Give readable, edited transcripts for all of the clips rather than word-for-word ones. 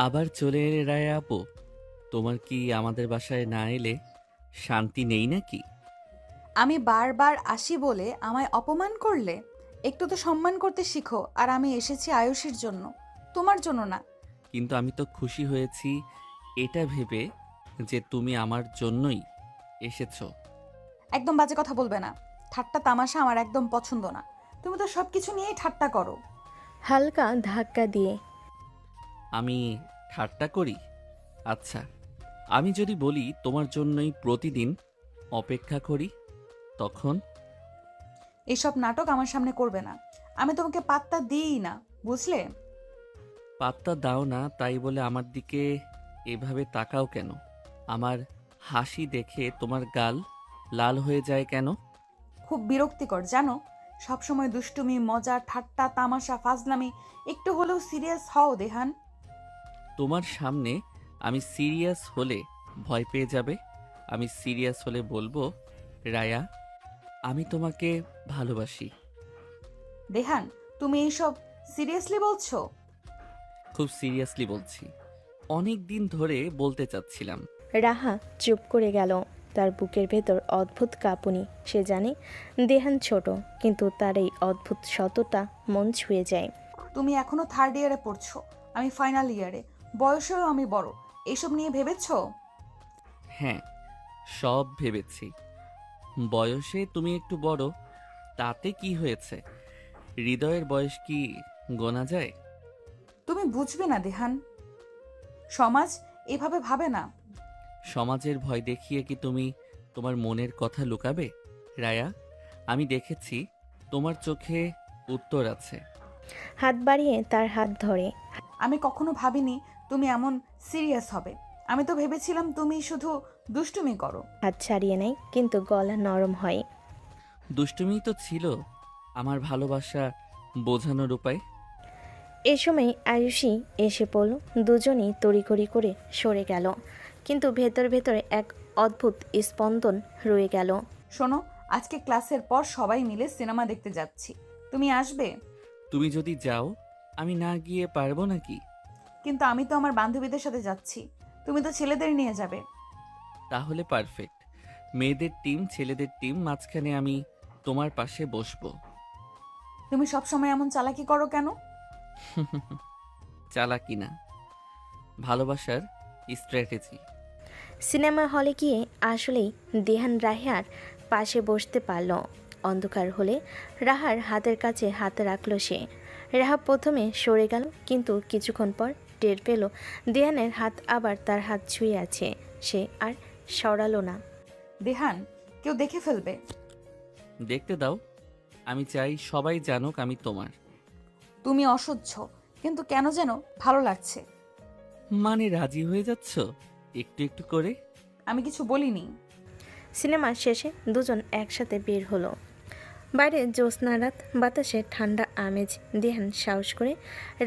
আবার চলে এলে রায়া আপু? তোমার কি আমাদের বাসায় না এলে শান্তি নেই নাকি? আমি বারবার আসি বলে আমায় অপমান করলে? একটু তো সম্মান করতে শিখো। আর আমি এসেছি আয়ুষীর জন্য, তোমার জন্য না। কিন্তু আমি তো খুশি হয়েছি এটা ভেবে যে তুমি আমার জন্যই এসেছো। একদম বাজে কথা বলবে না। ঠাট্টা তামাশা আমার একদম পছন্দ না। তুমি তো সব কিছু নিয়েই ঠাট্টা করো। হালকা ধাক্কা দিয়ে। আমি ঠাট্টা করি? আচ্ছা, আমি যদি বলি তোমার জন্যই প্রতিদিন অপেক্ষা করি, তখন? এইসব নাটক আমার সামনে করবে না। আমি তোমাকে পাত্তা দিই না, বুঝলে? পাত্তা দাও না তাই বলে আমার দিকে এভাবে তাকাও কেন? আমার হাসি দেখে তোমার গাল লাল হয়ে যায় কেন? খুব বিরক্তিকর জানো। সবসময় দুষ্টুমি, মজা, ঠাট্টা তামাশা, ফাজলামি। একটু হলেও সিরিয়াস হও দেহান। তোমার সামনে আমি সিরিয়াস হলে ভয় পেয়ে যাবে। আমি সিরিয়াস হলে বলবো, রায়া, আমি তোমাকে ভালোবাসি। দেহান, তুমি এইসব সিরিয়াসলি বলছো? খুব সিরিয়াসলি বলছি। অনেক দিন ধরে বলতে চাচ্ছিলাম। রাহা চুপ করে গেল। তার বুকের ভেতর অদ্ভুত কাঁপুনি। সে জানে দেহান ছোট, কিন্তু তার এই অদ্ভুত সততা মন ছুঁয়ে যায়। তুমি এখনো থার্ড ইয়ারে পড়ছো, আমি ফাইনাল ইয়ারে। বয়সেও আমি বড়। এইসব নিয়ে ভেবেছো? হ্যাঁ, সব ভেবেছি। বয়সে তুমি একটু বড়, তাতে কি হয়েছে? হৃদয়ের বয়স কি গোনা যায়? তুমি বুঝবে না দেহান। সমাজ এভাবে ভাবে না। সমাজের ভয় দেখিয়ে কি তুমি তোমার মনের কথা লুকাবে? রায়া, আমি দেখেছি তোমার চোখে উত্তর আছে। হাত বাড়িয়ে তার হাত ধরে। আমি কখনো ভাবিনি তুমি এমন সিরিয়াস হবে। আমি তো ভেবেছিলাম তুমি শুধু দুষ্টুমি করো। হাত ছাড়িয়ে নেয়, কিন্তু গলা নরম হয়। দুষ্টুমি তো ছিল আমার ভালোবাসা বোঝানোর উপায়। এ সময় আয়ুষী এসে পড়ল। দুজনেই তড়িঘড়ি করে সরে গেল, কিন্তু ভেতর ভেতরে এক অদ্ভুত স্পন্দন রয়ে গেল। শোনো, আজকে ক্লাসের পর সবাই মিলে সিনেমা দেখতে যাচ্ছি। তুমি আসবে? তুমি যদি যাও, আমি না গিয়ে পারবো নাকি? কিন্তু আমি তো আমার বান্ধবীদের সাথে যাচ্ছি। তুমি তো ছেলেদের নিয়ে যাবে। তাহলে পারফেক্ট। মেয়েদের টিম, ছেলেদের টিম, মাঝখানে আমি তোমার পাশে বসবো। তুমি সবসময় এমন চালাকি করো কেন? চালাকি না, ভালোবাসার স্ট্র্যাটেজি। সিনেমা হলে গিয়ে আসলেই দেহান রাহার পাশে বসতে পারল। অন্ধকার হলে রাহার হাতের কাছে হাত রাখল সে। রাহা প্রথমে সরে গেল, কিন্তু কিছুক্ষণ পর টের পেল দেহানের হাত আবার তার হাত ছুঁয়ে আছে। সে আর সরালো না। দেহান, কেউ দেখে ফেলবে। দেখতে দাও, আমি চাই সবাই জানুক আমি তোমার। তুমি অসহ্য, কিন্তু কেন যেন ভালো লাগছে। মানে রাজি হয়ে যাচ্ছ একটু একটু করে? আমি কিছু বলিনি। সিনেমা শেষে দুজন একসাথে বের হলো। বাইরে জ্যোৎস্না রাত, বাতাসে ঠান্ডা আমেজ। দেহান সাহস করে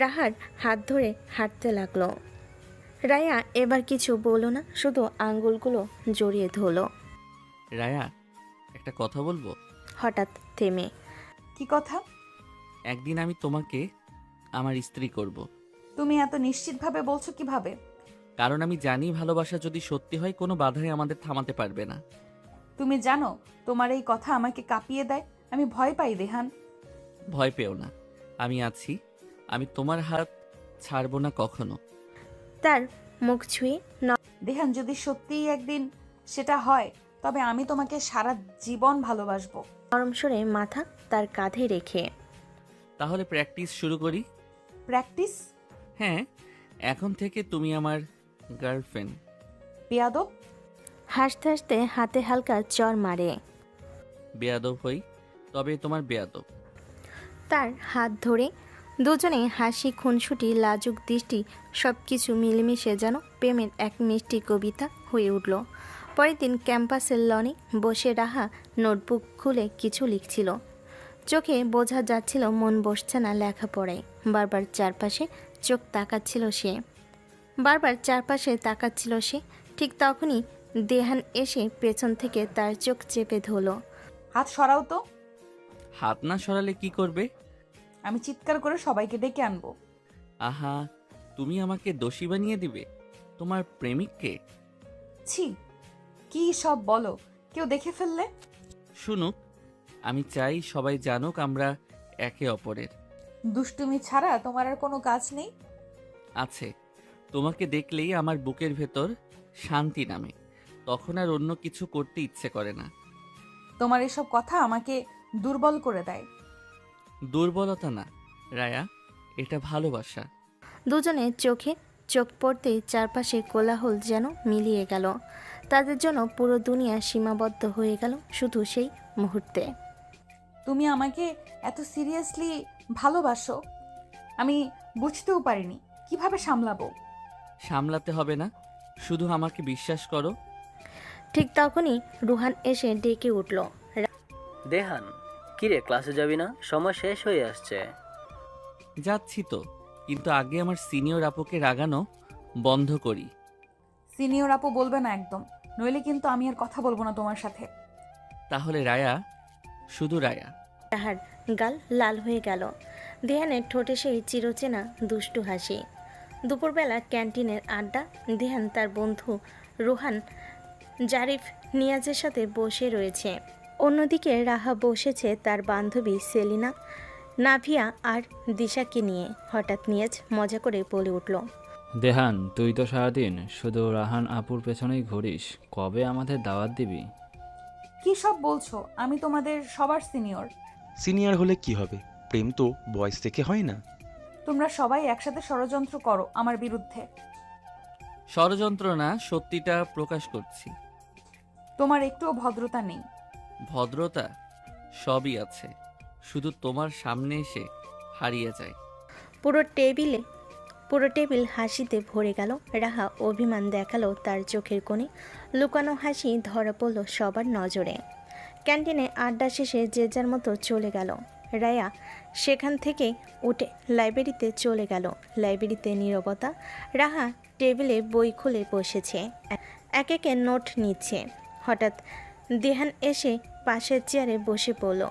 রাহার হাত ধরে হাঁটতে লাগলো। রায়া এবার কিছু বলল না, শুধু আঙ্গুলগুলো জড়িয়ে ধরলো। রায়া, একটা কথা বলবো? হঠাৎ থেমে। কি কথা? একদিন আমি তোমাকে আমার স্ত্রী করব। তুমি এত নিশ্চিতভাবে বলছো কিভাবে? কারণ আমি জানি ভালোবাসা যদি সত্যি হয় কোনো বাধাই আমাদের থামাতে পারবে না। তুমি জানো তোমার এই কথা আমাকে কাঁপিয়ে দেয়। আমি ভয় পাই দেহান। ভয় পেও না, আমি আছি। আমি তোমার হাত ছাড়বো না কখনো। তার মুখ ছুঁয়ে দেহান, যদি সত্যিই একদিন সেটা হয়, তবে আমি তোমাকে সারা জীবন ভালোবাসবো। নরম সরে মাথা তার কাঁধে রেখে। তাহলে প্র্যাকটিস শুরু করি। প্র্যাকটিস? হ্যাঁ, এখন থেকে তুমি আমার গার্লফ্রেন্ড। বেয়াদব। হাসতে হাসতে হাতে হালকা চড় মারে। বেয়াদব হই, তবে তোমার বেয়াদব। তার হাত ধরে দুজনে হাসি, খুনসুটি, লাজুক দৃষ্টি, সব কিছু মিলেমিশে যেন প্রেমের এক মিষ্টি কবিতা হয়ে উঠল। পরের দিন ক্যাম্পাসের লনে বসে রাহা নোটবুক খুলে কিছু লিখছিল। চোখে বোঝা যাচ্ছিল মন বসছে না লেখাপড়ায়। বারবার চারপাশে চোখ তাকাচ্ছিল সে। ঠিক তখনই দেহান এসে পেছন থেকে তার চোখ চেপে ধরল। হাত সরাও তো। হাত না সরালে কি করবে? আমি চিৎকার করে সবাইকে ডেকে আনবো। আহা, তুমি আমাকে দোষী বানিয়ে দিবে তোমার প্রেমিককে? ছি, কি সব বলো, কেউ দেখে ফেললে? শুনুক, আমি চাই সবাই জানুক আমরা একে অপরের। দুষ্টুমি ছাড়া তোমার আর কোনো কাজ নেই? আছে, তোমাকে দেখলেই আমার বুকের ভেতর শান্তি নামে, তখন আর অন্য কিছু করতে ইচ্ছে করে না। তোমার এসব কথা আমাকে দুর্বল করে দেয়। দুর্বলতা না রায়া, এটা ভালোবাসা। দুজনের চোখে চোখ পড়তেই চারপাশে কোলাহল যেন মিলিয়ে গেল। তাদের জন্য পুরো দুনিয়া সীমাবদ্ধ হয়ে গেল শুধু সেই মুহূর্তে। তুমি আমাকে এত সিরিয়াসলি ভালোবাসো, আমি বুঝতেও পারিনি। কিভাবে সামলাবো? সামলাতে হবে না, শুধু আমাকে বিশ্বাস করো। ঠিক তখনই রুহান এসে ডেকে উঠল। দেহান, কিরে ক্লাসে যাবি না? সময় শেষ হয়ে আসছে। যাচ্ছি তো, কিন্তু আগে আমার সিনিয়র আপুকে রাগানো বন্ধ করি। সিনিয়র আপু বলবে না একদম, নইলে কিন্তু আমি আর কথা বলবো না তোমার সাথে। তাহলে রায়া, শুধু রায়া। রাহার গাল লাল হয়ে গেল। দেহানের ঠোঁটে সেই চিরচেনা দুষ্টু হাসি। দুপুরবেলা ক্যান্টিনের আড্ডা। দেহান তার বন্ধু রোহান, জারিফ, নিয়াজের সাথে বসে রয়েছে। অন্যদিকে রাহা বসেছে তার বান্ধবী সেলিনা, নাভিয়া আর দিশাকে নিয়ে। হঠাৎ নিয়াজ মজা করে বলে উঠল, দেহান, তুই তো সারাদিন শুধু রাহান আপুর পেছনেই ঘুরিস, কবে আমাদের দাওয়াত দিবি? কি সব বলছো? আমি তোমাদের সবার সিনিয়র। সিনিয়র হলে কি হবে? প্রেম তো বয়স থেকে হয় না। তোমরা সবাই একসাথে ষড়যন্ত্র করো আমার বিরুদ্ধে। ষড়যন্ত্র না, সত্যিটা প্রকাশ করছি। তোমার একটুও ভদ্রতা নেই। ভদ্রতা সবই আছে, শুধু তোমার সামনে এসে হারিয়ে যায়। পুরো টেবিল হাসিতে ভরে গেল। রাহা অভিমান দেখালো তার চোখের কোণে, লুকানো হাসি ধরা পড়ল সবার নজরে। ক্যান্টিনে আড্ডা শেষে যে যার মতো চলে গেল। রায়া সেখান থেকে উঠে লাইব্রেরিতে চলে গেল। লাইব্রেরিতে নীরবতা। রাহা টেবিলে বই খুলে বসেছে, এক একে নোট নিচ্ছে। হঠাৎ দেহান এসে পাশের চেয়ারে বসে পড়ল।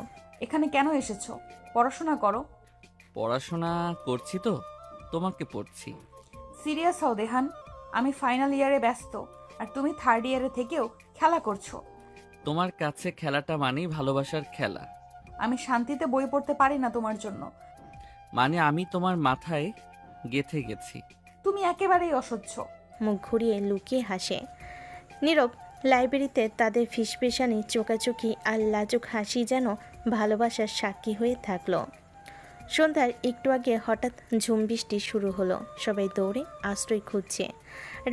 এখানে কেন এসেছো? পড়াশোনা করো। পড়াশোনা করছি তো, তোমাকে পড়ছি। সিরিয়াস হও দেহান, আমি ফাইনাল ইয়ারে ব্যস্ত, আর তুমি থার্ড ইয়ারে থেকেও খেলা করছো। তোমার কাছে খেলাটা মানেই ভালোবাসার খেলা। আমি শান্তিতে বই পড়তে পারি না তোমার জন্য। মানে আমি তোমার মাথায় গেঁথে গেছি। তুমি একেবারেই অসহ্য। মুখ ঘুরিয়ে লুকিয়ে হাসে। নীরব লাইব্রেরিতে তাদের ফিসফিসানি, চোকাচোকি আর লাজুক হাসি যেন ভালোবাসার সাক্ষী হয়ে থাকলো। সন্ধ্যার একটু আগে হঠাৎ ঝুম বৃষ্টি শুরু হলো। সবাই দৌড়ে আশ্রয় খুঁজছে।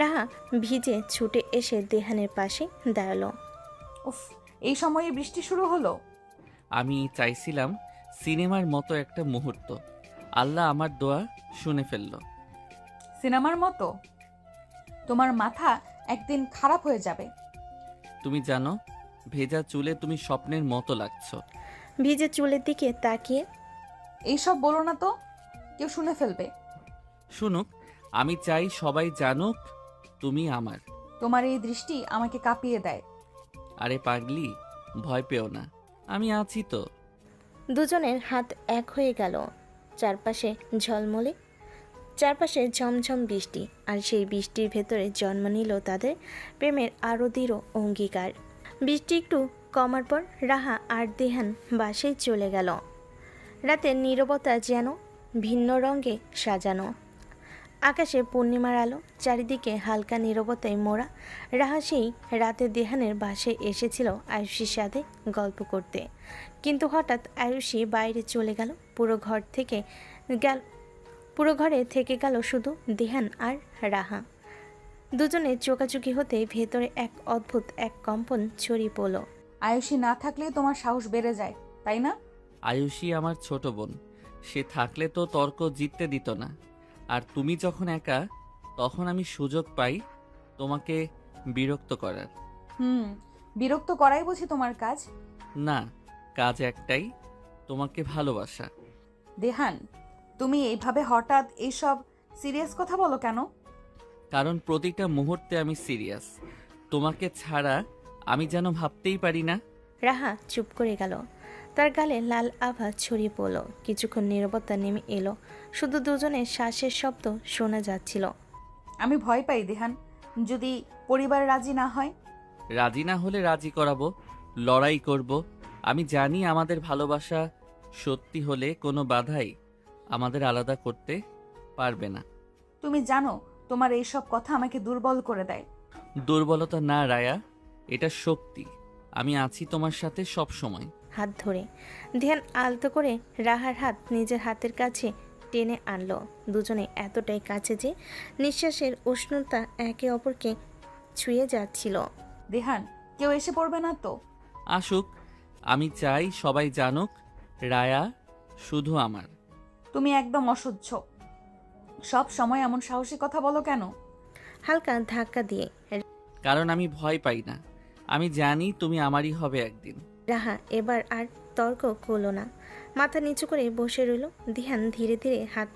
রাহা ভিজে ছুটে এসে দেহানের পাশে দাঁড়ালো। উফ, এই সময়ে বৃষ্টি শুরু হলো? আমি চাইছিলাম সিনেমার মতো একটা মুহূর্ত, আল্লাহ আমার দোয়া শুনে ফেলল। সিনেমার মতো? তোমার মাথা একদিন খারাপ হয়ে যাবে। তুমি জানো, ভেজা চুলে তুমি স্বপ্নের মতো লাগছো। ভিজে চুলের দিকে তাকিয়ে, এইসব বলো না তো, কেউ শুনে ফেলবে। শুনুক, আমি চাই সবাই জানুক তুমি আমার। তোমার এই দৃষ্টি আমাকে কাঁপিয়ে দেয়। আরে পাগলি, ভয় পেও না, আমি আছি তো। দুজনের হাত এক হয়ে গেল। চারপাশে ঝমঝম বৃষ্টি, আর সেই বৃষ্টির ভেতরে জন্ম নিল তাদের প্রেমের আরও দৃঢ় অঙ্গীকার। বৃষ্টি একটু কমার পর রাহা আর দেহান বাসায় চলে গেল। রাতের নীরবতা যেন ভিন্ন রঙে সাজানো। আকাশে পূর্ণিমার আলো, চারিদিকে হালকা নীরবতায় মোড়া। রাহা সেই রাতে দেহানের বাসায় এসেছিল আয়ুষীর সাথে গল্প করতে, কিন্তু হঠাৎ আয়ুষী বাইরে চলে গেল। পুরো ঘরে থেকে গেল শুধু দেহান আর রাহা। দুজনের চোকাচুকি হতে ভেতরে এক অদ্ভুত এক কম্পন ছড়িয়ে পড়ল। আয়ুষী না থাকলে তোমার সাহস বেড়ে যায়, তাই না? আয়ুষী আমার ছোট বোন, সে থাকলে তো তর্ক জিততে দিত না। আর তুমি যখন একা, তখন আমি সুযোগ পাই তোমাকে বিরক্ত করার। বিরক্ত করাই বুঝি তোমার কাজ? না, কাজ একটাই, তোমাকে ভালোবাসা। দেহান, তুমি এইভাবে হঠাৎ এইসব সিরিয়াস কথা বলো কেন? কারণ প্রতিটা মুহূর্তে আমি সিরিয়াস। তোমাকে ছাড়া আমি যেন ভাবতেই পারি না। রাহা চুপ করে গেল। তার গালে লাল আভা ছড়িয়ে পড়ল। কিছুক্ষণ নীরবতা নেমে এলো, শুধু দুজনের শ্বাসের শব্দ শোনা যাচ্ছিল। আমি ভয় পাই দেহান, যদি পরিবার রাজি না হয়। রাজি না হলে রাজি করাবো, লড়াই করব। আমি জানি আমাদের ভালোবাসা সত্যি হলে কোনো বাধাই আমাদের আলাদা করতে পারবে না। তুমি জানো তোমার এইসব কথা আমাকে দুর্বল করে দেয়। দুর্বলতা না রায়া, এটা শক্তি। আমি আছি তোমার সাথে সব সময়। হাত ধরে ধ্যান আলতো করে রাহার হাত নিজের হাতের কাছে টেনে আনলো। দুজনে এতটাই কাছে যে নিঃশ্বাসের উষ্ণতা একে অপরকে ছুঁয়ে যাচ্ছিল। দেহান, কেউ এসে পড়বে না তো? আসুক, আমি চাই সবাই জানুক রায়া শুধু আমার। তুমি একদম অসহ্য। সব সময় এমন সাহসী কথা বলো কেন? হালকা ধাক্কা দিয়ে কারণ আমি ভয় পাই না। আমি জানি তুমি আমারই হবে একদিন। রাহা এবার আর তর্ক করলো না, মাথা নিচু করে বসে রইল। ধ্যান ধীরে ধীরে হাত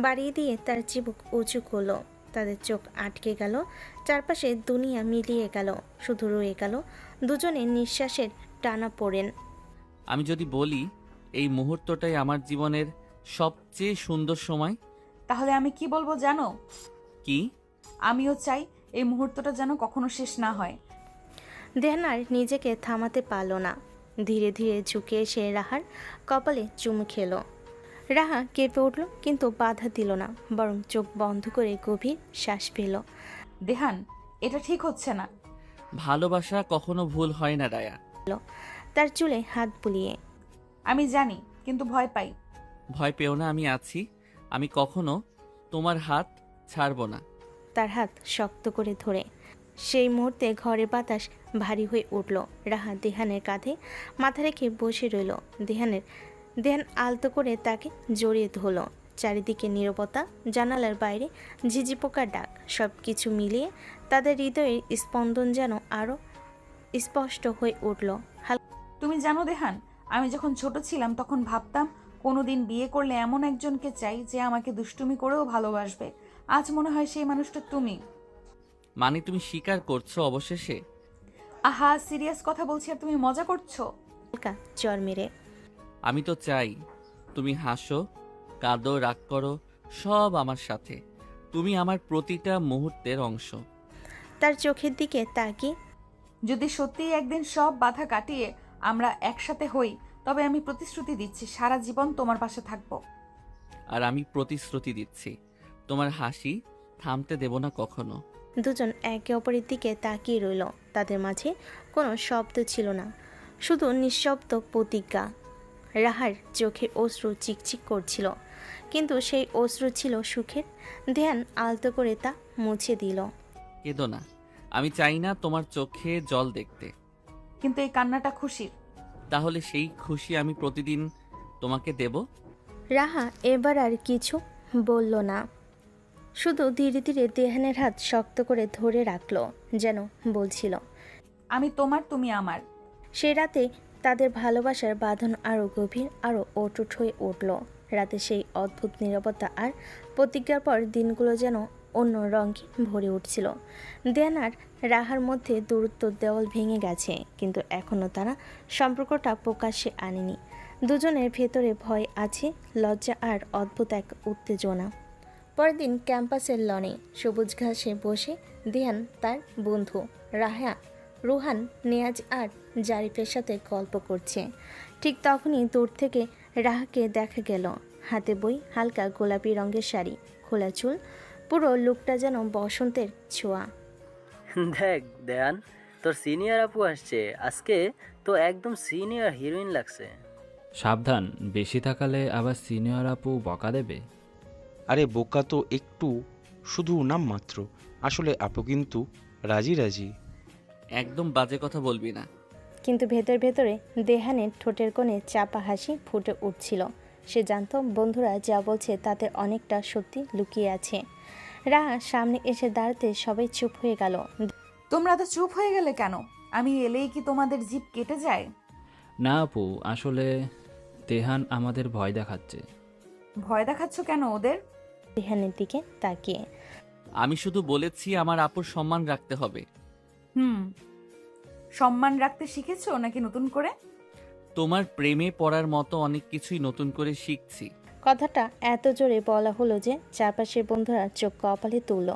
বাড়িয়ে দিয়ে তার চিবুক উঁচু করলো। তাদের চোখ আটকে গেল, চারপাশে দুনিয়া মিলিয়ে গেল, শুধু রয়ে গেল দুজনের নিঃশ্বাসের টানা পড়েন। আমি যদি বলি এই মুহূর্তটাই আমার জীবনের সবচেয়ে সুন্দর সময়। তাহলে আমি কি বলবো জানো? কি? আমিও চাই এই মুহূর্তটা যেন কখনো শেষ না হয়। ধ্যান আর নিজেকে থামাতে পারল না, ধীরে ধীরে ঝুঁকে এসে রাহার কপালে চুমু খেলো। রাহা কেঁপে উঠল, কিন্তু বাধা দিল না, বরং চোখ বন্ধ করে গভীর শ্বাস ফেল। দেহান, এটা ঠিক হচ্ছে না। ভালোবাসা কখনো ভুল হয় না রায়া। তার চুলে হাত বুলিয়ে। আমি জানি, কিন্তু ভয় পাই। ভয় পেও না, আমি আছি। আমি কখনো তোমার হাত ছাড়বো না। তার হাত শক্ত করে ধরে সেই মুহূর্তে ঘরের বাতাস ভারী হয়ে উঠল। রাহা দেহানের কাঁধে মাথা রেখে বসে রইল। দেহান আলতো করে তাকে জড়িয়ে ধরল। চারিদিকে নীরবতা, জানালার বাইরে ঝিঝি পোকার ডাক, সব কিছু মিলিয়ে তাদের হৃদয়ের স্পন্দন যেন আরও স্পষ্ট হয়ে উঠল। তুমি জানো দেহান, আমি যখন ছোট ছিলাম তখন ভাবতাম কোনোদিন বিয়ে করলে এমন একজনকে চাই যে আমাকে দুষ্টুমি করেও ভালোবাসবে। আজ মনে হয় সেই মানুষটা তুমি। মানে তুমি স্বীকার করছো অবশেষে? আহা, সিরিয়াস কথা বলছি আর তুমি মজা করছো। হালকা জ্বর মেরে। আমি তো চাই তুমি হাসো, কাঁদো, রাগ করো, সব আমার সাথে। তুমি আমার প্রতিটা মুহূর্তের অংশ। তার চোখের দিকে তাকিয়ে যদি সত্যিই একদিন সব বাধা কাটিয়ে আমরা একসাথে হই, তবে আমি প্রতিশ্রুতি দিচ্ছি সারা জীবন তোমার পাশে থাকবো। আর আমি প্রতিশ্রুতি দিচ্ছি তোমার হাসি থামতে দেব না কখনো। দুজন একে অপরের দিকে তাকিয়ে রইল। তাদের মাঝে কোনো শব্দ ছিল না, শুধু নিঃশব্দ প্রতিজ্ঞা। রাহার চোখে অশ্রু চিকচিক করছিল, কিন্তু সেই অশ্রু ছিল সুখের। ধ্যান আলতো করে তা মুছে দিল। কেঁদো না, আমি চাই না তোমার চোখে জল দেখতে। কিন্তু এই কান্নাটা খুশির। তাহলে সেই খুশি আমি প্রতিদিন তোমাকে দেব। রাহা এবার আর কিছু বলল না, শুধু ধীরে ধীরে দেহানের হাত শক্ত করে ধরে রাখল, যেন বলছিল আমি তোমার, তুমি আমার। সে রাতে তাদের ভালোবাসার বাঁধন আরও গভীর, আরও অটুট হয়ে উঠল। রাতে সেই অদ্ভুত নীরবতা আর প্রতিজ্ঞার পর দিনগুলো যেন অন্য রঙে ভরে উঠছিল। দেন আর রাহার মধ্যে দূরত্ব দেওয়াল ভেঙে গেছে, কিন্তু এখনও তারা সম্পর্কটা প্রকাশ্যে আনেনি। দুজনের ভেতরে ভয় আছে, লজ্জা আর অদ্ভুত এক উত্তেজনা। পরের দিন ক্যাম্পাসের লনে সবুজ ঘাসে বসে ধ্যান তার বন্ধু রাহা, রুহান, নেয়াজ আর জারিফের সাথে গল্প করছে। ঠিক তখনই দূর থেকে রাহাকে দেখা গেল, হাতে বই, হালকা গোলাপি রঙের শাড়ি, খোলা চুল, পুরো লুকটা যেন বসন্তের ছোঁয়া। দেখ দেয়ান, তোর সিনিয়র আপু আসছে আজকে, তো একদম সিনিয়র হিরোইন লাগছে। সাবধান, বেশি থাকালে আবার সিনিয়র আপু বকা দেবে। আরে বোকা তো একটু, শুধু নাম মাত্র। আসলে আপু কিন্তু রাজি রাজি। একদম বাজে কথা বলবি না। কিন্তু ভেতর ভেতরে দেহানের ঠোঁটের কোণে চাপা হাসি ফুটে উঠছিল। সে জানত বন্ধুরা যা বলছে তাতে অনেকটা সত্যি লুকিয়ে আছে। রাহা সামনে এসে দাঁড়াতে সবাই চুপ হয়ে গেল। তোমরা তো চুপ হয়ে গেলে কেন? আমি এলেই কি তোমাদের জিভ কেটে যায়? না আপু, আসলে তেহান আমাদের ভয় দেখাচ্ছে। ভয় দেখাচ্ছ কেন ওদের? দেহানের দিকে তাকিয়ে। আমি শুধু বলেছি আমার আপুর সম্মান রাখতে হবে। সম্মান রাখতে শিখেছো নাকি নতুন করে? তোমার প্রেমে পড়ার মতো অনেক কিছুই নতুন করে শিখছি। কথাটা এত জোরে বলা হলো যে চারপাশের বন্ধুরা চোখ কপালে তুলল।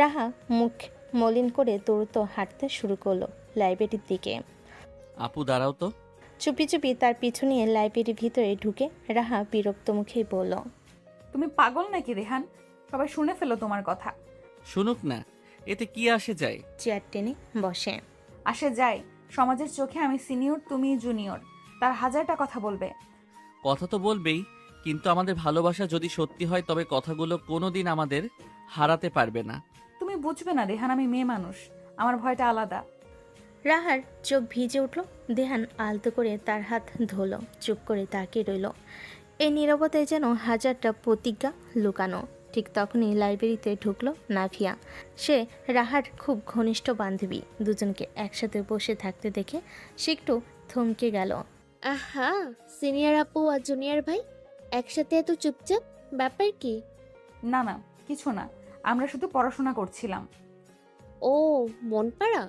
রাহা মুখ মলিন করে দ্রুত হাঁটতে শুরু করলো লাইব্রেরির দিকে। আপু দাঁড়াও তো। চুপি চুপি তার পিছু নিয়ে লাইব্রেরির ভিতরে ঢুকে রাহা বিরক্ত মুখেই বলল, তুমি পাগল নাকি রেহান? সবাই শুনে ফেলো তোমার কথা। শুনুক না, এতে কি আসে যায়? চেয়ার টেনে বসে। আসে যায়, সমাজের চোখে আমি সিনিয়র, তুমি জুনিয়র, তার হাজারটা কথা বলবে। কথা তো বলবেই, কিন্তু আমাদের ভালোবাসা যদি সত্যি হয় তবে কথাগুলো কোনোদিন আমাদের হারাতে পারবে না। তুমি বুঝবে না রেহান, আমি মেয়ে মানুষ, আমার ভয়টা আলাদা। রাহার চোখ ভিজে উঠল। দেহান আলতো করে তার হাত ধরল, চুপ করে তাকিয়ে রইল। এই নীরবতায় যেন হাজারটা প্রতিজ্ঞা লুকানো। ঠিক তখনই লাইব্রেরিতে ঢুকলো নাভিয়া। সে রাহার খুব ঘনিষ্ঠ বান্ধবী। দুজনকে একসাথে বসে থাকতে দেখে সে একটু থমকে গেল। আহা, সিনিয়র আপু আর জুনিয়র ভাই একসাথে এত চুপচাপ, ব্যাপার কি? না না, কিছু না, আমরা শুধু পড়াশোনা করছিলাম। ও, মন পাড়া,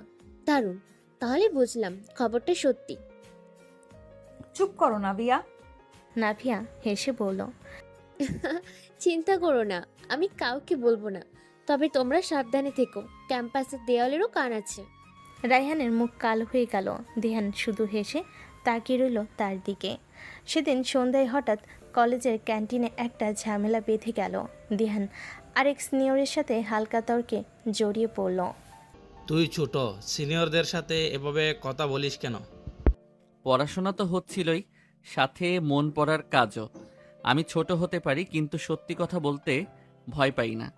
দারুণ। তাহলে বুঝলাম খবরটা সত্যি। চুপ করো না ভিয়া। নাভিয়া হেসে বলল, চিন্তা করো না, আমি কাউকে বলবো না। তবে তোমরা সাবধানে থেকো, ক্যাম্পাসের দেওয়ালেরও কান আছে। রায়হানের মুখ কালো হয়ে গেল। দেহান শুধু হেসে তাকিয়ে রইল তার দিকে। সেদিন সন্ধ্যায় হঠাৎ কলেজের ক্যান্টিনে একটা ঝামেলা বেঁধে গেল। দেহান আরেক সিনিয়রের সাথে হালকা তর্কে জড়িয়ে পড়ল। তুই ছোট, সিনিয়রদের সাথে এভাবে কথা বলিস কেন? পড়াশোনা তো হচ্ছিলই, সাথে মন পড়ার কাজও। আমি ছোট হতে পারি, কিন্তু সত্যি কথা বলতে ভয় পাই না।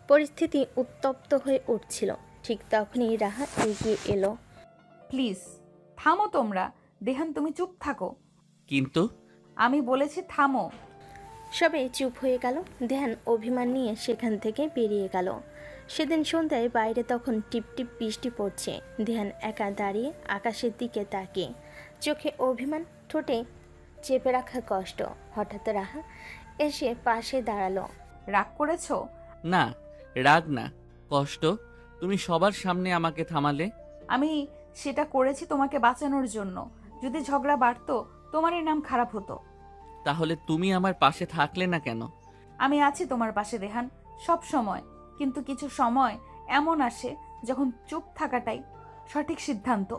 পরিস্থিতি উত্তপ্ত হয়ে উঠছিল। ঠিক তখনই রাহা এগিয়ে এলো। প্লিজ থামো তোমরা। দেহান তুমি চুপ থাকো। কিন্তু আমি বলেছি থামো। সবাই চুপ হয়ে গেল। দেহান অভিমান নিয়ে সেখান থেকে বেরিয়ে গেল। সেদিন সন্ধ্যায় বাইরে তখন টিপটিপ বৃষ্টি পড়ছে। দেহান একা দাঁড়িয়ে আকাশের দিকে তাকিয়ে, চোখে অভিমান, ঠোঁটে চেপে রাখা কষ্ট। হঠাৎ রাহা এসে পাশে দাঁড়ালো। রাগ করেছো? না, রাগ না, কষ্ট। তুমি সবার সামনে আমাকে থামালে। আমি সেটা করেছি তোমাকে বাঁচানোর জন্য। যদি ঝগড়া বাড়তো তোমারই নাম খারাপ হতো। তাহলে তুমি আমার পাশে থাকলে না কেন? আমি আছি তোমার পাশে রেহান, সব সময়। কিন্তু কিছু সময় এমন আসে যখন চুপ থাকাটাই সঠিক সিদ্ধান্ত।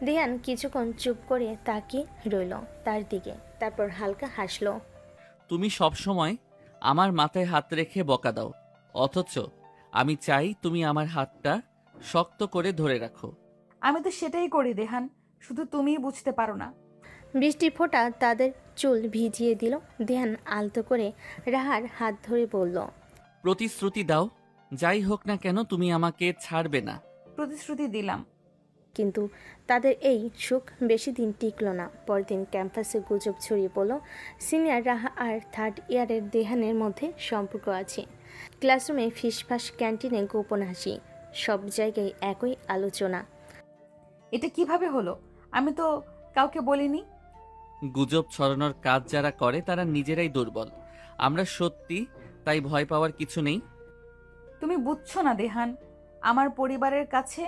দেহান কিছুক্ষণ চুপ করে তাকিয়ে রইল তার দিকে, তারপর হালকা হাসলো। তুমি সব সময় আমার মাথায় হাত রেখে বকা দাও, অথচ আমি চাই তুমি আমার হাতটা শক্ত করে ধরে রাখো। আমি তো সেটাই করি রেহান, শুধু তুমিই বুঝতে পারো না। বৃষ্টি ফোঁটা তাদের চুল ভিজিয়ে দিল। দেহান আলতো করে রাহার হাত ধরে বলল, প্রতিশ্রুতি দাও, যাই হোক না কেন তুমি আমাকে ছাড়বে না। প্রতিশ্রুতি দিলাম। কিন্তু তাদের এই সুখ বেশি দিন টিকল না। পরদিন ক্যাম্পাসে গুজব ছড়িয়ে পড়ল সিনিয়র রাহা আর থার্ড ইয়ারের দেহানের মধ্যে সম্পর্ক আছে। ক্লাসরুমে ফিসফাস, ক্যান্টিনে গোপন হাসি, সব জায়গায় একই আলোচনা। এটা কিভাবে হলো? আমি তো কাউকে বলিনি। গুজব ছড়ানোর কাজ যারা করে তারা নিজেরাই দুর্বল। আমরা সত্যি, তাই ভয় পাওয়ার কিছু নেই। তুমি বুঝছো না দেহান, আমার পরিবারের কাছে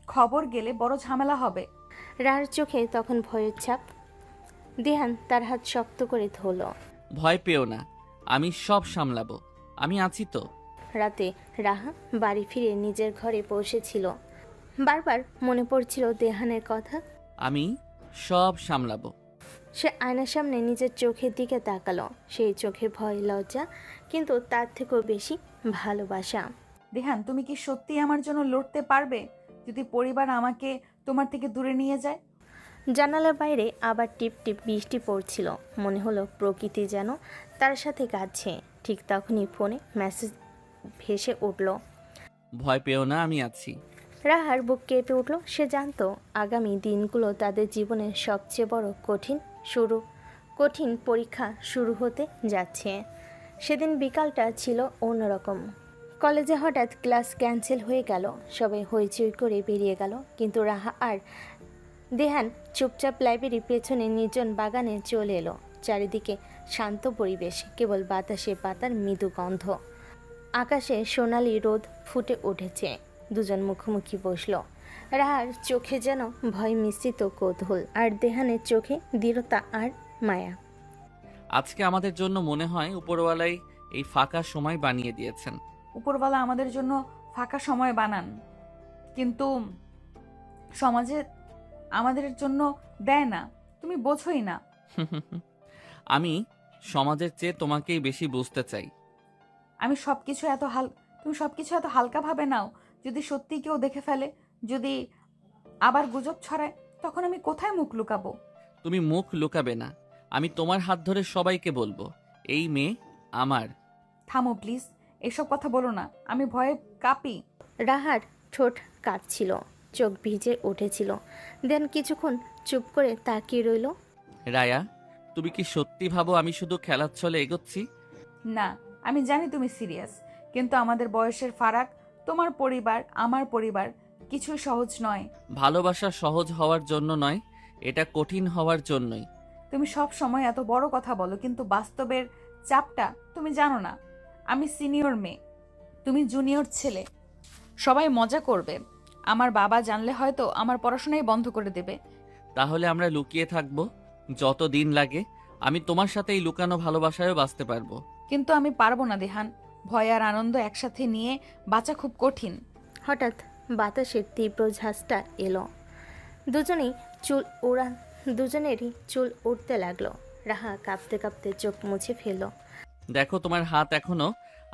খবর গেলে বড় ঝামেলা হবে। রাহার চোখে তখন ভয়ের ছাপ। দেহান তার হাত শক্ত করে ধরল। ভয় পেও না, আমি সব সামলাবো, আমি আছি তো। রাতে রাহা বাড়ি ফিরে নিজের ঘরে পৌঁছেছিল। বারবার মনে পড়ছিল দেহানের কথা। আমি সব সামলাবো। সে আয়নার সামনে নিজের চোখের দিকে তাকালো। সেই চোখে ভয়, লজ্জা, কিন্তু তার থেকেও বেশি ভালোবাসা। দেহান, তুমি কি সত্যি আমার জন্য লড়তে পারবে যদি পরিবার আমাকে তোমার থেকে দূরে নিয়ে যায়? জানালার বাইরে আবার টিপ টিপ বৃষ্টি পড়ছিল। মনে হলো প্রকৃতি যেন তার সাথে কাঁদছে। ঠিক তখনই ফোনে মেসেজ ভেসে উঠল। ভয় পেও না, আমি আছি। রাহার বুক কেঁপে উঠল। সে জানতো আগামী দিনগুলো তাদের জীবনের সবচেয়ে বড় কঠিন পরীক্ষা শুরু হতে যাচ্ছে। সেদিন বিকালটা ছিল অন্যরকম। কলেজে হঠাৎ ক্লাস ক্যান্সেল হয়ে গেল। সবাই হইচই করে বেরিয়ে গেল, কিন্তু রাহা আর দেহান চুপচাপ লাইব্রেরির পেছনে নির্জন বাগানে চলে এলো। চারিদিকে শান্ত পরিবেশ, কেবল বাতাসে পাতার মৃদু গন্ধ। আকাশে সোনালি রোদ ফুটে উঠেছে। দুজন মুখোমুখি বসল। রাহার চোখে যেন ভয় মিশ্রিত কৌতূহল, আর দেহানের চোখে দৃঢ়তা আর মায়া। আজকে আমাদের জন্য মনে হয় উপরওয়ালাই এই ফাঁকা সময় বানিয়ে দিয়েছেন। উপরওয়ালা আমাদের জন্য ফাঁকা সময় বানান, কিন্তু সমাজে আমাদের জন্য দেয় না। তুমি বোঝোই না। আমি সমাজের চেয়ে তোমাকেই বেশি বুঝতে চাই। তুমি সবকিছু এত হালকা ভাবে নাও। যদি সত্যি কেউ দেখে ফেলে, যদি আবার গুজব ছড়ায়, তখন আমি কোথায় মুখ লুকাবো? তুমি মুখ লুকাবে না। আমি তোমার হাত ধরে সবাইকে বলবো এই মেয়ে আমার। থামো প্লিজ, এসব কথা বলো না। আমি ভয়ে কাঁপি। রাহার ঠোঁট কাঁপছিল, চোখ ভিজে উঠেছিল। দেন কিছুক্ষণ চুপ করে তাকিয়ে রইল। রায়া, তুমি কি সত্যি ভাবো আমি শুধু খেলার ছলে এগোচ্ছি? না, আমি জানি তুমি সিরিয়াস, কিন্তু আমাদের বয়সের ফারাক, তোমার পরিবার আমার পরিবার, কিছুই সহজ নয়। ভালোবাসা সহজ হওয়ার জন্য নয়, এটা কঠিন হওয়ার জন্যই। তুমি সব সময় এত বড় কথা বলো, কিন্তু বাস্তবের চাপটা তুমি জানো না। আমি সিনিয়র মেয়ে, তুমি জুনিয়র ছেলে। সবাই মজা করবে। আমার বাবা জানলে হয়তো আমার পড়াশোনাই বন্ধ করে দেবে। তাহলে আমরা লুকিয়ে থাকবো যত দিন লাগে। আমি তোমার সাথে এই লুকানো ভালোবাসায়ও বাঁচতে পারবো। কিন্তু আমি পারবো না দেহান। ভয় আর আনন্দ একসাথে নিয়ে বাঁচা খুব কঠিন। হঠাৎ বাতাসের তীব্র ঝাঁজটা এলো। দুজনেরই চুল উঠতে লাগলো। রাহা কাঁপতে কাঁপতে চোখ মুছে ফেলল। দেখো, তোমার হাত এখনো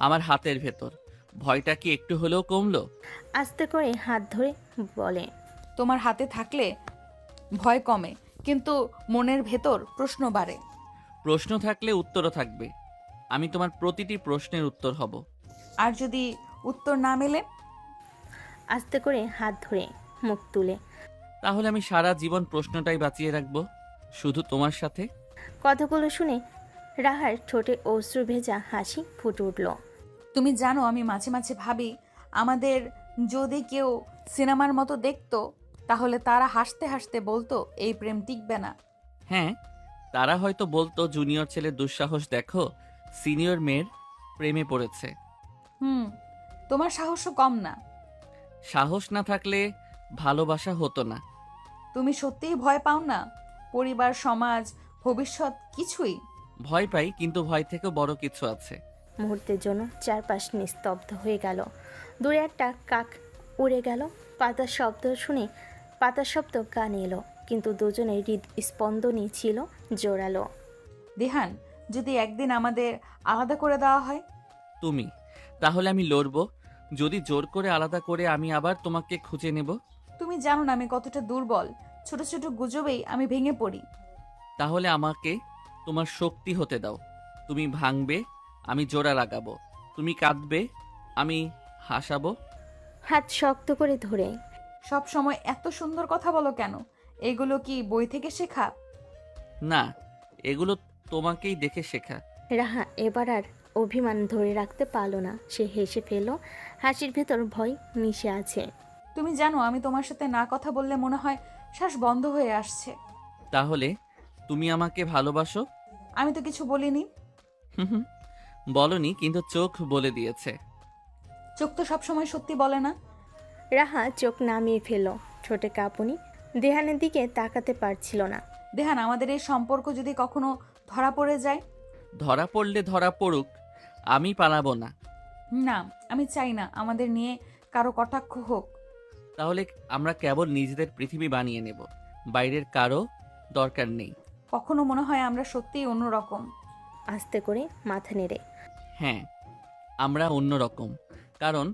আমার হাতের ভেতর। ভয়টা কি একটু হলেও কমলো? আস্তে করে হাত ধরে বলে, তোমার হাতে থাকলে ভয় কমে, কিন্তু মনের ভেতর প্রশ্ন বাড়ে। প্রশ্ন থাকলে উত্তরও থাকবে। আমি তোমার প্রতিটি প্রশ্নের উত্তর হব। আর যদি উত্তর না মেলে? আস্তে করে হাত ধরে মুখ তুলে। তাহলে আমি সারা জীবন প্রশ্নটাই বাঁচিয়ে রাখবো, শুধু তোমার সাথে। কথাগুলো শুনে রাহার ঠোঁটে অশ্রু ভেজা হাসি ফুটে উঠল। তুমি জানো, আমি মাঝে মাঝে ভাবি, আমাদের যদি কেউ সিনেমার মতো দেখতো, তাহলে তারা হাসতে হাসতে বলতো এই প্রেম টিকবে না। হ্যাঁ, তারা হয়তো বলতো জুনিয়র ছেলের দুঃসাহস দেখো, সিনিয়র মেয়ের প্রেমে পড়েছে। তোমার সাহসও কম না। সাহস না থাকলে ভালোবাসা হতো না। তুমি সত্যিই ভয় পাও না? পরিবার, সমাজ, ভবিষ্যৎ কিছুই? ভয় পাই, কিন্তু ভয় থেকেও বড় কিছু আছে। মুহূর্তের জন্য চারপাশ নিস্তব্ধ হয়ে গেল। দূরে একটা কাক উড়ে গেল। পাতার শব্দ কানে এলো, কিন্তু দুজনের হৃদস্পন্দনই ছিল জোরালো। দেহান, যদি একদিন আমাদের আলাদা করে দেওয়া হয়? তুমি? তাহলে আমি লড়বো। যদি জোর করে আলাদা করে আমি আবার তোমাকে খুঁজে নেব। তুমি জানো না আমি কতটা দুর্বল। ছোট ছোট গুজবেই আমি ভেঙে পড়ি। তাহলে আমাকে তোমার শক্তি হতে দাও। তুমি ভাঙবে, আমি জোড়া লাগাবো। তুমি কাঁদবে, আমি হাসাবো। হাত শক্ত করে ধরে। সব সময় এত সুন্দর কথা বলো কেন? এগুলো কি বই থেকে শেখা? না, এগুলো তোমাকেই দেখে শেখা। রাহা এবার আর অভিমান ধরে রাখতে পারল না। সে হেসে ফেলল। হাসির ভেতর ভয় মিশে আছে। তুমি জানো, আমি তোমার সাথে না কথা বললে মনে হয় শ্বাস বন্ধ হয়ে আসছে। তাহলে তুমি আমাকে ভালোবাসো? আমি তো কিছু বলিনি। হুম, বলনি, কিন্তু চোখ বলে দিয়েছে। চোখ তো সবসময় সত্যি বলে না। রাহা চোখ নামিয়ে ফেলল। ঠোঁটে কাঁপুনি। দেহানের দিকে তাকাতে পারছিল না। দেহান, আমাদের এই সম্পর্ক যদি কখনো ধরা পড়ে যায়? ধরা পড়লে ধরা পড়ুক, আমি পালাবো না। না, আমি চাই না আমাদের নিয়ে কারো কটাক্ষ হোক। তাহলে আমরা কেবল নিজেদের পৃথিবী বানিয়ে নেব, বাইরের কারো দরকার নেই। কখনো মনে হয় আমরা সত্যিই অন্যরকম। আস্তে করে মাথা নেড়ে। হ্যাঁ, আমরা অন্যরকম, কারণ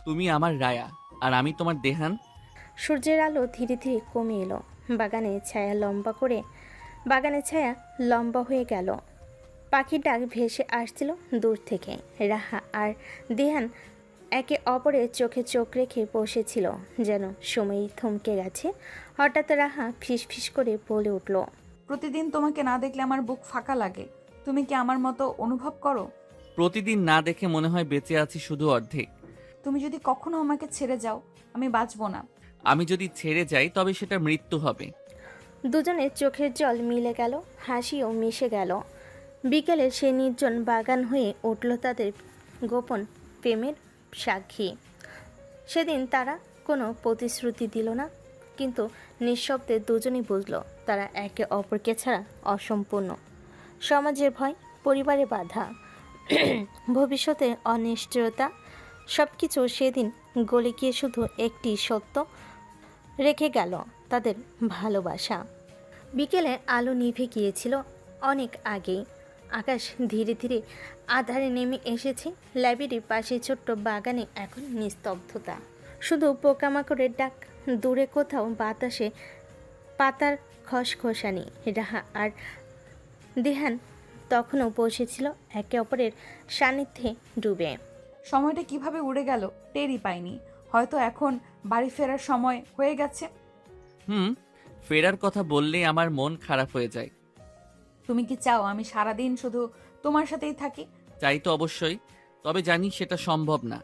তুমি আমার রায়া আর আমি তোমার দেহান। সূর্যের আলো ধীরে ধীরে কমে এলো। বাগানের ছায়া লম্বা হয়ে গেল। পাখির ডাক ভেসে আসছিল দূর থেকে। রাহা আর দেহান একে অপরের চোখে চোখ রেখে বসেছিল, যেন সময়ই থমকে গেছে। হঠাৎ রাহা ফিসফিস করে বলে উঠল, প্রতিদিন তোমাকে না দেখলে আমার বুক ফাঁকা লাগে। তুমি কি আমার মতো অনুভব করো? প্রতিদিন না দেখে মনে হয় বেঁচে আছি শুধু অর্ধেক। তুমি যদি কখনো আমাকে ছেড়ে যাও, আমি বাঁচবো না। আমি যদি ছেড়ে যাই তবে সেটা মৃত্যু হবে। দুজনের চোখের জল মিলে গেল, হাসিও মিশে গেল। বিকেলে সে নির্জন বাগান হয়ে উঠল তাদের গোপন প্রেমের সাক্ষী। সেদিন তারা কোনো প্রতিশ্রুতি দিল না, কিন্তু নিঃশব্দে দুজনেই বুঝলো তারা একে অপরকে ছাড়া অসম্পূর্ণ। সমাজের ভয়, পরিবারের বাধা, ভবিষ্যতে অনিশ্চয়তা, সব কিছু সেদিন গলে গিয়ে শুধু একটি সত্য রেখে গেল, তাদের ভালোবাসা। বিকেলে আলো নিভে গিয়েছিল অনেক আগেই। আকাশ ধীরে ধীরে আধারে নেমে এসেছে। লাইব্রেরির পাশে ছোট্ট বাগানে এখন নিস্তব্ধতা, শুধু পোকামাকড়ের ডাক। দূরে কোথাও বাতাসে পাতার খসখসানি। রাহা আর দেহান তখনও বসেছিল একে অপরের সান্নিধ্যে ডুবে। সময়টা কিভাবে উড়ে গেল টেরই পাইনি। হয়তো এখন বাড়ি ফেরার সময় হয়ে গেছে। ফেরার কথা বললেই আমার মন খারাপ হয়ে যায়। তুমি কি চাও আমি সারাদিন শুধু তোমার সাথেই থাকি? চাই তো অবশ্যই, তবে জানি সেটা সম্ভব না।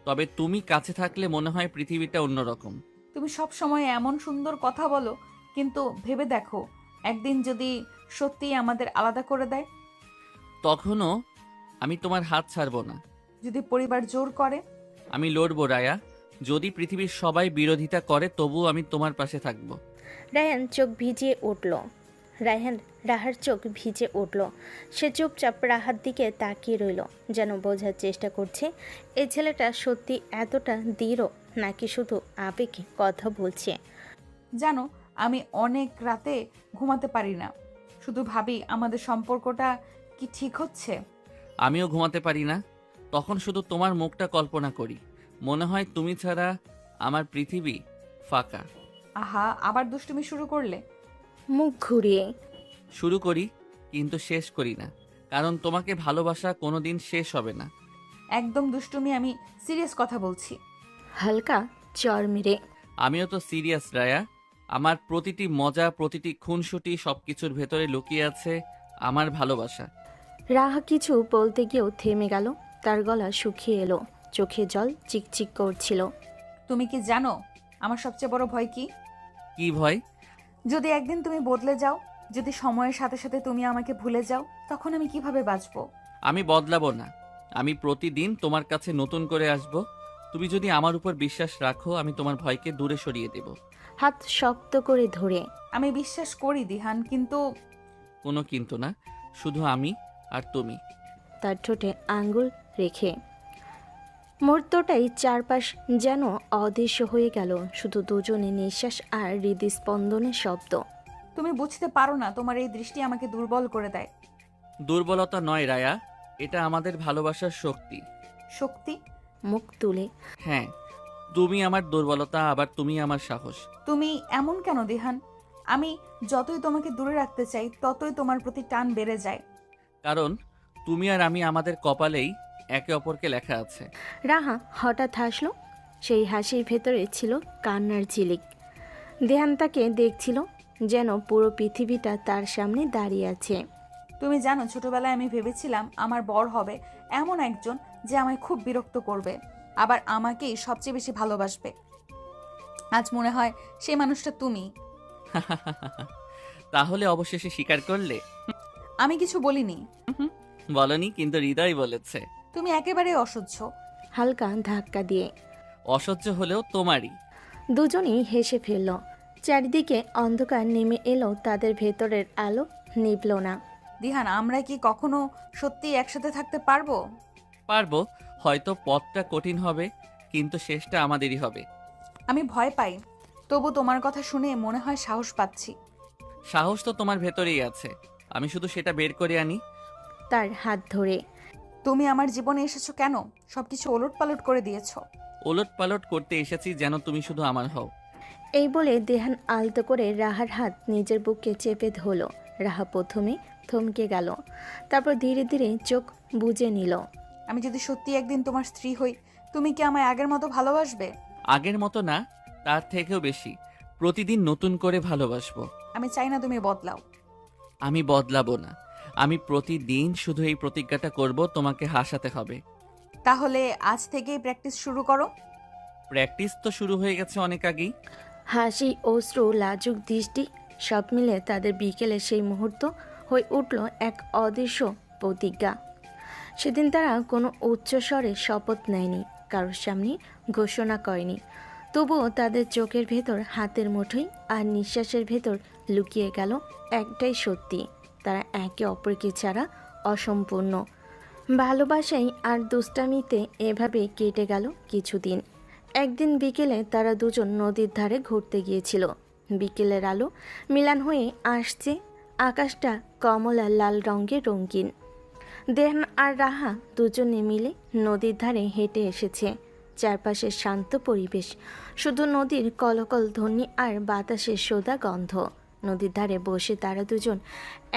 তবে তুমি কাছে থাকলে মনে হয় পৃথিবীটা অন্যরকম। তুমি সব সময় এমন সুন্দর কথা বলো, কিন্তু ভেবে দেখো একদিন যদি সত্যিই আমাদের আলাদা করে দেয়, তখনও আমি তোমার হাত ছাড়বো না। যদি পরিবার জোর করে? আমি লড়বো রায়া। যদি পৃথিবীর সবাই বিরোধিতা করে তবুও আমি তোমার পাশে থাকবো। রাহার চোখ ভিজে উঠল। সে চুপচাপ রাহার দিকে তাকিয়ে রইল, যেন বোঝার চেষ্টা করছে এই ছেলেটা সত্যি এতটা দৃঢ় নাকি শুধু আবেগে কথা বলছে। জানো, আমি অনেক রাতে ঘুমাতে পারি না, শুধু ভাবি আমাদের সম্পর্কটা কি ঠিক হচ্ছে। আমিও ঘুমাতে পারি না, তখন শুধু তোমার মুখটা কল্পনা করি। মনে হয় তুমি ছাড়া আমার পৃথিবী ফাঁকা। আহা, আবার দুষ্টুমি শুরু করলে। মুখ ঘুরিয়ে শুরু করি, কিন্তু শেষ করি না, কারণ তোমাকে ভালোবাসা কোনোদিন শেষ হবে না। একদম দুষ্টুমি, আমি সিরিয়াস কথা বলছি। হালকা চর মেরে আমিও তো সিরিয়াস রায়া। আমার প্রতিটি মজা, প্রতিটি খুনসুটি, সবকিছুর ভেতরে লুকিয়ে আছে আমার ভালোবাসা। রাহা কিছু বলতে গিয়েও থেমে গেল। তার গলা শুকিয়ে এলো, চোখে জল চিকচিক করছিল। তুমি কি জানো আমার সবচেয়ে বড় ভয় কি? কি ভয়? যদি একদিন তুমি বদলে যাও, যদি সময়ের সাথে সাথে তুমি আমাকে ভুলে যাও, তখন আমি কিভাবে বাঁচবো? আমি বদলাবো না। আমি প্রতিদিন তোমার কাছে নতুন করে আসব। তুমি যদি আমার উপর বিশ্বাস রাখো, আমি তোমার ভয়কে দূরে সরিয়ে দেব। হাত শক্ত করে ধরে আমি বিশ্বাস করি দিহান, কিন্তু কোনো কিন্তু না, শুধু আমি আর তুমি। তার ঠোঁটে আঙ্গুল রেখে মুহূর্তটাই চারপাশ যেন অদৃশ্য হয়ে গেল, শুধু দুজনে নিঃশ্বাস আর হৃদস্পন্দনের শব্দ। তুমি বুঝতে পারো না, তোমার এই দৃষ্টি আমাকে দুর্বল করে দেয়। দুর্বলতা নয় রায়া, এটা আমাদের ভালোবাসার শক্তি। শক্তি? মুখ তুলে হ্যাঁ, তুমি আমার দুর্বলতা, আবার তুমি আমার সাহস। তুমি এমন কেন দিহান? আমি যতই তোমাকে দূরে রাখতে চাই ততই তোমার প্রতি টান বেড়ে যায়। কারণ তুমি আর আমি, আমাদের কপালেই একে অপরকে লেখা আছে। রাহা হঠাৎ হাসলো। সেই হাসির ভেতরে ছিল কান্নার ঝিলিক। দেহান তাকে দেখছিল যেন পুরো পৃথিবীটা তার সামনে দাঁড়িয়ে আছে। তুমি জানো, ছোটবেলায় আমি ভেবেছিলাম আমার বর হবে এমন একজন যে আমায় খুব বিরক্ত করবে, আবার আমাকেই সবচেয়ে বেশি ভালোবাসবে। আজ মনে হয় সেই মানুষটা তুমি। তাহলে অবশেষে স্বীকার করলে? আমি কিছু বলিনি। বলনি, কিন্তু হৃদয় বলেছে। তুমি একেবারে অসহ্য। হালকা ধাক্কা দিয়ে অসহ্য হলেও তোমারই। দুজনেই হেসে ফেলল। চারিদিকে অন্ধকার নেমে এলো, তাদের ভেতরের আলো নিভল না। দিহান, আমরা কি কখনো সত্যি একসাথে থাকতে পারবো? পারবো, হয়তো পথটা কঠিন হবে, কিন্তু শেষটা আমাদেরই হবে। আমি ভয় পাই, তবু তোমার কথা শুনে মনে হয় সাহস পাচ্ছি। সাহস তো তোমার ভেতরেই আছে, আমি শুধু সেটা বের করে আনি। তার হাত ধরে তুমি আমার জীবনে এসেছো কেন? সবকিছু ওলটপালট করে দিয়েছো। ওলট পালট করতে এসেছি যেন তুমি শুধু আমার হও। এই বলে দেহান আলতো করে রাহার হাত নিজের বুকে চেপে ধরল। রাহা প্রথমে থমকে গেল, তারপর ধীরে ধীরে চোখ বুজে নিল। আমি যদি সত্যি একদিন তোমার স্ত্রী হই, তুমি কি আমায় আগের মতো ভালোবাসবে? আগের মতো না, তার থেকেও বেশি। প্রতিদিন নতুন করে ভালোবাসবো। আমি চাই না তুমি বদলাও। আমি বদলাবো না। আমি প্রতিদিন শুধু এই প্রতিজ্ঞাটা করব, তোমাকে হাসাতে হবে। তাহলে আজ থেকেই প্র্যাকটিস শুরু করো। প্র্যাকটিস তো শুরু হয়ে গেছে অনেক আগেই। হাসি, অশ্রু, লাজুক দৃষ্টি, সব মিলে তাদের বিকেলে সেই মুহূর্ত হয়ে উঠল এক অদৃশ্য প্রতিজ্ঞা। সেদিন তারা কোনো উচ্চস্বরে শপথ নেয়নি, কারোর সামনে ঘোষণা করেনি, তবুও তাদের চোখের ভেতর হাতের মুঠোই আর নিঃশ্বাসের ভেতর লুকিয়ে গেল একটাই সত্যি, তারা একে অপরকে ছাড়া অসম্পূর্ণ। ভালোবাসাই আর দুষ্টামিতে এভাবে কেটে গেল কিছুদিন। একদিন বিকেলে তারা দুজন নদীর ধারে ঘুরতে গিয়েছিল। বিকেলের আলো মিলান হয়ে আসছে, আকাশটা কমলা লাল রঙে রঙিন। দেহান আর রাহা দুজনে মিলে নদীর ধারে হেঁটে এসেছে। চারপাশে শান্ত পরিবেশ, শুধু নদীর কলকল ধ্বনি আর বাতাসের সোদা গন্ধ। নদীর ধারে বসে তারা দুজন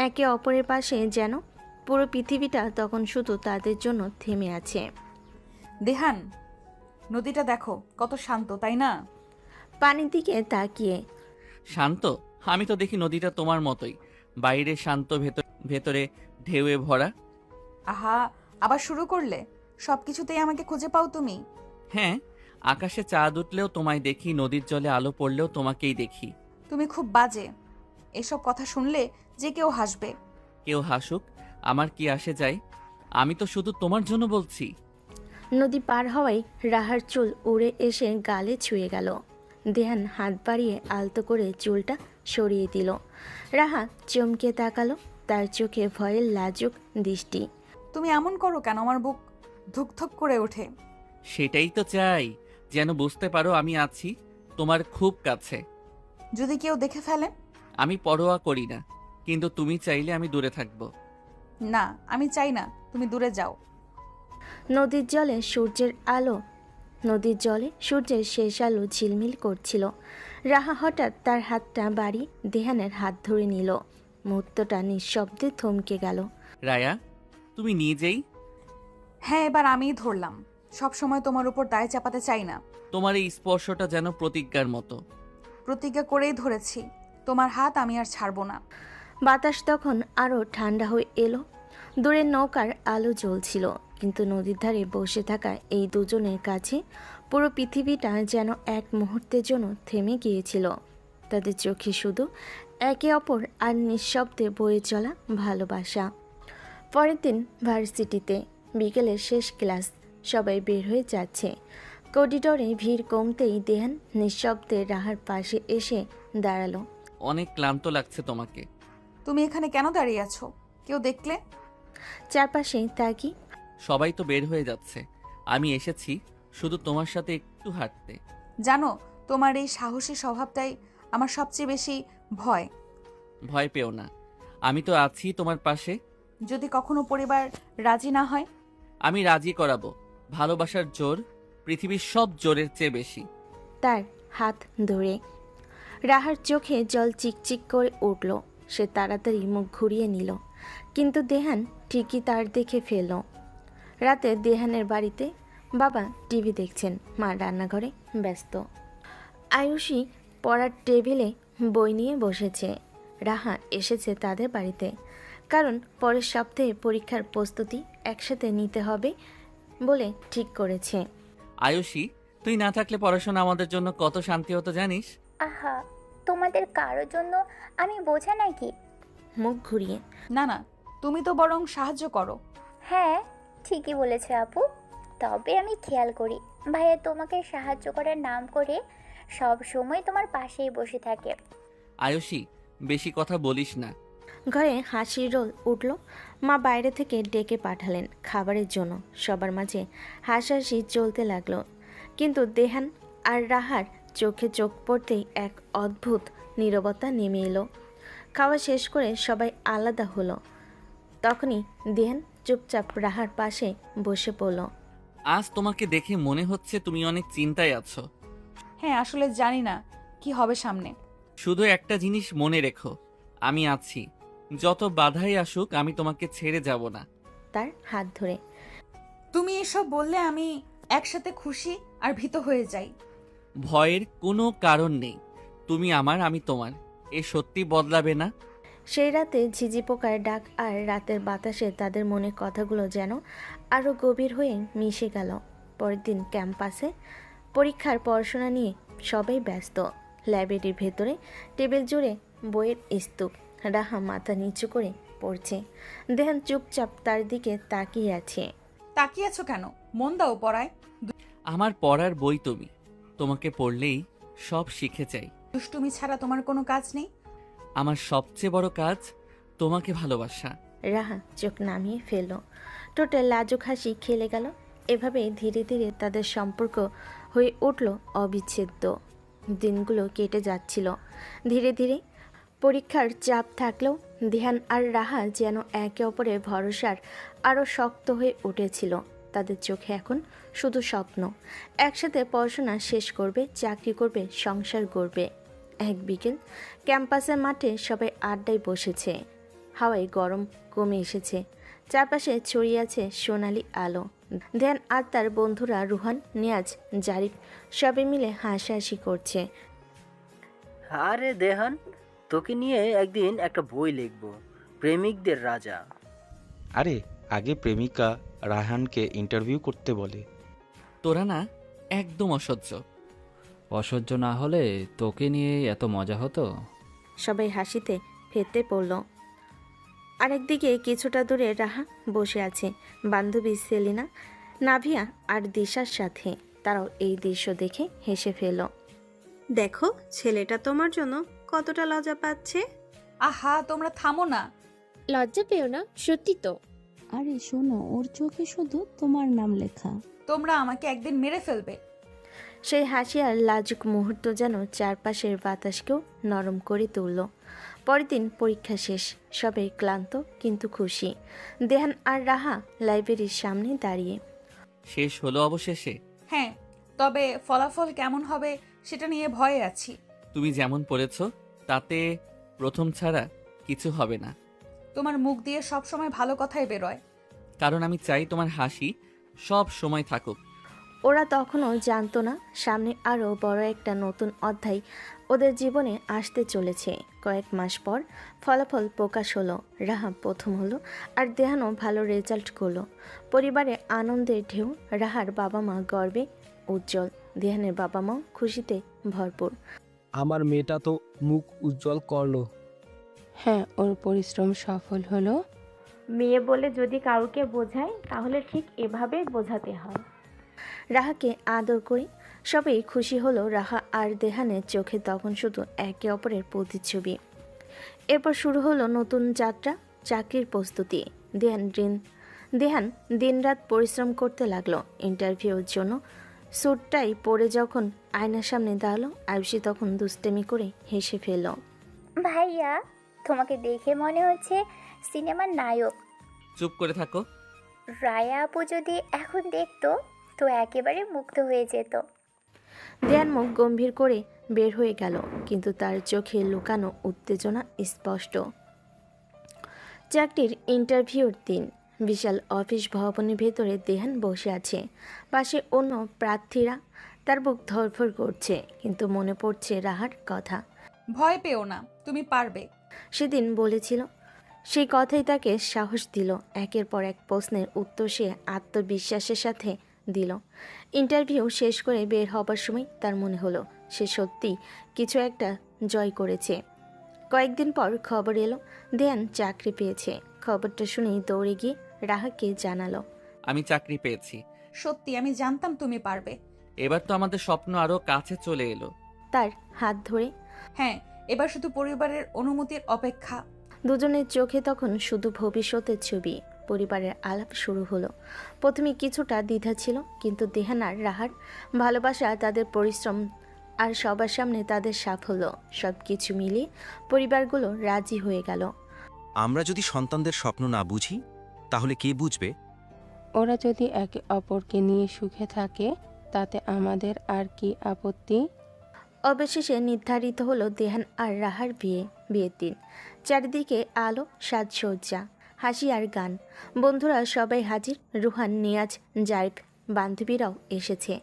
একে অপরের পাশে, যেন পুরো পৃথিবীটা তখন শুধু তাদের জন্য থেমে আছে। দেহান, নদীটা দেখো কত শান্ত, তাই না? পানির দিকে তাকিয়ে শান্ত? আমি তো দেখি নদীটা তোমার মতোই, বাইরে শান্ত, ভেতরে ঢেউয়ে ভরা। আহা, আবার শুরু করলে? সবকিছুতেই আমাকে খুঁজে পাও তুমি? হ্যাঁ, আকাশে চাঁদ উঠলেও তোমায় দেখি, নদীর জলে আলো পড়লেও তোমাকেই দেখি। তুমি খুব বাজে। এসব কথা শুনলে যে কেউ হাসবে। কেউ হাসুক, আমার কি আসে যায়? আমি তো শুধু তোমার জন্য বলছি। নদী পার হওয়ায় রাহার চুল উড়ে এসে গালে ছুঁয়ে গেল। দেহান হাত বাড়িয়ে আলতো করে চুলটা সরিয়ে দিল। রাহা চমকে তাকালো, তার চোখে ভয়ের লাজুক দৃষ্টি। তুমি এমন করো কেন? আমার বুক ধুকধুক করে ওঠে। সেটাই তো চাই, যেন বুঝতে পারো আমি আছি তোমার খুব কাছে। যদি কেউ দেখে ফেলে? আমি পরোয়া করি না, কিন্তু তুমি চাইলে আমি দূরে থাকবো। না, আমি চাই না তুমি দূরে যাও। নদীর জলে সূর্যের শেষ আলো ঝিলমিল করছিল। রাহা হঠাৎ তার হাতটা বাড়ি দেহানের হাত ধরে নিল। মুহূর্তটা নিঃশব্দে থমকে গেল। রায়া, তুমি নিজেই। হ্যাঁ, এবার আমিই ধরলাম। সব সময় তোমার উপর দায় চাপাতে চাই না। তোমার এই স্পর্শটা যেন প্রতিজ্ঞার মতো। প্রতিজ্ঞা করেই ধরেছি, তোমার হাত আমি আর ছাড়বো না। বাতাস তখন আরও ঠান্ডা হয়ে এলো। দূরের নৌকার আলো জ্বলছিল, কিন্তু নদীর ধারে বসে থাকা এই দুজনের কাছে পুরো পৃথিবীটা যেন এক মুহূর্তের জন্য থেমে গিয়েছিল। তাদের চোখে শুধু একে অপর আর নিঃশব্দে বয়ে চলা ভালোবাসা। পরের দিন ভার্সিটিতে বিকেলের শেষ ক্লাস, সবাই বের হয়ে যাচ্ছে। করিডোরে ভিড় কমতেই দেহান নিঃশব্দে রাহার পাশে এসে দাঁড়ালো। অনেক ক্লান্ত লাগছে তোমাকে। তুমি এখানে কেন দাঁড়িয়ে আছো? কেউ দেখলে? চারপাশে তাকি। সবাই তো বের হয়ে যাচ্ছে, আমি এসেছি শুধু তোমার সাথে একটু হাঁটতে। জানো, তোমার এই সাহসী স্বভাবটাই আমার সবচেয়ে বেশি ভয়। ভয় পেও না, আমি তো আছি তোমার পাশে। যদি কখনো পরিবার রাজি না হয়? আমি রাজি করাবো। ভালোবাসার জোর পৃথিবীর সব জোরের চেয়ে বেশি। তার হাত ধরে রাহার চোখে জল চিকচিক করে উঠল। সে তাড়াতাড়ি মুখ ঘুরিয়ে নিল, কিন্তু দেহান ঠিকই তার দেখে ফেলল। রাতে দেহানের বাড়িতে বাবা টিভি দেখছেন, মা রান্নাঘরে ব্যস্ত। আয়ুষী পড়ার টেবিলে বই নিয়ে বসেছে। রাহা এসেছে তাদের বাড়িতে, কারণ পরের সপ্তাহে পরীক্ষার প্রস্তুতি একসাথে নিতে হবে বলে ঠিক করেছে। আয়ুষী, তুই না থাকলে পড়াশোনা আমাদের জন্য কত শান্তি হতো জানিস? আহা, তোমাদের কারোর জন্য আমি বোঝা নাকি? মুখ ঘুরিয়ে না না, তুমি তো বরং সাহায্য করো। হ্যাঁ, ঠিকই বলেছে আপু। তবে আমি খেয়াল করি ভাইয়া তোমাকে সাহায্য করার নাম করে সব সময় তোমার পাশেই বসে থাকে। আয়ুষী, বেশি কথা বলিস না। ঘরে হাসির রোল উঠল। মা বাইরে থেকে ডেকে পাঠালেন খাবারের জন্য। সবার মাঝে হাসাহাসি চলতে লাগলো, কিন্তু দেহান আর রাহার চোখে চোখ পড়তেই এক অদ্ভুত নীরবতা নেমে এলো। খাওয়া শেষ করে সবাই আলাদা হলো। তখনই দেহান চুপচাপ রাহার পাশে বসে পড়ল। আজ তোমাকে দেখে মনে হচ্ছে তুমি অনেক চিন্তায় আছো। হ্যাঁ, আসলে জানি না কি হবে সামনে। শুধু একটা জিনিস মনে রেখো, আমি আছি। যত বাধাই আসুক আমি তোমাকে ছেড়ে যাব না। তার হাত ধরে তুমি এসব বললে আমি একসাথে খুশি আর ভীত হয়ে যাই। ভয়ের কোনো কারণ নেই। তুমি আমার, আমি তোমার। এ সত্যি বদলাবে না। সেই রাতে ঝিঝি পোকার ডাক আর রাতের বাতাসে তাদের মনে কথাগুলো যেন আরও গভীর হয়ে মিশে গেল। পরের দিন ক্যাম্পাসে পরীক্ষার পড়াশোনা নিয়ে সবাই ব্যস্ত। লাইব্রেরির ভেতরে টেবিল জুড়ে বইয়ের স্তূপ। রাহা মাথা নিচু করে পড়ছে। দেহান চুপচাপ তার দিকে তাকিয়ে আছে। তাকিয়ে আছো কেন? মন দাও পড়ায়। আমার পড়ার বই তুমি, তোমাকে পড়লেই সব শিখে যাই। দুষ্টুমি ছাড়া তোমার কোনো কাজ নেই? আমার সবচেয়ে বড় কাজ তোমাকে ভালোবাসা। রাহা চোখ নামিয়ে ফেলল। টোটাল লাজুক হাসি খেলে গেল। এভাবে ধীরে ধীরে তাদের সম্পর্ক হয়ে উঠল অবিচ্ছেদ্য। দিনগুলো কেটে যাচ্ছিল ধীরে ধীরে। পরীক্ষার চাপ থাকলেও ধ্যান আর রাহা যেন একে অপরের ভরসার আরও শক্ত হয়ে উঠেছিল। তাদের চোখে এখন শুধু স্বপ্ন। একসাথে পড়াশোনা শেষ করবে, চাকরি করবে, সংসার গড়বে। এক বিকেল ক্যাম্পাসের মাঠে সবাই আড্ডায় বসেছে। হাওয়ায় গরম কমে এসেছে। চারপাশে ছড়িয়ে আছে সোনালি আলো। ধ্যান আর তার বন্ধুরা রুহান, নিয়াজ, জারিফ সবাই মিলে হাসাহাসি করছে। আরে দেহান, তোকে নিয়ে একদিন একটা বই লিখব, প্রেমিকদের রাজা। আরে আগে প্রেমিকা রায়হানকে ইন্টারভিউ করতে বলে। তোরা না একদম অসহ্য। অসহ্য না হলে তোকে নিয়ে এত মজা হতো। সবাই হাসিতে ফেটে পড়ল। আরেকদিকে কিছুটা দূরে রাহা বসে আছে বান্ধবী সেলিনা, নাভিয়া আর দিশার সাথে। তারাও এই দৃশ্য দেখে হেসে ফেলল। দেখো ছেলেটা তোমার জন্য কতটা লজ্জা পাচ্ছে। আহা, তোমরা থামো না। লজ্জা পেও না, সত্যি তো। আরে শোনো, ওর চোখে শুধু তোমার নাম লেখা। তোমরা আমাকে একদিন মেরে ফেলবে। সেই হাসি আর লাজুক মুহূর্ত যেন চারপাশের বাতাসকেও নরম করে তুলল। পরের দিন পরীক্ষা শেষ। সবাই ক্লান্ত কিন্তু খুশি। দেহান আর রাহা লাইব্রেরির সামনে দাঁড়িয়ে। শেষ হলো অবশেষে। হ্যাঁ, তবে ফলাফল কেমন হবে সেটা নিয়ে ভয়ে আছি। তুমি যেমন পড়েছ তাতে প্রথম ছাড়া কিছু হবে না। তোমার মুখ দিয়ে সব সময় ভালো কথাই বেরোয়। কারণ আমি চাই তোমার হাসি সব সময় থাকুক। ওরা তখনও জানতো না সামনে আরও বড় একটা নতুন অধ্যায় ওদের জীবনে আসতে চলেছে। কয়েক মাস পর ফলাফল প্রকাশ হলো। রাহা প্রথম হলো আর দেহানও ভালো রেজাল্ট করলো। পরিবারে আনন্দের ঢেউ। রাহার বাবা মা গর্বে উজ্জ্বল, দেহানের বাবা মাও খুশিতে ভরপুর। আমার মেয়েটা তো মুখ উজ্জ্বল করলো। হ্যাঁ, ওর পরিশ্রম সফল হলো। মেয়ে বলে যদি কাউকে বোঝায় তাহলে ঠিক এভাবে বোঝাতে হয়। রাহাকে আদর করে সবাই খুশি হলো। রাহা আর দেহানের চোখে তখন শুধু একে অপরের প্রতিচ্ছবি। এরপর শুরু হলো নতুন যাত্রা, চাকরির প্রস্তুতি। দেহান দিনরাত পরিশ্রম করতে লাগলো ইন্টারভিউর জন্য। স্যুটটাই পরে যখন আয়নার সামনে দাঁড়ালো, আয়ুষী তখন দুষ্টেমি করে হেসে ফেলল। ভাইয়া, তোমাকে দেখে মনে হচ্ছে সিনেমার নায়ক। চুপ করে থাকো। রায়া আপু যদি এখন দেখতো তো একেবারে মুগ্ধ হয়ে যেত। দেয়ান মুখ গম্ভীর করে বের হয়ে গেল, কিন্তু তার চোখে লুকানো উত্তেজনা স্পষ্ট। চাকরির ইন্টারভিউর দিন। বিশাল অফিস ভবনের ভেতরে দেহান বসে আছে। পাশে অন্য প্রার্থীরা। তার বুক ধড়ফড় করছে, কিন্তু মনে পড়ছে রাহার কথা। ভয় পেও না, তুমি পারবে। সেদিন বলেছিল। সেই কথাই তাকে সাহস দিল। একের পর এক প্রশ্নের উত্তর সে আত্মবিশ্বাসের সাথে দিল। ইন্টারভিউ শেষ করে বের হবার সময় তার মনে হলো সে সত্যি কিছু একটা জয় করেছে। কয়েকদিন পর খবর এলো দেয়ান চাকরি পেয়েছে। খবরটা শুনেই দৌড়ে গিয়ে রাহাকে জানালো, আমি চাকরি পেয়েছি। সত্যি, আমি জানতাম তুমি পারবে। এবার তো আমাদের স্বপ্ন আরো কাছে চলে এলো। তার হাত ধরে। হ্যাঁ, এবার শুধু পরিবারের অনুমতির অপেক্ষা। দুজনের চোখে তখন শুধু ভবিষ্যতের ছবি। পরিবারের আলাপ শুরু হলো। প্রথমে কিছুটা দ্বিধা ছিল, কিন্তু দেহান আর রাহার ভালোবাসা, তাদের পরিশ্রম আর সবার সামনে তাদের সাফল্য, সব কিছু মিলিয়ে পরিবারগুলো রাজি হয়ে গেল। আমরা যদি সন্তানদের স্বপ্ন না বুঝি তাহলে কে বুঝবে? ওরা যদি একে অপরকে নিয়ে সুখে থাকে তাতে আমাদের আর কি আপত্তি? অবশেষে নির্ধারিত হলো দেহান আর রাহার বিয়ের দিন। চারিদিকে আলো, সাজসজ্জা, হাসি আর গান। বন্ধুরা সবাই হাজির। রুহান, নিয়াজ, জারিফ, বান্ধবীরাও এসেছে।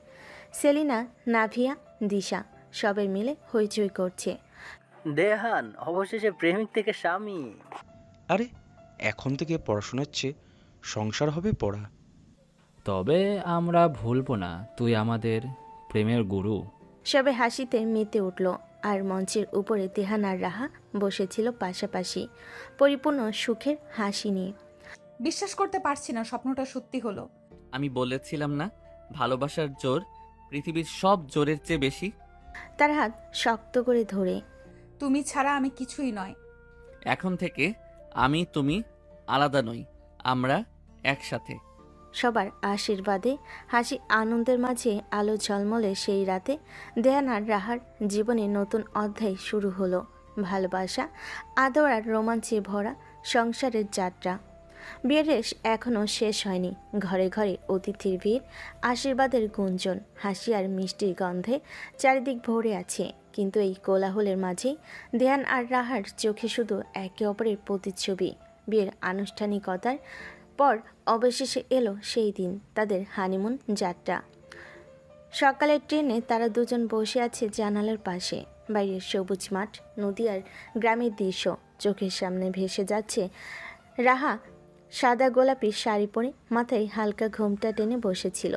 সেলিনা, নাভিয়া, দিশা সবাই মিলে হইচই করছে। দেহান অবশেষে প্রেমিক থেকে স্বামী। আরে এখন থেকে পড়াশোনার চেয়ে সংসার হবে পড়া। তবে আমরা ভুলবো না তুই আমাদের প্রেমের গুরু। সবাই হাসিতে মেতে উঠল। আর মঞ্চের উপরে দেহান আর রাহা বসেছিল পাশাপাশি, পরিপূর্ণ সুখের হাসি নিয়ে। বিশ্বাস করতে পারছি না স্বপ্নটা সত্যি হলো। আমি বলেছিলাম না ভালোবাসার জোর পৃথিবীর সব জোরের চেয়ে বেশি। তার হাত শক্ত করে ধরে। তুমি ছাড়া আমি কিছুই নয়। এখন থেকে আমি তুমি আলাদা নই, আমরা একসাথে। সবার আশীর্বাদে হাসি আনন্দের মাঝে আলো ঝলমলে সেই রাতে দেহান আর রাহার জীবনে নতুন অধ্যায় শুরু হলো। ভালোবাসা, আদর আর রোমাঞ্চে ভরা সংসারের যাত্রা। বিয়ের রেশ এখনও শেষ হয়নি। ঘরে ঘরে অতিথির ভিড়, আশীর্বাদের গুঞ্জন, হাসি আর মিষ্টির গন্ধে চারিদিক ভরে আছে। কিন্তু এই কোলাহলের মাঝেই দেহান আর রাহার চোখে শুধু একে অপরের প্রতিচ্ছবি। বিয়ের আনুষ্ঠানিকতার পর অবশেষে এলো সেই দিন, তাদের হানিমুন যাত্রা। সকালের ট্রেনে তারা দুজন বসে আছে জানালার পাশে। বাইরের সবুজ মাঠ, নদী আর গ্রামের দৃশ্য চোখের সামনে ভেসে যাচ্ছে। রাহা সাদা গোলাপি শাড়ি পরে মাথায় হালকা ঘোমটা টেনে বসেছিল।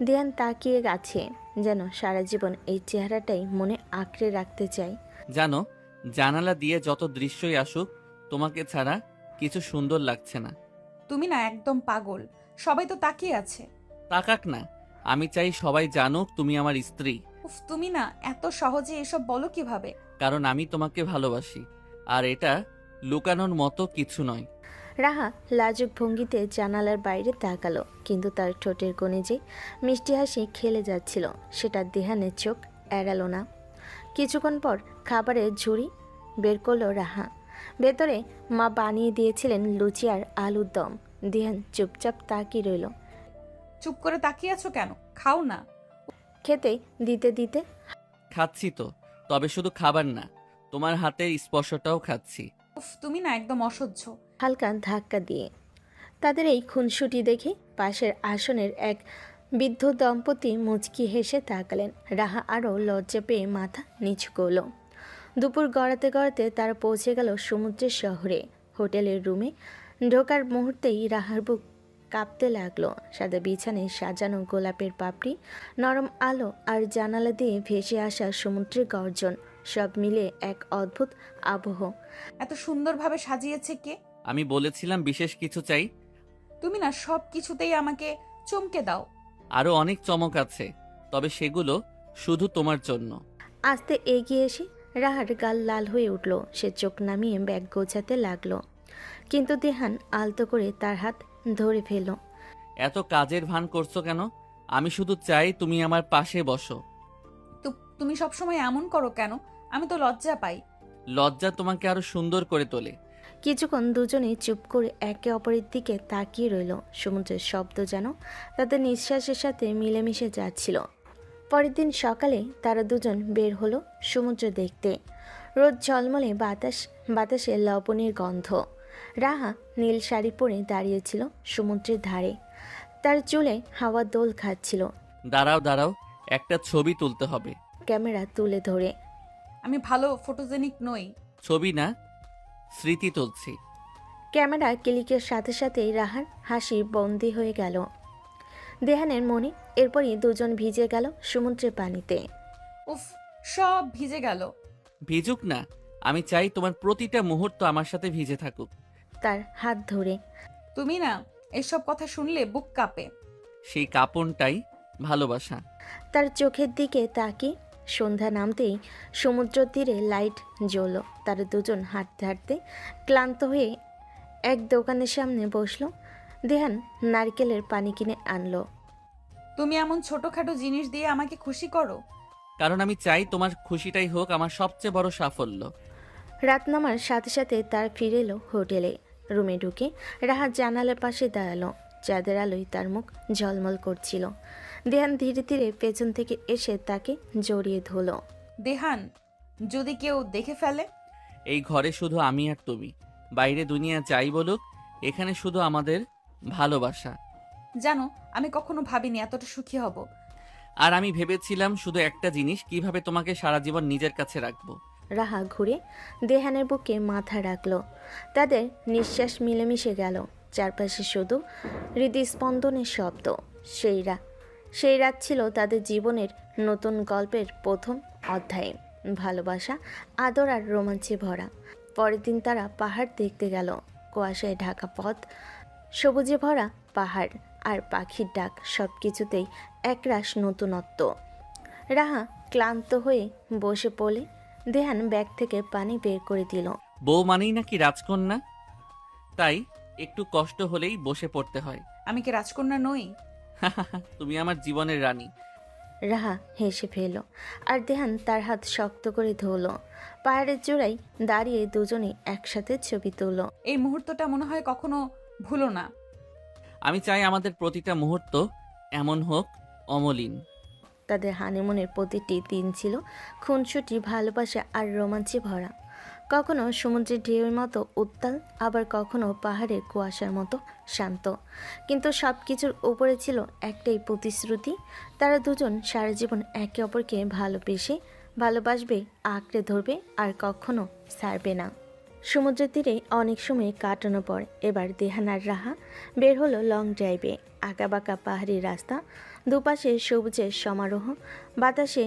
দেয়ান তাকিয়ে গেছে, যেন সারা জীবন এই চেহারাটাই মনে আঁকড়ে রাখতে চায়। জানো, জানালা দিয়ে যত দৃশ্যই আসুক, তোমাকে ছাড়া কিছু সুন্দর লাগছে না। তুমি না একদম পাগল, সবাই তো তাকিয়ে আছে। তাকাক না, আমি চাই সবাই জানুক তুমি আমার স্ত্রী। উফ, তুমি না এত সহজে এসব বলো কিভাবে? কারণ আমি তোমাকে ভালোবাসি, আর এটা লুকানোর মতো কিছু নয়। রাহা লাজুক ভঙ্গিতে জানালার বাইরে তাকালো, কিন্তু তার ঠোঁটের কোণে যে মিষ্টি হাসি খেলে যাচ্ছিল সেটা দেহানের চোখ এড়ালো না। কিছুক্ষণ পর খাবারের ঝুড়ি বের করলো রাহা। ভেতরে মা বানিয়ে দিয়েছিলেন লুচি আর আলুর দম। দেহান চুপচাপ তাকিয়ে রইল। চুপ করে তাকিয়ে আছো কেন? খাও না। খেতে দিতে দিতে, খাচ্ছি তো, তবে শুধু খাবার না, তোমার হাতের স্পর্শটাও খাচ্ছি। উফ, তুমি না একদম অসহ্য। হালকা ধাক্কা দিয়ে তাদের এই খুনসুটি দেখে পাশের আসনের এক বৃদ্ধ দম্পতি মুচকি হেসে তাকালেন। রাহা আরও লজ্জা পেয়ে মাথা নিচু করল। দুপুর গড়াতে গড়াতে তারা পৌঁছে গেল সমুদ্রের শহরে। হোটেলের রুমে ঢোকার মুহূর্তেই রাহার বুক কাঁপতে লাগলো। সাদা বিছানায় সাজানো গোলাপের পাপড়ি, নরম আলো আর জানালা দিয়ে ভেসে আসা সমুদ্রের গর্জন, সব মিলে এক অদ্ভুত আবহ। এত সুন্দরভাবে সাজিয়েছে কে? আমি বলেছিলাম বিশেষ কিছু চাই। তুমি না সব কিছুতেই আমাকে চমকে দাও। আরো অনেক চমক আছে, তবে সেগুলো শুধু তোমার জন্য। আস্তে এগিয়ে এসে রাহার গাল লাল হয়ে উঠল। সে চোখ নামিয়ে ব্যাগ গোছাতে লাগলো, কিন্তু দেহান আলতো করে তার হাত ধরে ফেলল। এত কাজের ভান করছো কেন? আমি শুধু চাই তুমি আমার পাশে বসো। তুমি সবসময় এমন করো কেন? আমি তো লজ্জা পাই। লজ্জা তোমাকে আরো সুন্দর করে তোলে। কিছুক্ষণ দুজনেই চুপ করে একে অপরের দিকে তাকিয়ে রইল। সমুদ্রের শব্দ যেন তাদের নিঃশ্বাসের সাথে মিলেমিশে যাচ্ছিল। পরের দিন সকালে তারা দুজন বের হলো সমুদ্র দেখতে। রোদ ঝলমলে, বাতাসে লবণের গন্ধ। রাহা নীল শাড়ি পরে দাঁড়িয়েছিল সমুদ্রের ধারে। তার চুলে হাওয়া দোল খাচ্ছিল। দাঁড়াও দাঁড়াও, একটা ছবি তুলতে হবে। ক্যামেরা তুলে ধরে। আমি ভালো ফটোজেনিক নই। ছবি না, স্মৃতি তুলছি। ক্যামেরা ক্লিকের সাথে সাথেই রাহার হাসি বন্দী হয়ে গেল দেহানের মনে। এরপরই দুজন ভিজে গেল সমুদ্রের পানিতে। উফ, সব ভিজে গেল। ভিজুক না, আমি চাই তোমার প্রতিটা মুহূর্ত আমার সাথে ভিজে থাকুক। তার হাত ধরে। তুমি না এসব কথা শুনলে বুক কাঁপে। সেই কাঁপনটাই ভালোবাসা। তার চোখের দিকে তাকিয়ে সন্ধ্যা নামতেই সমুদ্র তীরে লাইট জ্বলল। তারা দুজন হাঁটতে হাঁটতে ক্লান্ত হয়ে এক দোকানের সামনে বসলো। দেহান নারকেলের পানি কিনে আনলো। তুমি এমন ছোটখাটো জিনিস দিয়ে আমাকে খুশি করো? কারণ আমি চাই তোমার খুশিটাই হোক আমার সবচেয়ে বড় সাফল্য। রাত নামার সাথে সাথে তার ফিরে এলো হোটেলে। রুমে ঢুকে রাহাত জানালার পাশে দাঁড়ালো। চাঁদের আলোয় তার মুখ ঝলমল করছিল। দেহান ধীরে ধীরে পেছন থেকে এসে তাকে জড়িয়ে ধরল। দেহান, যদি কেউ দেখে ফেলে? এই ঘরে শুধু আমি আর তুমি, বাইরে দুনিয়া যাই বলুক, এখানে শুধু আমাদের ভালোবাসা। জানো, আমি কখনো ভাবিনি এতটা সুখী হব। আর আমি ভেবেছিলাম শুধু একটা জিনিস, কিভাবে তোমাকে সারা জীবন নিজের কাছে রাখবো। রাহা ঘুরে দেহানের বুকে মাথা রাখল। তাদের নিঃশ্বাস মিলেমিশে গেল। চারপাশে শুধু হৃদস্পন্দনের শব্দ। সেই রাত ছিল তাদের জীবনের নতুন গল্পের প্রথম অধ্যায়ে। ভালোবাসা, আদর আর রোমাঞ্চে ভরা। পরের দিন তারা পাহাড় দেখতে গেল। কুয়াশায় ঢাকা পথ, সবুজে ভরা পাহাড় আর পাখির ডাক, সব কিছুতেই একরাশ নতুনত্ব। রাহা ক্লান্ত হয়ে বসে পড়লে দেহান ব্যাগ থেকে পানি বের করে দিল। বউ মানেই নাকি রাজকন্যা, তাই একটু কষ্ট হলেই বসে পড়তে হয়। আমি কি রাজকন্যা নই? তুমি আমার জীবনের রানী। রাহা হেসে ফেলল আর দেহান তার হাত শক্ত করে ধরল। পাহাড়ের চূড়ায় দাঁড়িয়ে দুজনে একসাথে ছবি তুলল। এই মুহূর্তটা মনে হয় কখনো ভুলো না। আমি চাই আমাদের প্রতিটা মুহূর্ত এমন হোক, অমলিন। তাদের হানিমুনের প্রতিটি দিন ছিল খুনসুটি, ভালোবাসা আর রোমাঞ্চে ভরা। কখনো সমুদ্রের ঢেউয়ের মতো উত্তাল, আবার কখনো পাহাড়ের কুয়াশার মতো শান্ত। কিন্তু সব কিছুর উপরে ছিল একটাই প্রতিশ্রুতি, তারা দুজন সারা জীবন একে অপরকে ভালোবাসবে, আঁকড়ে ধরবে আর কখনো ছাড়বে না। সমুদ্রের তীরে অনেক সময় কাটানো পর এবার দেহান আর রাহা বের হলো লং ড্রাইভে। আঁকাবাঁকা পাহাড়ি রাস্তা, দুপাশে সবুজের সমারোহ, বাতাসে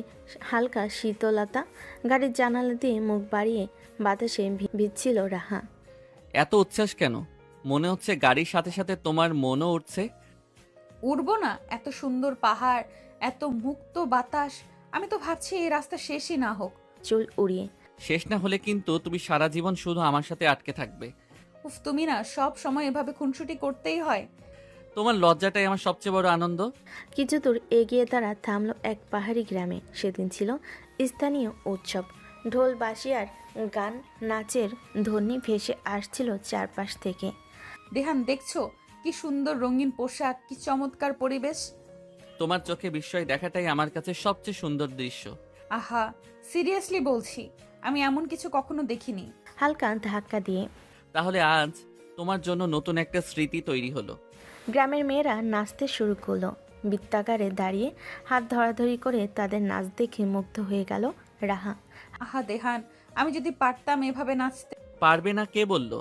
হালকা শীতলতা। গাড়ির জানালা দিয়ে মুখ বাড়িয়ে বাতাসে ভিজছিল রাহা। এত উচ্ছ্বাস কেন? মনে হচ্ছে গাড়ির সাথে সাথে তোমার মনও উঠছে। উড়বো না? এত সুন্দর পাহাড়, এত মুক্ত বাতাস, আমি তো ভাবছি এই রাস্তা শেষই না হোক। চুল উড়িয়ে, শেষ না হলে কিন্তু তুমি সারা জীবন শুধু আমার সাথে আটকে থাকবে। উফ, তুমি না সব সময় এভাবে খুনসুটি করতেই হয়। তোমার লজ্জাটাই আমার সবচেয়ে বড় আনন্দ। কিছু দূর এগিয়ে তারা থামলো এক পাহাড়ি গ্রামে। সেদিন ছিল স্থানীয় উৎসব। ঢোল, বাঁশি আর গান নাচের ধ্বনি ভেসে আসছিল চারপাশ থেকে। দেহান, দেখছো কি সুন্দর রঙিন পোশাক, কি চমৎকার পরিবেশ। তোমার চোখে বিস্ময় দেখাটাই আমার কাছে সবচেয়ে সুন্দর দৃশ্য। আহা, সিরিয়াসলি বলছি, আমি এমন কিছু কখনো দেখিনি। হালকা ধাক্কা দিয়ে, তাহলে আজ তোমার জন্য নতুন একটা স্মৃতি তৈরি হলো। গ্রামের মেয়েরা নাচতে শুরু করলো। বৃত্তাকারে দাঁড়িয়ে হাত ধরাধরি করে তাদের নাচ দেখে মুগ্ধ হয়ে গেল রাহা। আহা দেহান, আমি যদি পারতাম এভাবে নাচতে। পারবে না কে বলল?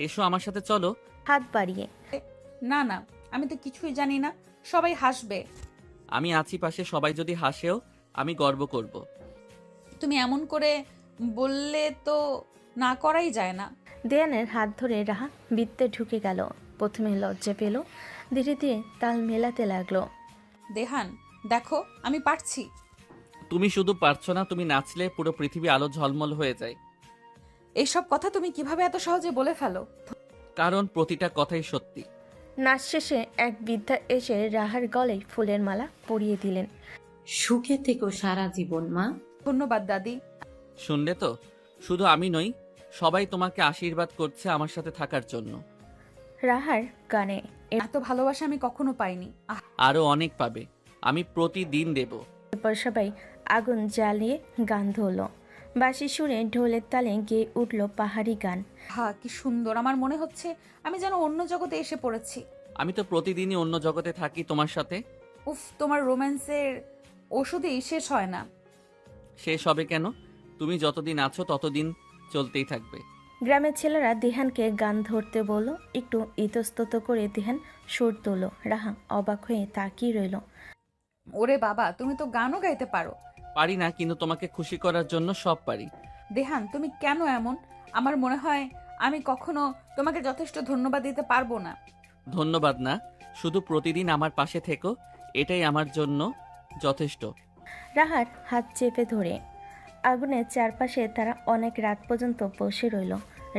এসো আমার সাথে চলো। হাত বাড়িয়ে, না না, আমি তো কিছুই জানি না, সবাই হাসবে। আমি আছি পাশে, সবাই যদি হাসেও আমি গর্ব করব। তুমি এমন করে বললে তো না করাই যায় না। দেয়ানের হাত ধরে রাহা বৃত্তে ঢুকে গেল। প্রথমে লজ্জা পেল, ধীরে ধীরে তাল মেলাতে লাগলো। দেহান, দেখো আমি পারছি। তুমি শুধু পারছো না, তুমি নাচলে পুরো পৃথিবী আলো ঝলমল হয়ে যায়। এইসব কথা তুমি কিভাবে এত সহজে বলে ফেলো? কারণ প্রতিটা কথাই সত্যি। নাচ শেষে এক বৃদ্ধা এসে রাহার গলায় ফুলের মালা পরিয়ে দিলেন। সুখে থেকো সারা জীবন মা। ধন্যবাদ দাদি। শুনলে তো, শুধু আমি নই, সবাই তোমাকে আশীর্বাদ করছে আমার সাথে থাকার জন্য। রাহার গানে এত ভালোবাসা আমি কখনো পাইনি। আরো অনেক পাবে, আমি প্রতিদিন দেব। এরপর সবাই আগুন জ্বালিয়ে গান ধরল। বাঁশি সুরে ঢোলের তালে গেয়ে উঠল পাহাড়ি গান। হ্যাঁ, কি সুন্দর। আমার মনে হচ্ছে আমি যেন অন্য জগতে এসে পড়েছি। আমি তো প্রতিদিনই অন্য জগতে থাকি তোমার সাথে। উফ, তোমার রোম্যান্সের ওষুধই শেষ হয় না। শেষ হবে কেন? তুমি যতদিন আছো ততদিন চলতেই থাকবে। গ্রামের ছেলেরা দিহানকে গান ধরতে বলল। একটু ইতস্তত করে দিহান সুর তোল। রাহা অবাক হয়ে তাকিয়ে রইল। ওরে বাবা, তুমি তো গানও গাইতে পারো। পারি না, কিন্তু তোমাকে খুশি করার জন্য সব পারি। দেহান, তুমি কেন এমন? আমার মনে হয় আমি কখনো তোমাকে যথেষ্ট ধন্যবাদ দিতে পারবো না। ধন্যবাদ না, শুধু প্রতিদিন আমার পাশে থেকো, এটাই আমার জন্য যথেষ্ট। রাহার হাত চেপে ধরে আগুনের চারপাশে তারা অনেক রাত পর্যন্ত বসে রইল।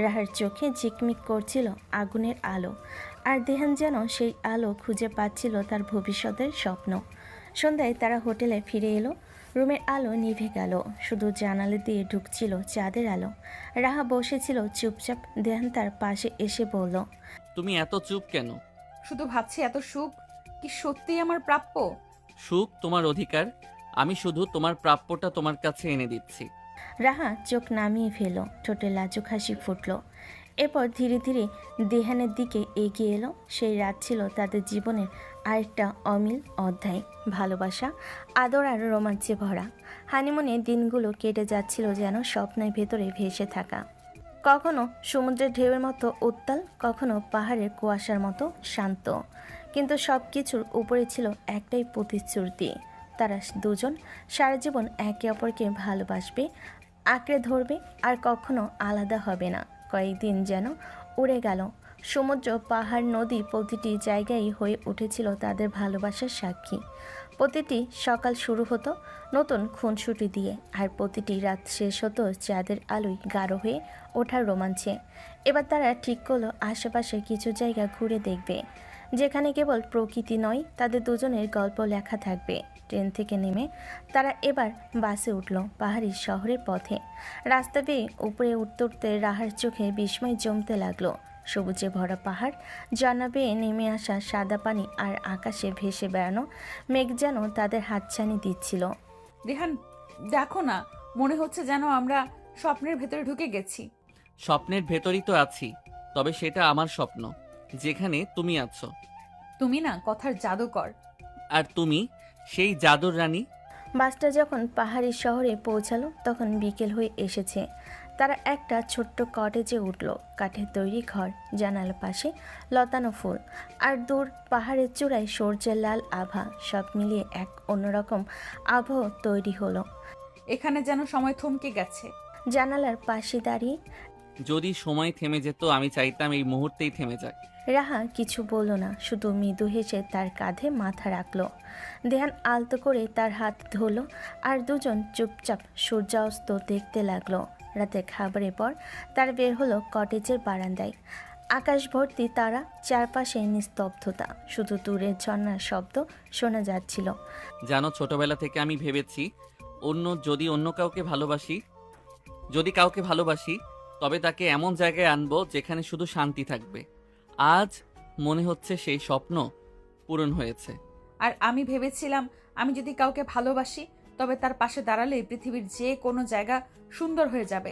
রাহার চোখে ঝিকমিক করছিল আগুনের আলো, আর দেহান যেন সেই আলো খুঁজে পাচ্ছিল তার ভবিষ্যতের স্বপ্ন। সন্ধ্যায় তারা হোটেলে ফিরে এলো। রুমের আলো নিভে গেল, শুধু জানালা দিয়ে ঢুকছিল চাঁদের আলো। রাহা বসেছিল চুপচাপ। দেহান তার পাশে এসে বলল, তুমি এত চুপ কেন? শুধু ভাবছি, এত সুখ কি সত্যিই আমার প্রাপ্য? সুখ তোমার অধিকার, আমি শুধু তোমার প্রাপ্যটা তোমার কাছে এনে দিচ্ছি। রাহা চোখ নামিয়ে ফেল, ঠোঁটে লাজুক হাসি ফুটল। এরপর ধীরে ধীরে দেহানের দিকে এগিয়ে এলো। সেই রাত ছিল তাদের জীবনের আরেকটা অমিল অধ্যায়, ভালোবাসা, আদর আর রোমাঞ্চে ভরা। হানিমুনের দিনগুলো কেটে যাচ্ছিল যেন স্বপ্নের ভেতরে ভেসে থাকা। কখনো সমুদ্রের ঢেউয়ের মতো উত্তাল, কখনো পাহাড়ের কুয়াশার মতো শান্ত। কিন্তু সব কিছুর উপরে ছিল একটাই প্রতিশ্রুতি, তারা দুজন সারা জীবন একে অপরকে ভালোবাসবে, আঁকড়ে ধরবে আর কখনো আলাদা হবে না। কয়েকদিন যেন উড়ে গেল। সমুদ্র, পাহাড়, নদী প্রতিটি জায়গায় হয়ে উঠেছিল তাদের ভালোবাসার সাক্ষী। প্রতিটি সকাল শুরু হতো নতুন খুনসুটি দিয়ে, আর প্রতিটি রাত শেষ হতো চাঁদের আলোয় গাঢ় হয়ে ওঠার রোমাঞ্চে। এবার তারা ঠিক করলো আশেপাশে কিছু জায়গা ঘুরে দেখবে, যেখানে কেবল প্রকৃতি নয়, তাদের দুজনের গল্প লেখা থাকবে। ট্রেন থেকে নেমে তারা এবার বাসে উঠল পাহাড়ি শহরের পথে। রাস্তা বেয়ে উপরে উঠতে উঠতে রাহার চোখে বিস্ময় জমতে লাগলো। সবুজে ভরা পাহাড়, ঝর্ণা বেয়ে নেমে আসা সাদা পানি আর আকাশে ভেসে বেড়ানো মেঘ যেন তাদের হাতছানি দিচ্ছিল। রেহান, দেখো না, মনে হচ্ছে যেন আমরা স্বপ্নের ভেতরে ঢুকে গেছি। স্বপ্নের ভেতরই তো আছি, তবে সেটা আমার স্বপ্ন, যেখানে তুমি আছো। তুমি না কথার জাদুকর। আর তুমি সেই জাদুর রানী। বাসটা যখন পাহাড়ি শহরে পৌঁছালো তখন বিকেল হয়ে এসেছে। তারা একটা ছোট্ট কটেজে উঠল। কাঠের তৈরি ঘর, জানালার পাশে লতানো ফুল, আর দূর পাহাড়ের চূড়ায় সূর্যের লাল আভা, সব মিলিয়ে এক অন্যরকম আবহ তৈরি হলো। এখানে যেন সময় থমকে গেছে। জানালার পাশে দাঁড়িয়ে যদি সময় থেমে যেত, আমি চাইতাম এই মুহূর্তেই থেমে যাক। রাহা কিছু বলল না, শুধু মৃদু হেসে তার কাঁধে মাথা রাখলো। দেহান আলতো করে তার হাত ধরলো, আর দুজন চুপচাপ সূর্যাস্ত দেখতে লাগলো। রাতে খাবারের পর তার বের হলো কটেজের বারান্দায়। আকাশ ভর্তি তারা, চারপাশে নিস্তব্ধতা, শুধু দূরের ঝর্ণার শব্দ শোনা যাচ্ছিল। জানো, ছোটবেলা থেকে আমি ভেবেছি যদি অন্য কাউকে ভালোবাসি তবে তাকে এমন জায়গায় আনবো যেখানে শুধু শান্তি থাকবে। আজ মনে হচ্ছে সেই স্বপ্ন পূরণ হয়েছে। আর আমি ভেবেছিলাম আমি যদি কাউকে ভালোবাসি তবে তার পাশে দাঁড়ালে পৃথিবীর যে কোনো জায়গা সুন্দর হয়ে যাবে।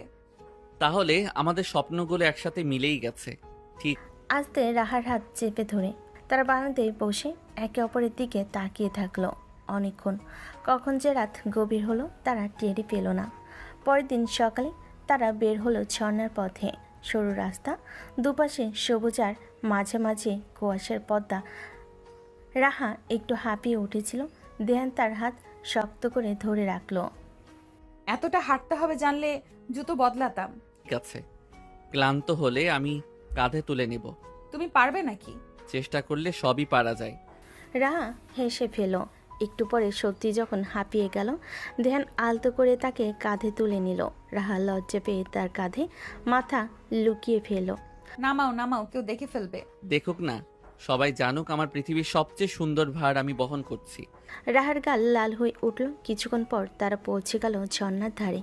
তাহলে আমাদের স্বপ্নগুলো একসাথে মিলেই গেছে। ঠিক। আস্তে রাহার হাত চেপে ধরে তারা বারান্দায় বসে একে অপরের দিকে তাকিয়ে থাকলো অনেকক্ষণ। কখন যে রাত গভীর হলো তারা টেরই পেল না। পরের দিন সকালে তারা বের হলো ঝর্ণার পথে। সরু রাস্তা, দুপাশে সবুজ আর মাঝে মাঝে কুয়াশার পর্দা। রাহা একটু হাঁপিয়ে উঠেছিল। দেহান তার হাত শক্ত করে ধরে রাখলো। এতটা হাঁটতে হবে জানলে জুতো বদলাতাম। ঠিক আছে, ক্লান্ত হলে আমি কাঁধে তুলে নেব। তুমি পারবে নাকি? চেষ্টা করলে সবই পারা যায়। রাহা হেসে ফেল। একটু পরে সত্যি যখন হাঁপিয়ে গেল, দেহান আলতো করে তাকে কাঁধে তুলে নিল। রাহা লজ্জা পেয়ে তার কাঁধে মাথা লুকিয়ে ফেল। নামাও, কেউ দেখে ফেলবে। দেখুক না, সবাই জানুক আমার পৃথিবীর সবচেয়ে সুন্দর ভার আমি বহন করছি। রাহার গাল লাল হয়ে উঠল। কিছুক্ষণ পর তারা পৌঁছে গেল ঝর্ণার ধারে।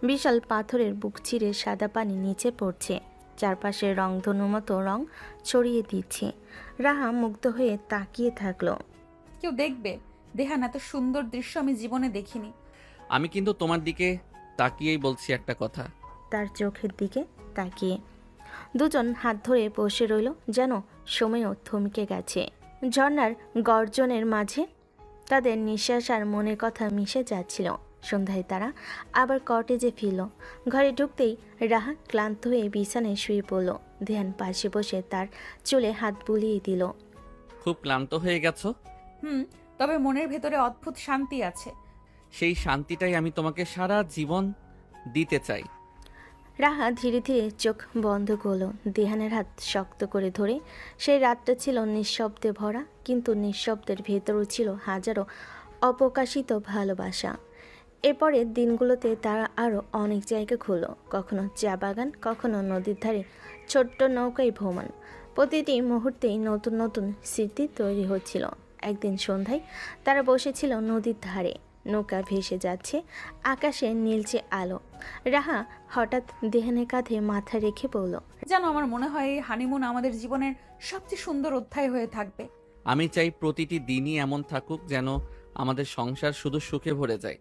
বিশাল পাথরের বুক চিরে সাদা পানি নিচে পড়ছে, চারপাশে রংধনুর মতো রং ছড়িয়ে দিচ্ছে। রাহা মুগ্ধ হয়ে তাকিয়ে থাকলো। কেউ দেখবে? দেহান, এত সুন্দর দৃশ্য আমি জীবনে দেখিনি। আমি কিন্তু তোমার দিকে তাকিয়েই বলছি একটা কথা। তার চোখের দিকে তাকিয়ে দুজন হাত ধরে বসে রইল, যেন সময়ও থমকে গেছে। ঝর্ণার গর্জনের মাঝে তাদের নিঃশ্বাস আর মনের কথা মিশে যাচ্ছিল। সন্ধ্যায় তারা আবার কটেজে ফিরল। ঘরে ঢুকতেই রাহা ক্লান্ত হয়ে বিছানায় শুয়ে পড়ল। ধ্যান পাশে বসে তার চুলে হাত বুলিয়ে দিল। খুব ক্লান্ত হয়ে গেছো? তবে মনের ভেতরে অদ্ভুত শান্তি আছে। সেই শান্তিটাই আমি তোমাকে সারা জীবন দিতে চাই। রাহা ধীরে ধীরে চোখ বন্ধ করল। দেহানের হাত শক্ত করে ধরে। সেই রাতটা ছিল নিঃশব্দে ভরা, কিন্তু নিঃশব্দের ভেতরও ছিল হাজারো অপ্রকাশিত ভালোবাসা। এরপরের দিনগুলোতে তারা আরও অনেক জায়গা ঘুরল, কখনো চা বাগান, কখনো নদীর ধারে ছোট্ট নৌকায় ভ্রমণ। প্রতিটি মুহূর্তেই নতুন নতুন স্মৃতি তৈরি হচ্ছিল। একদিন সন্ধ্যায় তারা বসেছিল নদীর ধারে। নৌকা ভেসে যাচ্ছে, আকাশে নীলচে আলো। রাহা হঠাৎ দেহানের কাঁধে মাথা রেখে বলল, জানো, আমার মনে হয় এই হানিমুন আমাদের জীবনের সবচেয়ে সুন্দর অধ্যায় হয়ে থাকবে। আমি চাই প্রতিটি দিনই এমন থাকুক যেন আমাদের সংসার শুধু সুখে ভরে যায়।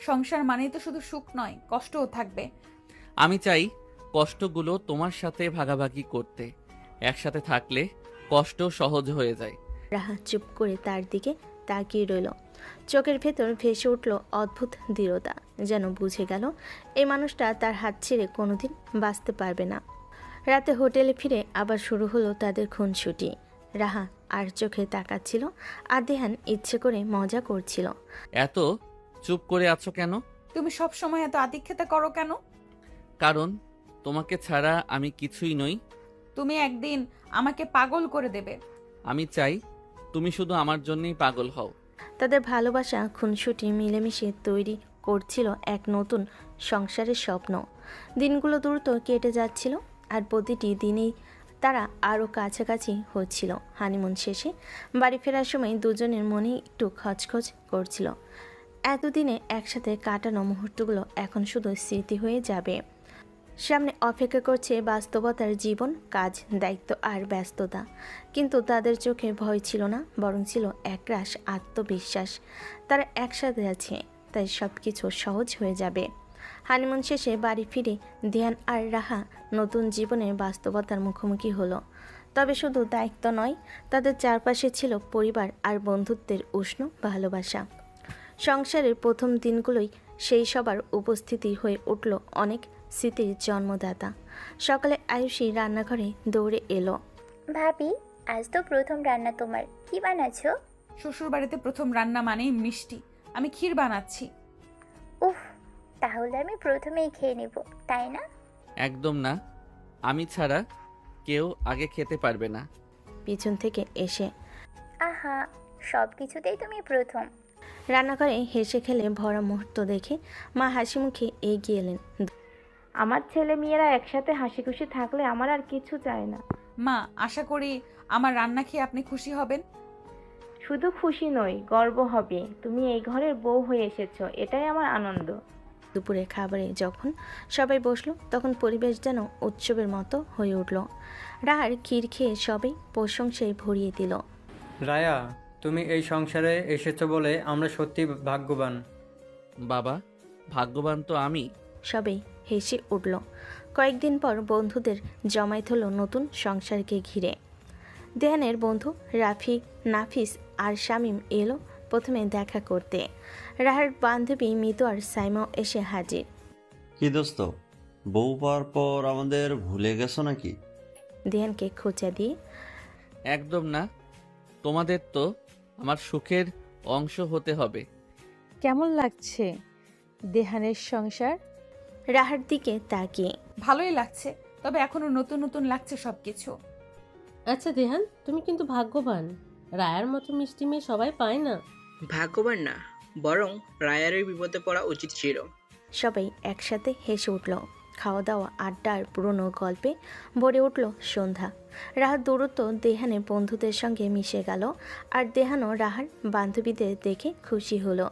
সংসার মানেই তো শুধু সুখ নয়, কষ্টও থাকবে। আমি চাই কষ্টগুলো তোমার সাথে ভাগাভাগি করতে। একসাথে থাকলে কষ্ট সহজ হয়ে যায়। রাহা চুপ করে তার দিকে তাকিয়ে রইল। চোখের ভেতর ভেসে উঠল অদ্ভুত দৃঢ়তা, যেন বুঝে গেল এই মানুষটা তার হাত ছেড়ে কোনোদিন বাঁচতে পারবে না। রাতে হোটেলে ফিরে আবার শুরু হলো তাদের খুনসুটি। রাহা আর চোখে তাকাচ্ছিল, আর দেহান ইচ্ছে করে মজা করছিল। এত চুপ করে আছো কেন? তুমি সব সময় এত আতিক্ষেতা করো কেন? কারণ তোমাকে ছাড়া আমি কিছুই নই। তুমি একদিন আমাকে পাগল করে দেবে। আমি চাই তুমি শুধু আমার জন্যই পাগল হও। তাদের ভালোবাসা খুনসুটি মিলেমিশে তৈরি করছিল এক নতুন সংসারের স্বপ্ন। দিনগুলো দ্রুত কেটে যাচ্ছিল, আর প্রতিটি দিনেই তারা আরও কাছাকাছি হচ্ছিল। হানিমুন শেষে বাড়ি ফেরার সময় দুজনের মনে একটু খচখচ করছিল। এতদিনে একসাথে কাটানো মুহূর্তগুলো এখন শুধু স্মৃতি হয়ে যাবে। সামনে অপেক্ষা করছে বাস্তবতার জীবন, কাজ, দায়িত্ব আর ব্যস্ততা। কিন্তু তাদের চোখে ভয় ছিল না, বরং ছিল একরাশ আত্মবিশ্বাস। তারা একসাথে আছে, তাই সব কিছু সহজ হয়ে যাবে। হানিমুন শেষে বাড়ি ফিরে ধ্যান আর রাহা নতুন জীবনের বাস্তবতার মুখোমুখি হলো। তবে শুধু দায়িত্ব নয়, তাদের চারপাশে ছিল পরিবার আর বন্ধুত্বের উষ্ণ ভালোবাসা। সংসারের প্রথম দিনগুলোই সেই সবার উপস্থিতি হয়ে উঠল অনেক স্মৃতির জন্মদাতা। সকালে আয়ুষী রান্নাঘরে দৌড়ে এলো। ভাবি, আজ তো প্রথম রান্না তোমার, কি বানাচ্ছো? শ্বশুর বাড়িতে প্রথম রান্না মানেই মিষ্টি, আমি ক্ষীর বানাচ্ছি। উফ, তাহলে আমি প্রথমেই খেয়ে নেব, তাই না? একদম না, আমি ছাড়া কেউ আগে খেতে পারবে না। পিছন থেকে এসে আহা, সব কিছুতেই তুমি প্রথম। রান্নাঘরে হেসে খেলে ভরা মুহূর্ত দেখে মা হাসি মুখে এগিয়ে এলেন। আমার ছেলে মেয়েরা একসাথে হাসি খুশি থাকলে আমার আর কিছু চাই না। মা, আশা করি আমার রান্না খেয়ে আপনি খুশি হবেন। শুধু খুশি নই, গর্ব হবে। তুমি এই ঘরের বউ হয়ে এসেছো, এটাই আমার আনন্দ। দুপুরে খাবারে যখন সবাই বসলো, তখন পরিবেশ যেন উৎসবের মতো হয়ে উঠল। রাহার ক্ষীর খেয়ে সবাই প্রশংসায় ভরিয়ে দিল। রায়া, তুমি এই সংসারে এসেছো বলে আমরা সত্যি ভাগ্যবান। বাবা, ভাগ্যবান তো আমি। সবাই হেসে উঠল। কয়েকদিন পর বন্ধুদের জমায়েত হলো নতুন সংসারকে ঘিরে। দেহানের বন্ধু রাফি, নাফিস আর শামীম এলো প্রথমে দেখা করতে। রাহার বান্ধবী মিতু আর সাইমাও এসে হাজির। কি দোস্ত, বউ পাওয়ার পর আমাদের ভুলে গেছো নাকি? দেহানকে খোঁচা দিয়ে একদম না, তোমাদের তো আমার সুখের অংশ হতে হবে। কেমন লাগছে দেহানের সংসার? রাহার দিকে তাকিয়ে ভালোই লাগছে, তবে এখনো নতুন নতুন লাগছে সবকিছু। আচ্ছা দেহান, তুমি কিন্তু ভাগ্যবান। রায়ার মতো মিষ্টি মেয়ে সবাই পায় না। ভাগ্যবান না, বরং রায়ারের বিপদে পড়া উচিত ছিল। সবাই একসাথে হেসে উঠল। খাওয়া দাওয়া, আড্ডা আর পুরনো গল্পে ভরে উঠল সন্ধ্যা। রাহার দূরত্ব দেহানের বন্ধুদের সঙ্গে মিশে গেল, আর দেহানও রাহার বান্ধবীদের দেখে খুশি হলো।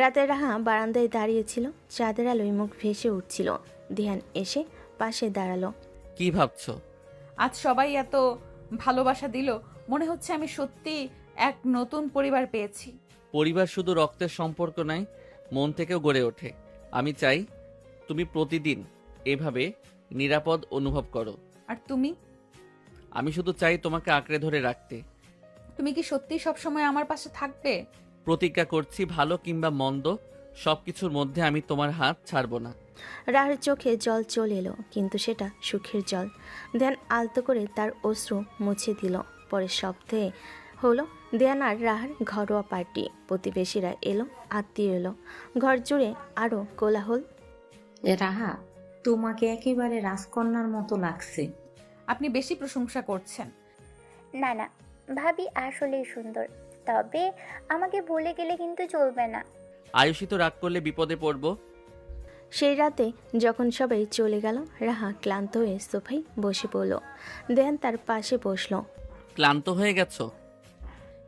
রাতে রাহা বারান্দায় দাঁড়িয়েছিল, চাঁদের আলোয় মুখ ভেসে উঠছিল। দেহান এসে পাশে দাঁড়ালো। কি ভাবছো? আজ সবাই এত ভালোবাসা দিল, মনে হচ্ছে আমি সত্যি এক নতুন পরিবার পেয়েছি। পরিবার শুধু রক্তের সম্পর্ক নয়, মন থেকেও গড়ে ওঠে। আমি চাই তুমি প্রতিদিন এভাবে নিরাপদ অনুভব করো। আর তুমি? আমি শুধু চাই তোমাকে আঁকড়ে ধরে রাখতে। তুমি কি সত্যি সবসময় আমার পাশে থাকবে? প্রতিজ্ঞা করছি, ভালো কিংবা মন্দ সবকিছুর মধ্যে আমি তোমার হাত ছাড়বো না। রাহার চোখে জল চলে এলো, কিন্তু সেটা সুখের জল। ধ্যান আলতো করে তার অশ্রু মুছে দিল। পরে শব্দে হলো দেয়ান আর রাহার ঘরোয়া পার্টি। প্রতিবেশীরা এলো, আত্মীয় এলো, ঘর জুড়ে আরও কোলাহল। রাহা, তোমাকে একেবারে রাজকন্যার মতো লাগছে। আপনি বেশি প্রশংসা করছেন। না না, ভাবি আসলেই সুন্দর, তবে আমাকে ভুলে গেলে কিন্তু চলবে না। আয়ুষী তো রাগ করলে বিপদে পড়বো। সেই রাতে যখন সবাই চলে গেল, রাহা ক্লান্ত হয়ে সোফায় বসে পড়ল। দেয়ান তার পাশে বসলো। ক্লান্ত হয়ে গেছো?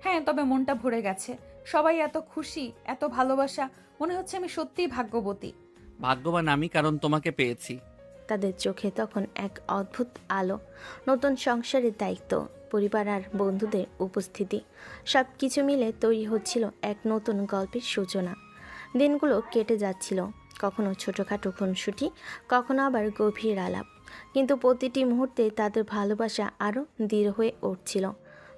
হ্যাঁ, তবে মনটা ভরে গেছে। সবাই এত খুশি, এত ভালোবাসা, মনে হচ্ছে আমি সত্যিই ভাগ্যবতী। ভাগ্যবান আমি, কারণ তোমাকে পেয়েছি। তাদের চোখে তখন এক অদ্ভুত আলো। নতুন সংসারের দায়িত্ব, পরিবার আর বন্ধুদের উপস্থিতি, সব কিছু মিলে তৈরি হচ্ছিল এক নতুন গল্পের সূচনা। দিনগুলো কেটে যাচ্ছিল, কখনো ছোটোখাটো খুনসুটি, কখনো আবার গভীর আলাপ, কিন্তু প্রতিটি মুহূর্তে তাদের ভালোবাসা আরও দৃঢ় হয়ে উঠছিল।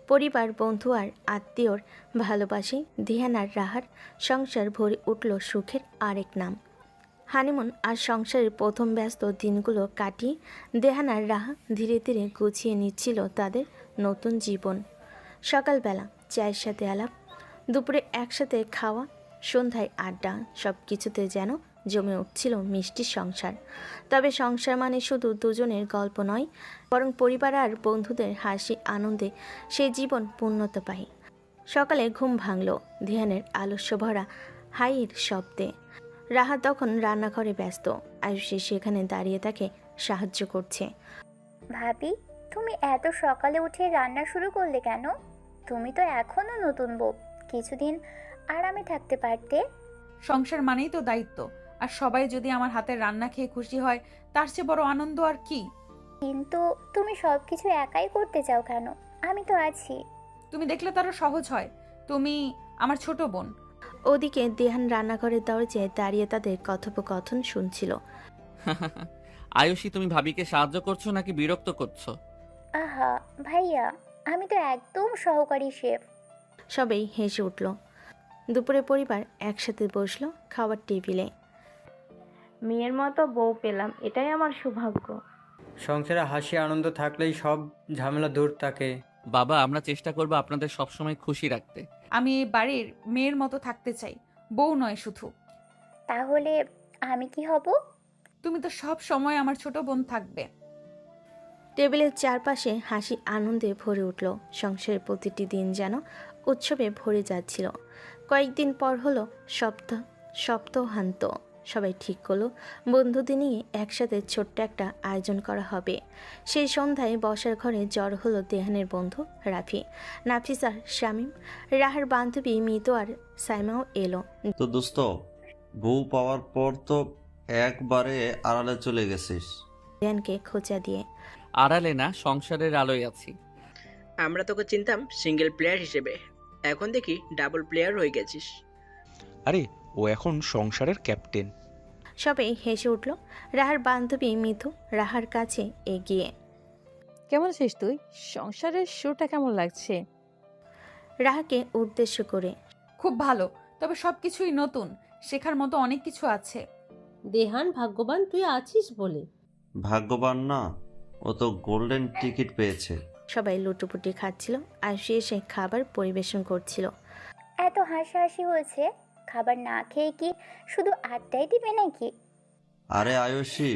পরিবার, বন্ধু আর আত্মীয়র ভালোবাসায় ধ্যান আর রাহার সংসার ভরে উঠল সুখের আরেক নাম। হানিমুন আর সংসারের প্রথম ব্যস্ত দিনগুলো কাটিয়ে দেহান আর রাহা ধীরে ধীরে গুছিয়ে নিচ্ছিল তাদের নতুন জীবন। সকালবেলা চায়ের সাথে আলাপ, দুপুরে একসাথে খাওয়া, সন্ধ্যায় আড্ডা, সব কিছুতে যেন জমে উঠছিল মিষ্টি সংসার। তবে সংসার মানে শুধু দুজনের গল্প নয়, বরং পরিবার আর বন্ধুদের হাসি আনন্দে সেই জীবন পূর্ণতা পায়। সকালে ঘুম ভাঙল ধ্যানের আলস্য ভরা হাইয়ের শব্দে। রাহা তখন রান্নাঘরে ব্যস্ত। আয়ুষী সেখানে দাঁড়িয়ে তাকে সাহায্য করছে। ভাবি, তুমি এত সকালে উঠে রান্না শুরু করলে কেন? তুমি তো এখনো নতুন বউ, কিছুদিন আরামে থাকতে পারতে। সংসার মানেই তো দায়িত্ব, আর সবাই যদি আমার হাতের রান্না খেয়ে খুশি হয় তার চেয়ে বড় আনন্দ আর কি। কিন্তু তুমি সবকিছু একাই করতে চাও কেন? আমি তো আছি। তুমি দেখলে তারও সহজ হয়। তুমি আমার ছোট বোন। ওদিকে দেহান রান্নাঘরের দরজায় দাঁড়িয়ে তাদের কথোপকথন শুনছিল। আয়ুষী, তুমি ভাবিকে সাহায্য করছো নাকি বিরক্ত করছো? আহা ভাইয়া, আমি তো একদম সহকারী শেফ। সবাই হেসে উঠল। দুপুরে পরিবার একসাথে বসলো খাবার টেবিলে। মেয়ের মতো বউ পেলাম, এটাই আমার সৌভাগ্য। সংসারে হাসি আনন্দ থাকলেই সব ঝামেলা দূর থাকে। বাবা, আমরা চেষ্টা করবো আপনাদের সবসময় খুশি রাখতে। আমি এই বাড়ির মেয়ের মতো থাকতে চাই, বউ নয় শুধু। তাহলে আমি কি হব? তুমি তো সব সময় আমার ছোট বোন থাকবে। টেবিলের চারপাশে হাসি আনন্দে ভরে উঠল। সংসারের প্রতিটি দিন যেন উৎসবে ভরে যাচ্ছিল। কয়েকদিন পর হলো সপ্তাহান্ত। সবাই ঠিক করলো বন্ধুদের নিয়ে একসাথে ছোট্ট একটা আয়োজন করা হবে। সেই সন্ধ্যায় বসার ঘরে জড় হলো দেহানের বন্ধু রাফি, নাফিসা, শামীম, রাহার বান্ধবী মিতু আর সাইমাও এলো। তো দোস্ত, বউ পাওয়ার পর তো একবারে আড়ালে চলে গেছিস। দেহানকে খোঁচা দিয়ে। আড়ালে না, সংসারের আলোয় আছি। আমরা তোকে চিনতাম সিঙ্গেল প্লেয়ার হিসেবে, এখন দেখি ডাবল প্লেয়ার হয়ে গেছিস। আরে, ও এখন সংসারের ক্যাপ্টেন। সবাই হেসে উঠল। রাহার বান্ধবী মিতু রাহার কাছে এগিয়ে। কেমন আছিস তুই? সংসারের শোটা কেমন লাগছে? রাহাকে উদ্দেশ্য করে। খুব ভালো, তবে সবকিছুই নতুন, শেখার মতো অনেক কিছু আছে। দেহান ভাগ্যবান তুই আছিস বলে। ভাগ্যবান না, ও তো গোল্ডেন টিকিট পেয়েছে। সবাই লুটোপুটি খাচ্ছিল আর সে এসে খাবার পরিবেশন করছিল। এত হাসাহাসি হয়েছে, খাবার না খেয়ে কি শুধু আড্ডাই দিবে নাকি? আরে আয়ুষী,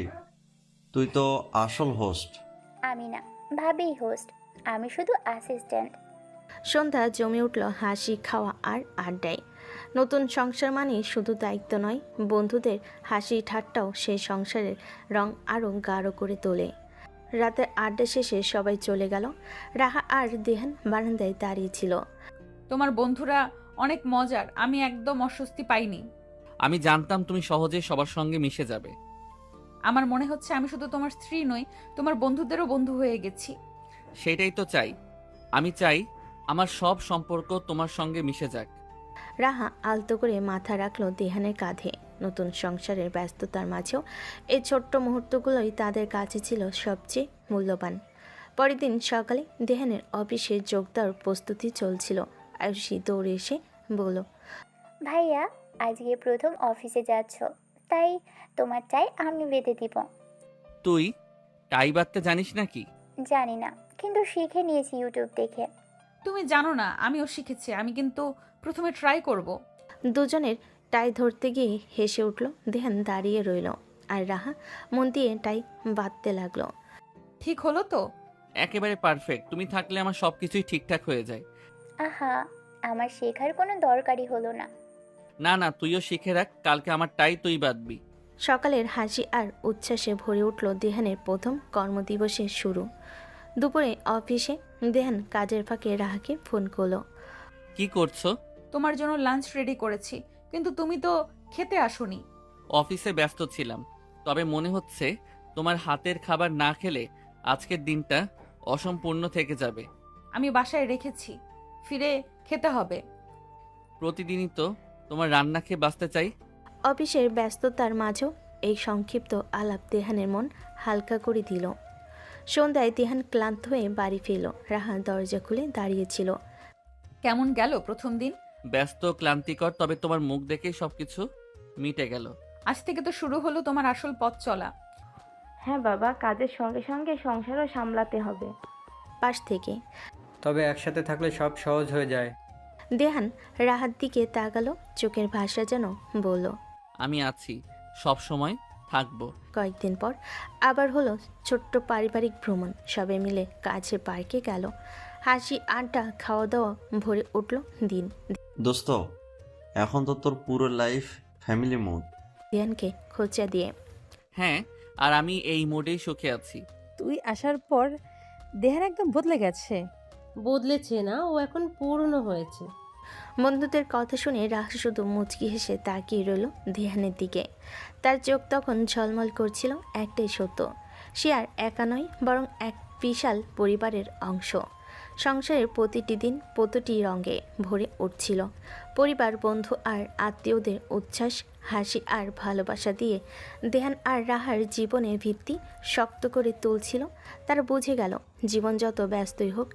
তুই তো আসল হোস্ট। আমি না, ভাবিই হোস্ট, আমি শুধু অ্যাসিস্ট্যান্ট। সন্ধ্যা জমে উঠল হাসি, খাওয়া আর আড্ডায়। নতুন সংসার মানে শুধু দায়িত্ব নয়, বন্ধুদের হাসি ঠাট্টাও সেই সংসারের রং আরও গাঢ় করে তোলে। রাতের আড্ডা শেষে সবাই চলে গেল। রাহা আর দেহান বারান্দায় দাঁড়িয়েছিল। তোমার বন্ধুরা অনেক মজার, আমি একদম অস্বস্তি পাইনি। আমি জানতাম তুমি সহজে সবার সঙ্গে মিশে যাবে। আমার মনে হচ্ছে আমি শুধু তোমার স্ত্রী নই, তোমার বন্ধুদেরও বন্ধু হয়ে গেছি। সেটাই তো চাই। আমি চাই আমার সব সম্পর্ক তোমার সঙ্গে মিশে যাক। রাহা আলতো করে মাথা রাখলো দেহানের কাঁধে। নতুন সংসারের ব্যস্ততার মাঝেও এই ছোট্ট মুহূর্তগুলোই তাদের কাছে ছিল সবচেয়ে মূল্যবান। পরের দিন সকালে দেহানের অফিসে যোগ দেওয়ার প্রস্তুতি চলছিল। আয়ুষী দৌড়ে এসে বলল, ভাইয়া, আজকে প্রথম অফিসে যাচ্ছ, তাই তোমার টাই আমি বেঁধে দিব। তুই টাই বাঁধতে জানিস নাকি? জানি না, কিন্তু শিখে নিয়েছি ইউটিউব দেখে। তুমি জানো না, আমিও শিখেছি, আমি কিন্তু প্রথমে ট্রাই করব। দুজনের টাই ধরতে গিয়ে হেসে উঠল। দেহান দাঁড়িয়ে রইল আর রাহা মন দিয়ে টাই বাঁধতে লাগলো। ঠিক হলো তো? একেবারে পারফেক্ট। তুমি থাকলে আমার সবকিছুই ঠিকঠাক হয়ে যায়। আহা, আমার শেখার কোনো দরকারই হলো না। না না, তুইও শিখে রাখ, কালকে আমার টাই তুই বাঁধবি। সকালের হাসি আর উচ্ছ্বাসে ভরে উঠল দেহানের প্রথম কর্মদিবসের শুরু। দুপুরে অফিসে দেহান কাজের ফাঁকে রাহাকে ফোন করলো। কি করছো? তোমার জন্য লাঞ্চ রেডি করেছি, কিন্তু তুমি তো খেতে আসোনি। অফিসে ব্যস্ত ছিলাম, তবে মনে হচ্ছে তোমার হাতের খাবার না খেলে আজকের দিনটা অসম্পূর্ণ থেকে যাবে। আমি বাসায় রেখেছি, ফিরে খেতে হবে। প্রতিদিনই তো তোমার রান্না খেয়ে বাঁচতে চাই। অফিসের ব্যস্ততার মাঝেও এই সংক্ষিপ্ত আলাপ দেহানের মন হালকা করে দিল। সন্ধ্যায় দেহান ক্লান্ত হয়ে বাড়ি ফিরল। রাহা দরজা খুলে দাঁড়িয়েছিল। কেমন গেল প্রথম দিন? ব্যস্ত, ক্লান্তিকর, তবে তোমার মুখ দেখেই সবকিছু মিটে গেল। আজ থেকে তো শুরু হলো তোমার আসল পথ চলা। হ্যাঁ বাবা, কাজের সঙ্গে সঙ্গে সংসারও সামলাতে হবে। পাশ থেকে। তবে একসাথে থাকলে সব সহজ হয়ে যায়। দেহান রাহার দিকে তাকালো, চোখের ভাষা যেন বলল, আমি আছি, সব সময় থাকবো। কয়েকদিন পর আবার হলো ছোট্ট পারিবারিক ভ্রমণ। সবাই মিলে কাছে পার্কে গেল। হাসি আড্ডা খাওয়া দাওয়া ভরে উঠল দিন। দোস্ত, এখন তো তোর পুরো লাইফ ফ্যামিলি মোড। দিহানকে খোঁচা দিয়ে। হ্যাঁ, আর আমি এই মোডেই সুখে আছি। তুই আসার পর দেহান একদম বদলে গেছে। বদলেছে না, ও এখন পুরনো হয়েছে। বন্ধুদের কথা শুনে রাহা শুধু মুচকি হেসে তাকিয়ে রইল দিহানের দিকে। তার চোখ তখন ঝলমল করছিল একটাই সত্য, সে আর একা নয়, বরং এক বিশাল পরিবারের অংশ। সংসারের প্রতিটি দিন প্রতিটি রঙে ভরে উঠছিল। পরিবার, বন্ধু আর আত্মীয়দের উচ্ছ্বাস, হাসি আর ভালোবাসা দিয়ে দেহান আর রাহার জীবনের ভিত্তি শক্ত করে তুলছিল। তারা বুঝে গেল, জীবন যত ব্যস্তই হোক,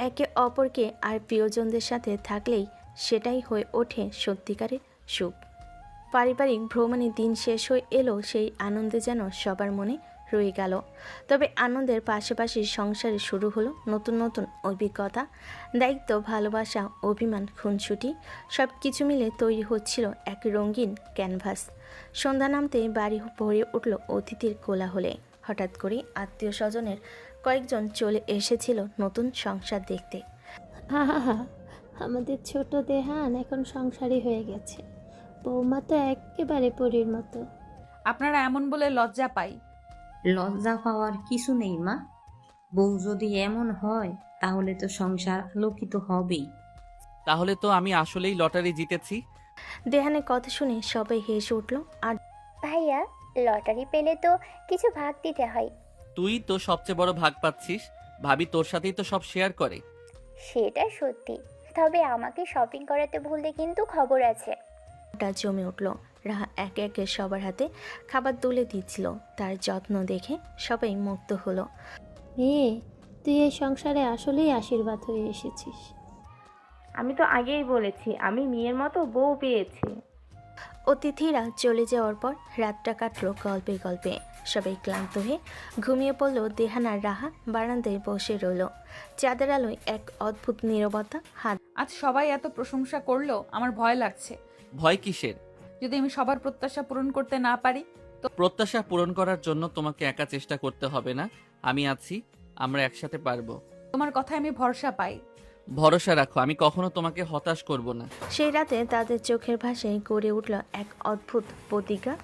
একে অপরকে আর প্রিয়জনদের সাথে থাকলেই সেটাই হয়ে ওঠে সত্যিকারের সুখ। পারিবারিক ভ্রমণের দিন শেষ হয়ে এলো, সেই আনন্দে যেন সবার মনে রয়ে গেল। তবে আনন্দের পাশাপাশি সংসারে শুরু হলো নতুন নতুন অভিজ্ঞতা, দায়িত্ব, ভালোবাসা, অভিমান, খুনসুটি, সব কিছু মিলে তৈরি হচ্ছিল এক রঙিন ক্যানভাস। সন্ধ্যা নামতে বাড়ি ভরে উঠল অতিথির কোলাহলে। হঠাৎ করে আত্মীয় স্বজনের কয়েকজন চলে এসেছিল নতুন সংসার দেখতে। হা হা হা, আমাদের ছোট দেহান এখন সংসারী হয়ে গেছে। বৌমা তো একেবারে পরীর মতো। আপনারা এমন বলে লজ্জা পাই। লজ্জা পাওয়ার কিছু নেই মা, বউ যদি এমন হয় তাহলে তো সংসার আলোকিত হবেই। তাহলে তো আমি আসলেই লটারি জিতেছি। দেহানের কথা শুনে সবাই হেসে উঠল। আর ভাইয়া, লটারি পেলে তো কিছু ভাগ দিতে হয়। তুই তো সবচেয়ে বড় ভাগ পাচ্ছিস, ভাবি তোর সাথেই তো সব শেয়ার করে। সেটা সত্যি, তবে আমাকে শপিং করাতে ভুললে কিন্তু খবর আছে। ওটা জমে উঠল। রাহা একে একে সবার হাতে খাবার তুলে দিচ্ছিল। তার যত্ন দেখে সবাই মুগ্ধ হলো। তুই এই সংসারে আসলেই আশীর্বাদ হয়ে এসেছিস। আমি তো আগেই বলেছি, আমি মেয়ের মতো বউ পেয়েছি। অতিথিরা চলে যাওয়ার পর রাতটা কাটলো গল্পে গল্পে। সবাই ক্লান্ত হয়ে ঘুমিয়ে পড়ল। দেহান আর রাহা বারান্দায় বসে রইল। চাঁদের আলোয় এক অদ্ভুত নীরবতা। হাত আজ সবাই এত প্রশংসা করলো, আমার ভয় লাগছে। ভয় কিসের? যদি আমি সবার প্রত্যাশা পূরণ করতে না পারি তো? প্রত্যাশা পূরণ করার জন্য তোমাকে একা চেষ্টা করতে হবে না, আমি আছি, আমরা একসাথে পারবো। তোমার কথায় আমি ভরসা পাই। ভরসা রাখো, আমি কখনো তোমাকে হতাশ করব না। সেই রাতে তাদের চোখের ভাষায় গড়ে উঠল এক অদ্ভুত প্রতিজ্ঞা,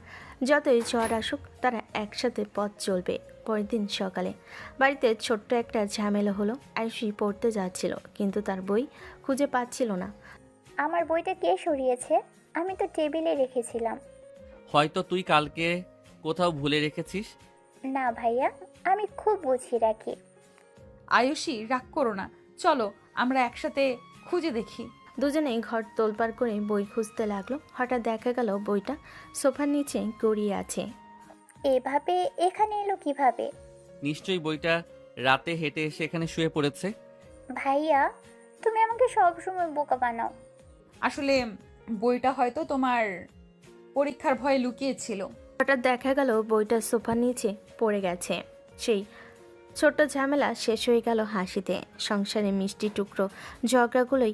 যতই ঝড় আসুক তারা একসাথে পথ চলবে। পরের দিন সকালে বাড়িতে ছোট্ট একটা ঝামেলা হলো। আয়ুষী পড়তে যাচ্ছিল, কিন্তু তার বই খুঁজে পাচ্ছিল না। আমার বইটা কে সরিয়েছে? আমি তো টেবিলে রেখেছিলাম। হয়তো তুই কালকে কোথাও ভুলে রেখেছিস। না ভাইয়া, আমি খুব বুঝিয়ে রাখি। আয়ুষী, রাগ করো না, চলো আমরা একসাথে খুঁজে দেখি। দুজনেই ঘর তোলপাড় করে বই খুঁজতে লাগলো। হঠাৎ দেখা গেল বইটা সোফার নিচে গড়িয়ে আছে। এভাবে এখানে এলো কিভাবে? নিশ্চয়ই বইটা রাতে হেঁটে এসে এখানে শুয়ে পড়েছে। ভাইয়া, তুমি আমাকে সবসময় বোকা বানাও। আসলে বইটা হয়তো তোমার পরীক্ষার ভয়ে লুকিয়েছিল। হঠাৎ দেখা গেল বইটা সোফার নিচে পড়ে গেছে। সেই ছোট্ট ঝামেলা শেষ হয়ে গেল হাসিতে। সংসারে মিষ্টি টুকরো ঝগড়াগুলোই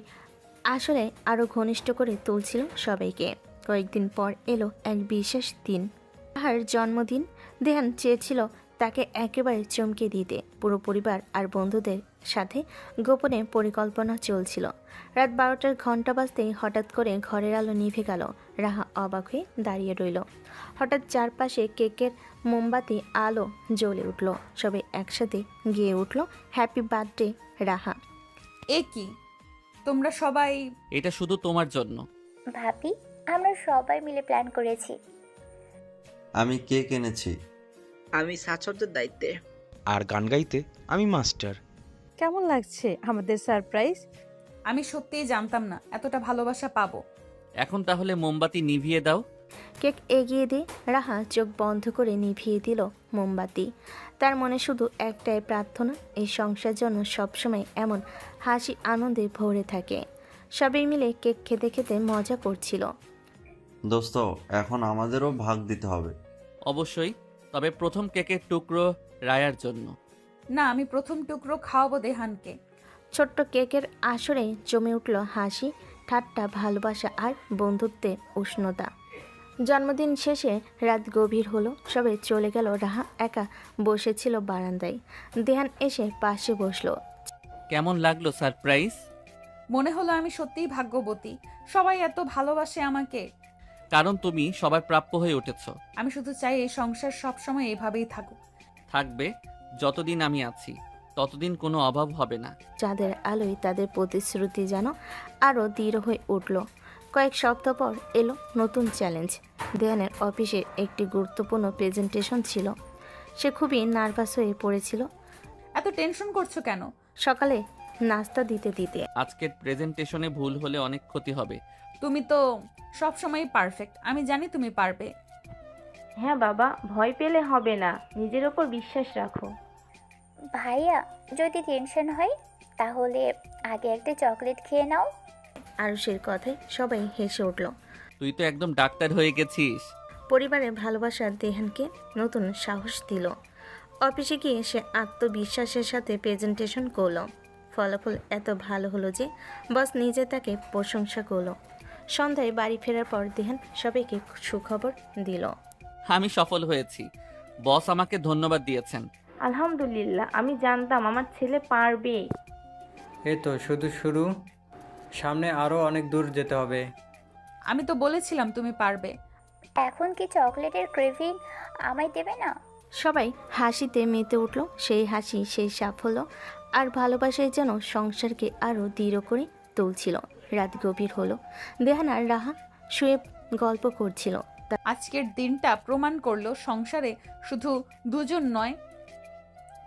আসলে আরও ঘনিষ্ঠ করে তুলছিল সবাইকে। কয়েকদিন পর এলো এক বিশেষ দিন, তাহার জন্মদিন। দেহান চেয়েছিল তাকে একেবারে চমকে দিতে। পুরো পরিবার আর বন্ধুদের সাথে গোপনে পরিকল্পনা চলছিল। রাত 12টার ঘন্টা বাজতেই হঠাৎ করে ঘরের আলো নিভে গেল। রাহা অবাক হয়ে দাঁড়িয়ে রইল। হঠাৎ চারপাশে কেকের মোমবাতি আলো জ্বলে উঠল। সবাই একসাথে গেয়ে উঠল, হ্যাপি বার্থডে রাহা। এ কি, তোমরা সবাই? এটা শুধু তোমার জন্য। ভাবি, আমরা সবাই মিলে প্ল্যান করেছি। আমি কেক এনেছি। আমি সাজসজ্জার দায়িত্বে। আর গান গাইতে আমি মাস্টার। কেমন লাগছে আমাদের সারপ্রাইজ? আমি সত্যিই জানতাম না এতটা ভালোবাসা পাবো। এখন তাহলে মোমবাতি নিভিয়ে দাও। কেক এগিয়ে দিয়ে রাহা চোখ বন্ধ করে নিভিয়ে দিল মোমবাতি। তার মনে শুধু একটাই প্রার্থনা, এই সংসার যেন সবসময় এমন হাসি আনন্দে ভরে থাকে। সবাই মিলে কেক খেতে খেতে মজা করছিল। দোস্ত, এখন আমাদেরও ভাগ দিতে হবে। অবশ্যই, তবে প্রথম কেকের টুকরো রায়ার জন্য। না, আমি প্রথম টুকরো খাওয়াবো দেহানকে। ছোট্ট কেকের আসরে জমে উঠল হাসি, ঠাট্টা, ভালোবাসা আর বন্ধুত্বের উষ্ণতা। জন্মদিন শেষে রাত গভীর হলো। সবাই চলে গেল। রাহা একা বসেছিল বারান্দায়। দেহান এসে পাশে বসলো। কেমন লাগলো সারপ্রাইজ? মনে হলো আমি সত্যিই ভাগ্যবতী, সবাই এত ভালোবাসে আমাকে। কারণ তুমি সবার প্রাপ্য হয়ে উঠেছ। আমি শুধু চাই এই সংসার সবসময় এভাবেই থাকুক। থাকবে, যতদিন আমি আছি ততদিন কোনো অভাব হবে না। চাঁদের আলোয় তাদের প্রতিশ্রুতি যেন আরও দৃঢ় হয়ে উঠল। কয়েক সপ্তাহ পর এলো নতুন চ্যালেঞ্জ। দেয়ানের অফিসে একটি গুরুত্বপূর্ণ প্রেজেন্টেশন ছিল। সে খুবই নার্ভাস হয়ে পড়েছিল। এত টেনশন করছো কেন? সকালে নাস্তা দিতে দিতে আজকের প্রেজেন্টেশনে ভুল হলে অনেক ক্ষতি হবে। তুমি তো সবসময় পারফেক্ট, আমি জানি তুমি পারবে। হ্যাঁ বাবা, ভয় পেলে হবে না, নিজের ওপর বিশ্বাস রাখো। ভাইয়া, যদি টেনশন হয় তাহলে আগে একটা চকলেট খেয়ে নাও। আরুষের কথায় সবাই হেসে উঠল। তুই তো একদম ডাক্তার হয়ে গেছিস। পরিবারের ভালোবাসা দেহানকে নতুন সাহস দিল। অফিসে গিয়ে সে আত্মবিশ্বাসের সাথে প্রেজেন্টেশন করলো। ফলাফল এত ভালো হলো যে বস নিজে তাকে প্রশংসা করলো। সন্ধ্যায় বাড়ি ফেরার পর দেহান সবাইকে সুখবর দিল। আমি সফল হয়েছি, বস আমাকে ধন্যবাদ দিয়েছেন। আলহামদুলিল্লাহ, আমি জানতাম আমার ছেলে পারবে। এই তো শুধু শুরু, সামনে আরও অনেক দূর যেতে হবে। আমি তো বলেছিলাম তুমি পারবে। এখন কি চকলেটের ক্রেভিং আমায় দেবে না? সবাই হাসিতে মেতে উঠল। সেই হাসি, সেই সাফল্য আর ভালোবাসায় যেন সংসারকে আরও দৃঢ় করে তুলছিল। রাত গভীর হলো। দেহান আর রাহা শুয়ে গল্প করছিল। আজকের দিনটা প্রমাণ করলো সংসারে শুধু দুজন নয়,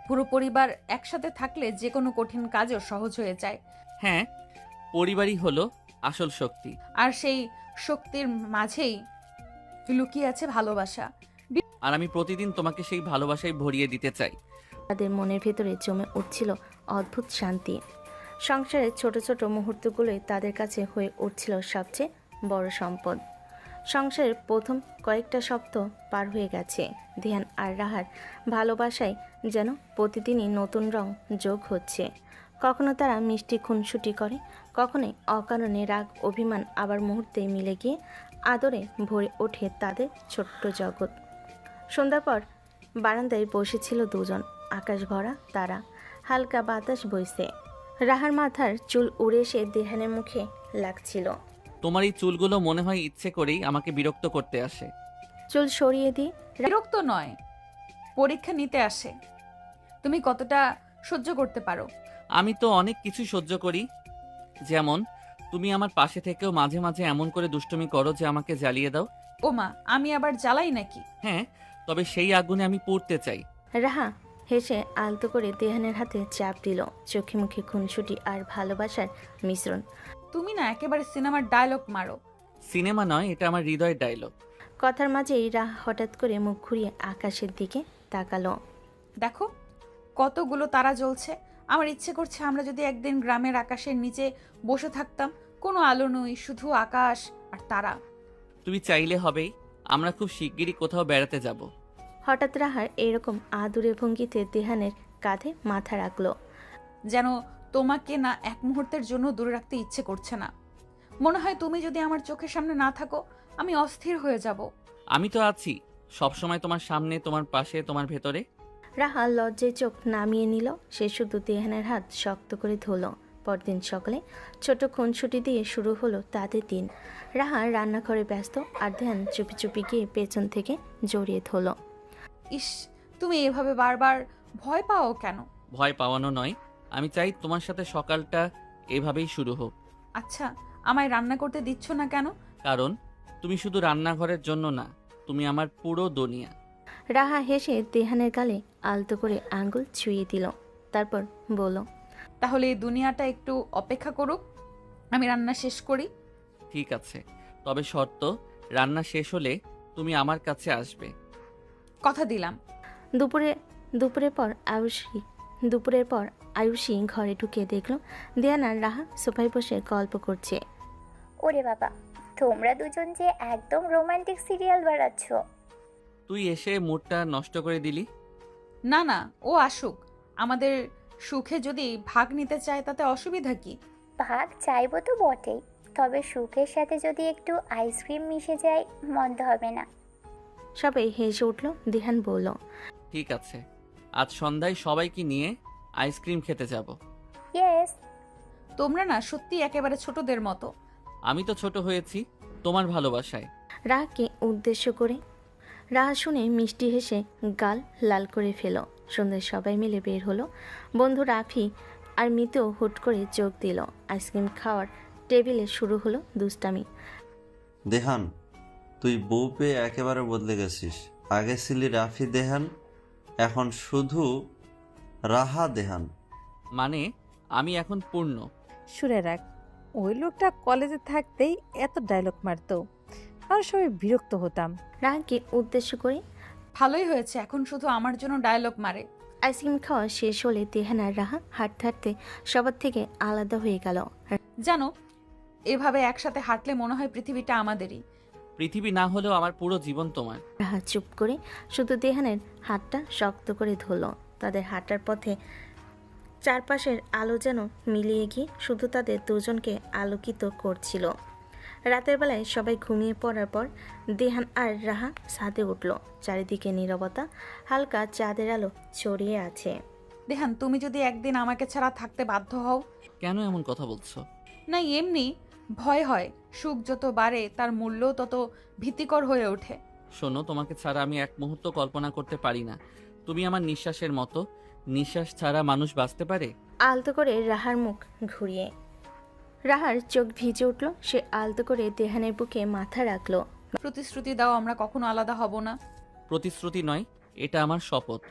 পুরো পরিবার একসাথে থাকলে যে কোনো কঠিন কাজও সহজ হয়ে যায়। হ্যাঁ, পরিবারই হলো আসল শক্তি। আর সেই শক্তির মাঝেই লুকিয়ে আছে ভালোবাসা। আর আমি প্রতিদিন তোমাকে সেই ভালোবাসায় ভরিয়ে দিতে চাই। তাদের মনের ভেতরে জমে উঠছিল অদ্ভুত শান্তি। সংসারের ছোট ছোট মুহূর্তগুলোই তাদের কাছে হয়ে উঠছিল সবচেয়ে বড় সম্পদ। সংসারের প্রথম কয়েকটা সপ্তাহ পার হয়ে গেছে। ধ্যান আর রাহার ভালোবাসায় যেন প্রতিদিনই নতুন রং যোগ হচ্ছে। কখনো তারা মিষ্টি খুনসুটি করে, কখনোই অকারণে রাগ অভিমান, আবার মুহূর্তেই মিলে গিয়ে আদরে ভরে ওঠে তাদের ছোট্ট জগৎ। সন্ধ্যার পর বারান্দায় বসেছিল দুজন। আকাশ ভরা তারা, হালকা বাতাস বইছে। রাহার মাথার চুল উড়ে এসে দেহানের মুখে লাগছিল। তোমার এই চুলগুলো মনে হয় ইচ্ছে করেই আমাকে বিরক্ত করতে আসে। চুল সরিয়ে দিয়ে বিরক্ত নয়, পরীক্ষা নিতে আসে। তুমি কতটা সহ্য করতে পারো? আমি তো অনেক কিছু সহ্য করি, যেমন তুমি আমার পাশে থেকেও মাঝে মাঝে এমন করে দুষ্টুমি করো যে আমাকে জ্বালিয়ে দাও। ওমা, আমি আবার জ্বালাই নাকি? হ্যাঁ, তবে সেই আগুনে আমি পুড়তে চাই। রাহা হেসে আলতো করে দেহানের হাতে চাপ দিল। চোখে মুখে খুনসুটি আর ভালোবাসার মিশ্রণ। তুমি না একেবারে সিনেমার ডায়লগ মারো। সিনেমা নয়, এটা আমার হৃদয়ের ডায়লগ। কথার মাঝেই রাহা হঠাৎ করে মুখ ঘুরিয়ে আকাশের দিকে তাকালো। দেখো কতগুলো তারা জ্বলছে। আমার ইচ্ছে করছে আমরা যদি একদিন গ্রামের আকাশের নিচে বসে থাকতাম, কোনো আলো নই, শুধু আকাশ আর তারা। তুমি চাইলে হবেই, আমরা খুব শিগগিরই কোথাও বেড়াতে যাব। হঠাৎ রাহার এরকম আদুরে ভঙ্গিতে দেহানের কাঁধে মাথা রাখলো। যেন তোমাকে না এক মুহূর্তের জন্য দূরে রাখতে ইচ্ছে করছে না। মনে হয় তুমি যদি আমার চোখের সামনে না থাকো আমি অস্থির হয়ে যাব। আমি তো আছি সবসময়, তোমার সামনে, তোমার পাশে, তোমার ভেতরে। রাহা লজ্জায় চোখ নামিয়ে নিল। সে শুধু দেহানের হাত শক্ত করে ধরল। পরদিন সকালে ছোট খুনসুটি দিয়ে শুরু হলো তাদের দিন। রাহা রান্নাঘরে ব্যস্ত, আর ধ্যান চুপি চুপি গিয়ে পেছন থেকে জড়িয়ে ধরল। ইস, তুমি এভাবে বারবার ভয় পাও কেন? ভয় পাওয়ানো নয়, আমি চাই তোমার সাথে সকালটা এভাবেই শুরু হোক। আচ্ছা, আমায় রান্না করতে দিচ্ছ না কেন? কারণ তুমি শুধু রান্নাঘরের জন্য না, তুমি আমার পুরো দুনিয়া। রাহা হেসে দেহানের গালে আলতো করে আঙ্গুল ছুঁয়ে দিল। তারপর বলল, তাহলে এই দুনিয়াটা একটু অপেক্ষা করুক, আমি রান্না শেষ করি। ঠিক আছে, তবে শর্ত, রান্না শেষ হলে তুমি আমার কাছে আসবে। কথা দিলাম। দুপুরের পর আয়ুষী ঘরে ঢুকে দেখলো দেয়ান আর রাহা সোফায় বসে গল্প করছে। ওরে বাবা, তোমরা দুজন যে একদম রোমান্টিক সিরিয়াল বানাচ্ছ। তুই এসে মুডটা নষ্ট করে দিলি। না না, ও আসুক। আমাদের সুখে যদি ভাগ নিতে চায় তাতে অসুবিধা কি? ভাগ চাইবো তো বটেই, তবে সুখের সাথে যদি একটু আইসক্রিম মিশে যায় মন্দ হবে না। সবাই হেসে উঠল। দেহান বলল, ঠিক আছে, আজ সন্ধ্যায় সবাইকে নিয়ে আইসক্রিম খেতে যাব। ইয়েস। তোমরা না সত্যি একেবারে ছোটদের মতো। আমি তো ছোট হয়েছি তোমার ভালোবাসায়। রাহাকে উদ্দেশ্য করে। রাহা শুনে মিষ্টি হেসে গাল লাল করে ফেল। সন্ধ্যায় সবাই মিলে বের হলো। বন্ধু রাফি আর মিতেও হুট করে যোগ দিল। আইসক্রিম খাওয়ার টেবিলে শুরু হলো দুষ্টামি। দেহান, তুই বউ পেয়ে একেবারে বদলে গেছিস। আগে ছিলি রাফি দেহান, এখন শুধু রাহা দেহান। মানে আমি এখন পূর্ণ। শুনে রাখ, ওই লোকটা কলেজে থাকতেই এত ডায়লগ মারতো, আর সবাই বিরক্ত হতাম। রাহাকে উদ্দেশ্য করে। ভালোই হয়েছে, এখন শুধু আমার জন্য ডায়লগ মারে। আইসক্রিম খাওয়া শেষ হলে দেহান আর রাহা হাঁটতে হাঁটতে সবার থেকে আলাদা হয়ে গেল। জানো, এভাবে একসাথে হাঁটলে মনে হয় পৃথিবীটা আমাদেরই। পৃথিবী না হলেও আমার পুরো জীবন তোমার। রাহা চুপ করে শুধু দেহানের হাতটা শক্ত করে ধরল। তাদের হাঁটার পথে চারপাশের আলো যেন মিলিয়ে গিয়ে শুধু তাদের দুজনকে আলোকিত করছিল। রাতের বেলায় সবাই ঘুমিয়ে পড়ার পর দেহান আর রাহা ছাদে উঠল। চারিদিকে নীরবতা, হালকা চাঁদের আলো ছড়িয়ে আছে। দেহান, তুমি যদি একদিন আমাকে ছাড়া থাকতে বাধ্য হও। কেন এমন কথা বলছো? না, এমনি ভয় হয়। সুখ যত বাড়ে তার মূল্যও তত ভীতিকর হয়ে ওঠে। শোনো, তোমাকে ছাড়া আমি এক মুহূর্ত কল্পনা করতে পারি না। তুমি আমার নিঃশ্বাসের মতো। নিঃশ্বাস ছাড়া মানুষ বাঁচতে পারে? আলতো করে রাহার মুখ ঘুরিয়ে। রাহার চোখ ভিজে উঠল। সে আলতো করে দেহানের বুকে মাথা রাখলো। প্রতিশ্রুতি দাও, আমরা কখনো আলাদা হব না। প্রতিশ্রুতি নয়, এটা আমার শপথ।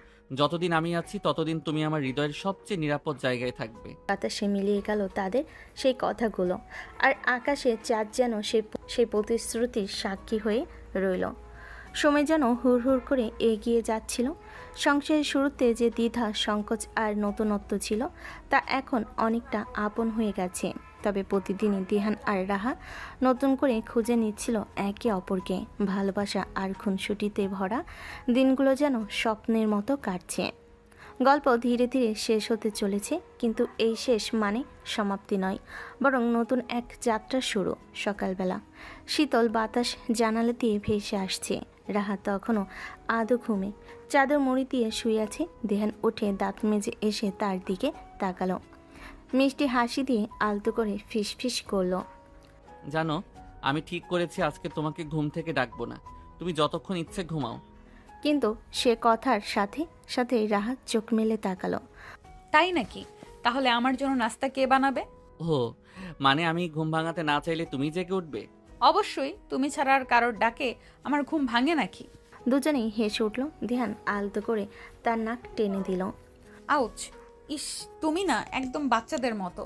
যতদিন আমি আছি ততদিন তুমি আমার হৃদয়ের সবচেয়ে নিরাপদ জায়গায় থাকবে। বাতাসে মিলিয়ে গেল তাদের সেই কথাগুলো, আর আকাশে চাঁদ যেন সেই প্রতিশ্রুতির সাক্ষী হয়ে রইল। সময় যেন হুড় হুড় করে এগিয়ে যাচ্ছিল। সংসারের শুরুতে যে দ্বিধা, সংকোচ আর নতুনত্ব ছিল তা এখন অনেকটা আপন হয়ে গেছে। তবে প্রতিদিনই দেহান আর রাহা নতুন করে খুঁজে নিচ্ছিল একে অপরকে। ভালোবাসা আর খুনসুটিতে ভরা দিনগুলো যেন স্বপ্নের মতো কাটছে। গল্প ধীরে ধীরে শেষ হতে চলেছে, কিন্তু এই শেষ মানে সমাপ্তি নয়, বরং নতুন এক যাত্রা শুরু। সকালবেলা শীতল বাতাস জানালা দিয়ে ভেসে আসছে। রাহা তখনও আদো ঘুমে চাদর মুড়ি দিয়ে শুয়ে আছে। দেহান উঠে দাঁত মেজে এসে তার দিকে তাকালো। মিষ্টি হাসি দিয়ে আলতো করে ফিস ফিস করলো। জানো, আমি ঠিক করেছি আজকে তোমাকে ঘুম থেকে ডাকবো না। তুমি যতক্ষণ ইচ্ছে ঘুমাও। কিন্তু সে কথার সাথে সাথে রাহা চোখ মেলে তাকালো। তাই নাকি? তাহলে আমার জন্য নাস্তা কে বানাবে? ও, মানে আমি ঘুম ভাঙাতে না চাইলে তুমি জেগে উঠবে? অবশ্যই, তুমি ছাড়া আর কারোর ডাকে আমার ঘুম ভাঙে নাকি? দুজনেই হেসে উঠল। ধ্যান আলতো করে তার নাক টেনে দিল। আউচ! ইস, তুমি না একদম বাচ্চাদের মতো।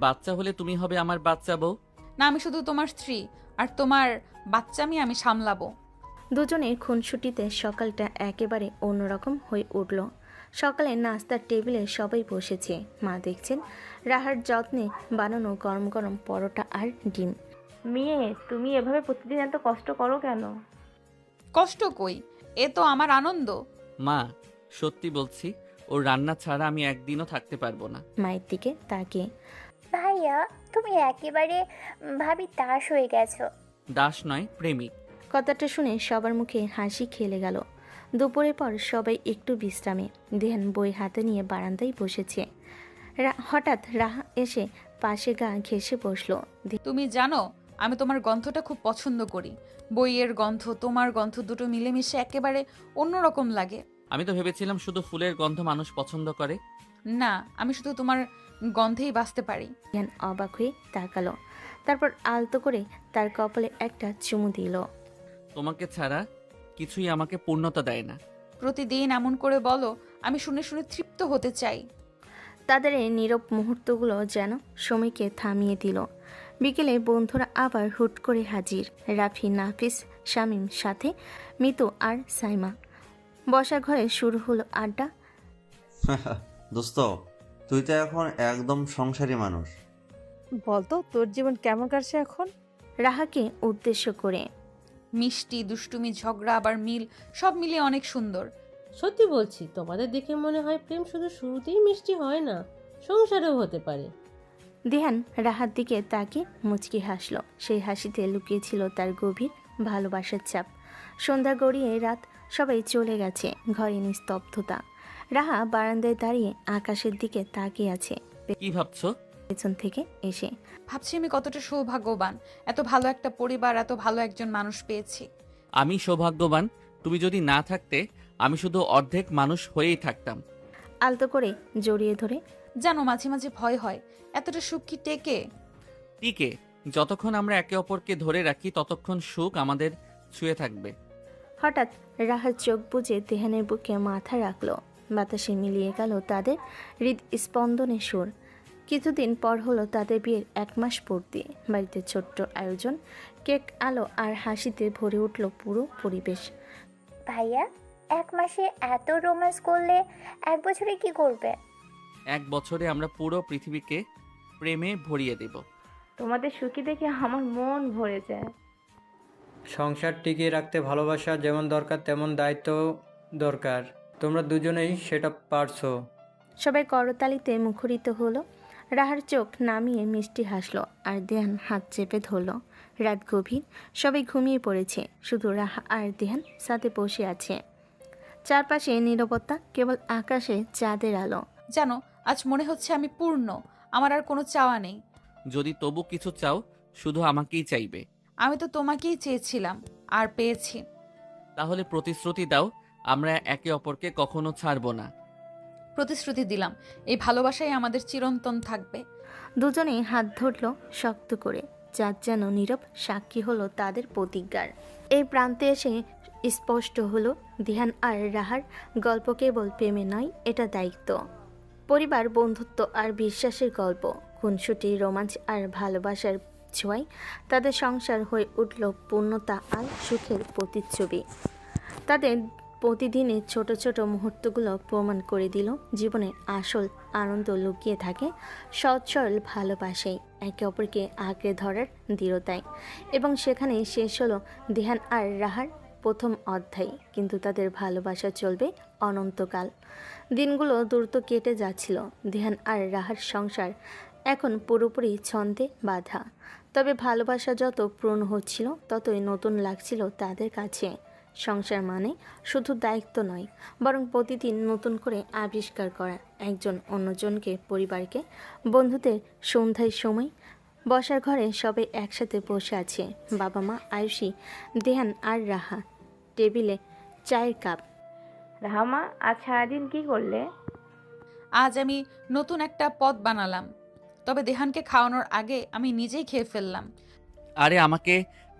বাচ্চা হলে তুমি হবে আমার বাচ্চা বউ। না, আমি শুধু তোমার স্ত্রী, আর তোমার বাচ্চামি আমি সামলাবো। দুজনের খুনসুটিতে সকালটা একেবারে অন্যরকম হয়ে উঠল। সকালে নাস্তার টেবিলে সবাই বসেছে। মা দেখছেন রাহার যত্নে বানানো গরম গরম পরোটা আর ডিম। মেয়ে, তুমি এভাবে প্রতিদিন এত কষ্ট করো কেন? কষ্ট কই, এ তো আমার আনন্দ। মা, সত্যি বলছি, ওর রান্না ছাড়া আমি একদিনও থাকতে পারবো না। মায়ের দিকে তাকিয়ে। ভাইয়া, তুমি একেবারে ভাবি দাস হয়ে গেছো। দাস নয়, প্রেমিক। কথাটা শুনে সবার মুখে হাসি খেলে গেল। দুপুরের পর সবাই একটু বিশ্রামে। দেহান বই হাতে নিয়ে বারান্দায় বসেছে। হঠাৎ রাহা এসে পাশে গা ঘেঁষে বসলো। তুমি জানো, আমি তোমার গন্ধটা খুব পছন্দ করি। বইয়ের গন্ধ, তোমার গন্ধ দুটো মিলেমিশে একেবারে অন্যরকম লাগে। আমি তো ভেবেছিলাম শুধু ফুলের গন্ধ মানুষ পছন্দ করে। না, আমি শুধু তোমার গন্ধেই বাঁচতে পারি। দেহান অবাক হয়ে তাকালো। তারপর আলতো করে তার কপালে একটা চুমু দিল। তোমাকে ছাড়া কিছুই আমাকে পূর্ণতা দেয় না। প্রতিদিন এমন করে বলো, আমি শুনে শুনে তৃপ্ত হতে চাই। তাদের এই নীরব মুহূর্তগুলো যেন সময়কে থামিয়ে দিল। বিকেলে বন্ধুরা আবার হুট করে হাজির। রাফি, নাফিস, শামীম, সাথে মিতু আর সাইমা। বসার ঘরে শুরু হলো আড্ডা। দোস্ত, তুই তো এখন একদম সংসারী মানুষ। বলতো, তোর জীবন কেমন কাটছে এখন? রাহাকে উদ্দেশ্য করে। মিষ্টি, দুষ্টুমি, ঝগড়া, আবার মিল, সব মিলিয়ে অনেক সুন্দর। সত্যি বলছি, তোমাদের দেখে মনে হয় প্রেম শুধু শুরুতেই মিষ্টি হয় না, সংসারেও হতে পারে। দেহান রাহার দিকে তাকিয়ে মুচকি হাসল। সেই হাসিতে লুকিয়েছিল তার গভীর ভালোবাসার চাপ। সন্ধ্যা গড়িয়ে রাত, সবাই চলে গেছে। ঘরে নিস্তব্ধতা। রাহা বারান্দায় দাঁড়িয়ে আকাশের দিকে তাকিয়ে আছে। কি ভাবছো? পেছন থেকে এসে। ভাবছি আমি কতটা সৌভাগ্যবান, এত ভালো একটা পরিবার, এত ভালো একজন মানুষ পেয়েছি। আমি সৌভাগ্যবান। তুমি যদি না থাকতে আমি শুধু অর্ধেক মানুষ হয়েই থাকতাম। আলতো করে জড়িয়ে ধরে। জানো মাঝে মাঝে ভয় হয়, এতটা সুখ কি টেকে? টিকে, যতক্ষণ আমরা একে অপরকে ধরে রাখি ততক্ষণ সুখ আমাদের ছুঁয়ে থাকবে। হঠাৎ রাহার চোখ বুজে দেহানের বুকে মাথা রাখলো। বাতাসে মিলিয়ে গেল তাদের হৃদস্পন্দনের সুর। কিছুদিন পর হলো তাদের বিয়ের 1 মাস পূর্তি। বাড়িতে ছোট্ট আয়োজন, কেক, আলো আর হাসিতে ভরে উঠল পুরো পরিবেশ। ভাইয়া 1 মাসে এত রোম্যান্স করলে 1 বছরে কি করবে? 1 বছরে আমরা পুরো পৃথিবীকে প্রেমে ভরিয়ে দেব। তোমাদের সুখী দেখে আমার মন ভরে যায়। সংসার টিকিয়ে রাখতে ভালোবাসা যেমন দরকার তেমন দায়িত্ব দরকার। তোমরা দুজনেই সেটা পারছো। সবাই করতালিতে মুখরিত হলো। রাহার চোখ নামিয়ে মিষ্টি হাসলো আর দেহান হাত চেপে ধরলো। রাত গভীর, সবাই ঘুমিয়ে পড়েছে, শুধু রাহা আর দেহান সাথে বসে আছে। চারপাশে নীরবতা, কেবল আকাশে চাঁদের আলো। জানো আজ মনে হচ্ছে আমি পূর্ণ, আমার আর কোনো চাওয়া নেই। যদি তবু কিছু চাও শুধু আমাকেই চাইবে। আমি তো তোমাকেই চেয়েছিলাম আর পেয়েছি। তাহলে প্রতিশ্রুতি দাও আমরা একে অপরকে কখনো ছাড়বো না। প্রতিশ্রুতি দিলাম, এই ভালোবাসাই আমাদের চিরন্তন থাকবে। দুজনেই হাত ধরল শক্ত করে। চাঁদ যেন নীরব সাক্ষী হলো তাদের প্রতিজ্ঞার। এই প্রান্তে এসে স্পষ্ট হলো দিহান আর রাহার গল্প কেবল প্রেমে নয়, এটা দায়িত্ব, পরিবার, বন্ধুত্ব আর বিশ্বাসের গল্প। খুনসুটি, রোমাঞ্চ আর ভালোবাসার ছোঁয়ায় তাদের সংসার হয়ে উঠল পূর্ণতা আর সুখের প্রতিচ্ছবি। তাদের প্রতিদিনের ছোট ছোট মুহূর্তগুলো প্রমাণ করে দিল জীবনে আসল আনন্দ লুকিয়ে থাকে সৎ সরল ভালোবাসায়, একে অপরকে আঁকড়ে ধরার দৃঢ়তায়। এবং সেখানেই শেষ হলো দিহান আর রাহার প্রথম অধ্যায়। কিন্তু তাদের ভালোবাসা চলবে অনন্তকাল। দিনগুলো দ্রুত কেটে যাচ্ছিল। দিহান আর রাহার সংসার এখন পুরোপুরি ছন্দে বাঁধা। তবে ভালোবাসা যত পূর্ণ হচ্ছিল ততই নতুন লাগছিল তাদের কাছে। সংসার মানে শুধু দায়িত্ব নয়, বরং প্রতিদিন নতুন করে আবিষ্কার করা একজন অন্যজনকে, পরিবারকে। বন্ধুদের সন্ধ্যায় সময় বসার ঘরে সবাই একসাথে বসে আছে। বাবা মা, আয়ুষী, দেহান আর রাহা। টেবিলে চায়ের কাপ। রাহামা, আজ সারাদিন কি করলে? আজ আমি নতুন একটা পদ বানালাম, তবে দেহানকে খাওয়ানোর আগে আমি নিজেই খেয়ে ফেললাম। আরে আমাকে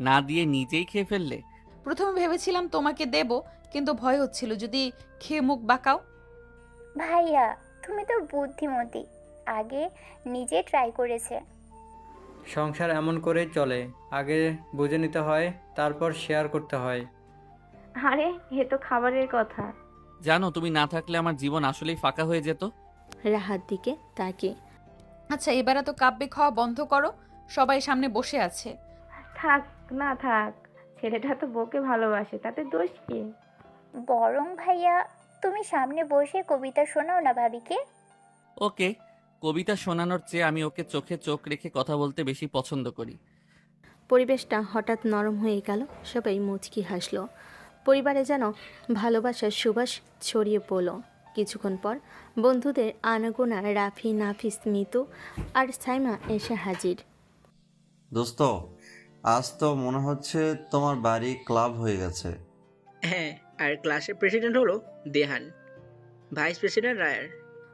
না দিয়ে নিজেই খেয়ে ফেললে? প্রথমে ভেবেছিলাম তোমাকে দেব, কিন্তু ভয় হচ্ছিল যদি খেয়ে মুখ বাঁকাও। ভাইয়া তুমি তো বুদ্ধিমতী, আগে নিজে ট্রাই করেছে। সংসার এমন করেই চলে, আগে বুঝে নিতে হয়, তারপর শেয়ার করতে হয়। আরে এ তো খাবারের কথা। জানো তুমি না থাকলে আমার জীবন আসলেই ফাঁকা হয়ে যেত। রাহার দিকে তাকে। আচ্ছা এবার তো কাব্যে খাওয়া বন্ধ করো, সবাই সামনে বসে আছে। থাক না থাক, ছেলেটা তো বউকে ভালোবাসে, তাতে দোষ কি? বরং ভাইয়া তুমি সামনে বসে কবিতা শোনাও না ভাবিকে। ওকে, কবিতা শোনানোর চেয়ে আমি ওকে চোখে চোখ রেখে কথা বলতে বেশি পছন্দ করি। পরিবেশটা হঠাৎ নরম হয়ে গেল। সবাই মুচকি হাসলো। পরিবারে যেন ভালোবাসার সুবাস ছড়িয়ে পড়ল। কিছুক্ষণ পর বন্ধুদের আনাগোনা রাফি, নাফিস, মিতু আর সাইমা এসে হাজির। দোস্ত, আজ তো মনে হচ্ছে তোমার বাড়ি ক্লাব হয়ে গেছে। হ্যাঁ, আর ক্লাসের প্রেসিডেন্ট হলো দেহান, ভাইস প্রেসিডেন্ট রায়ার।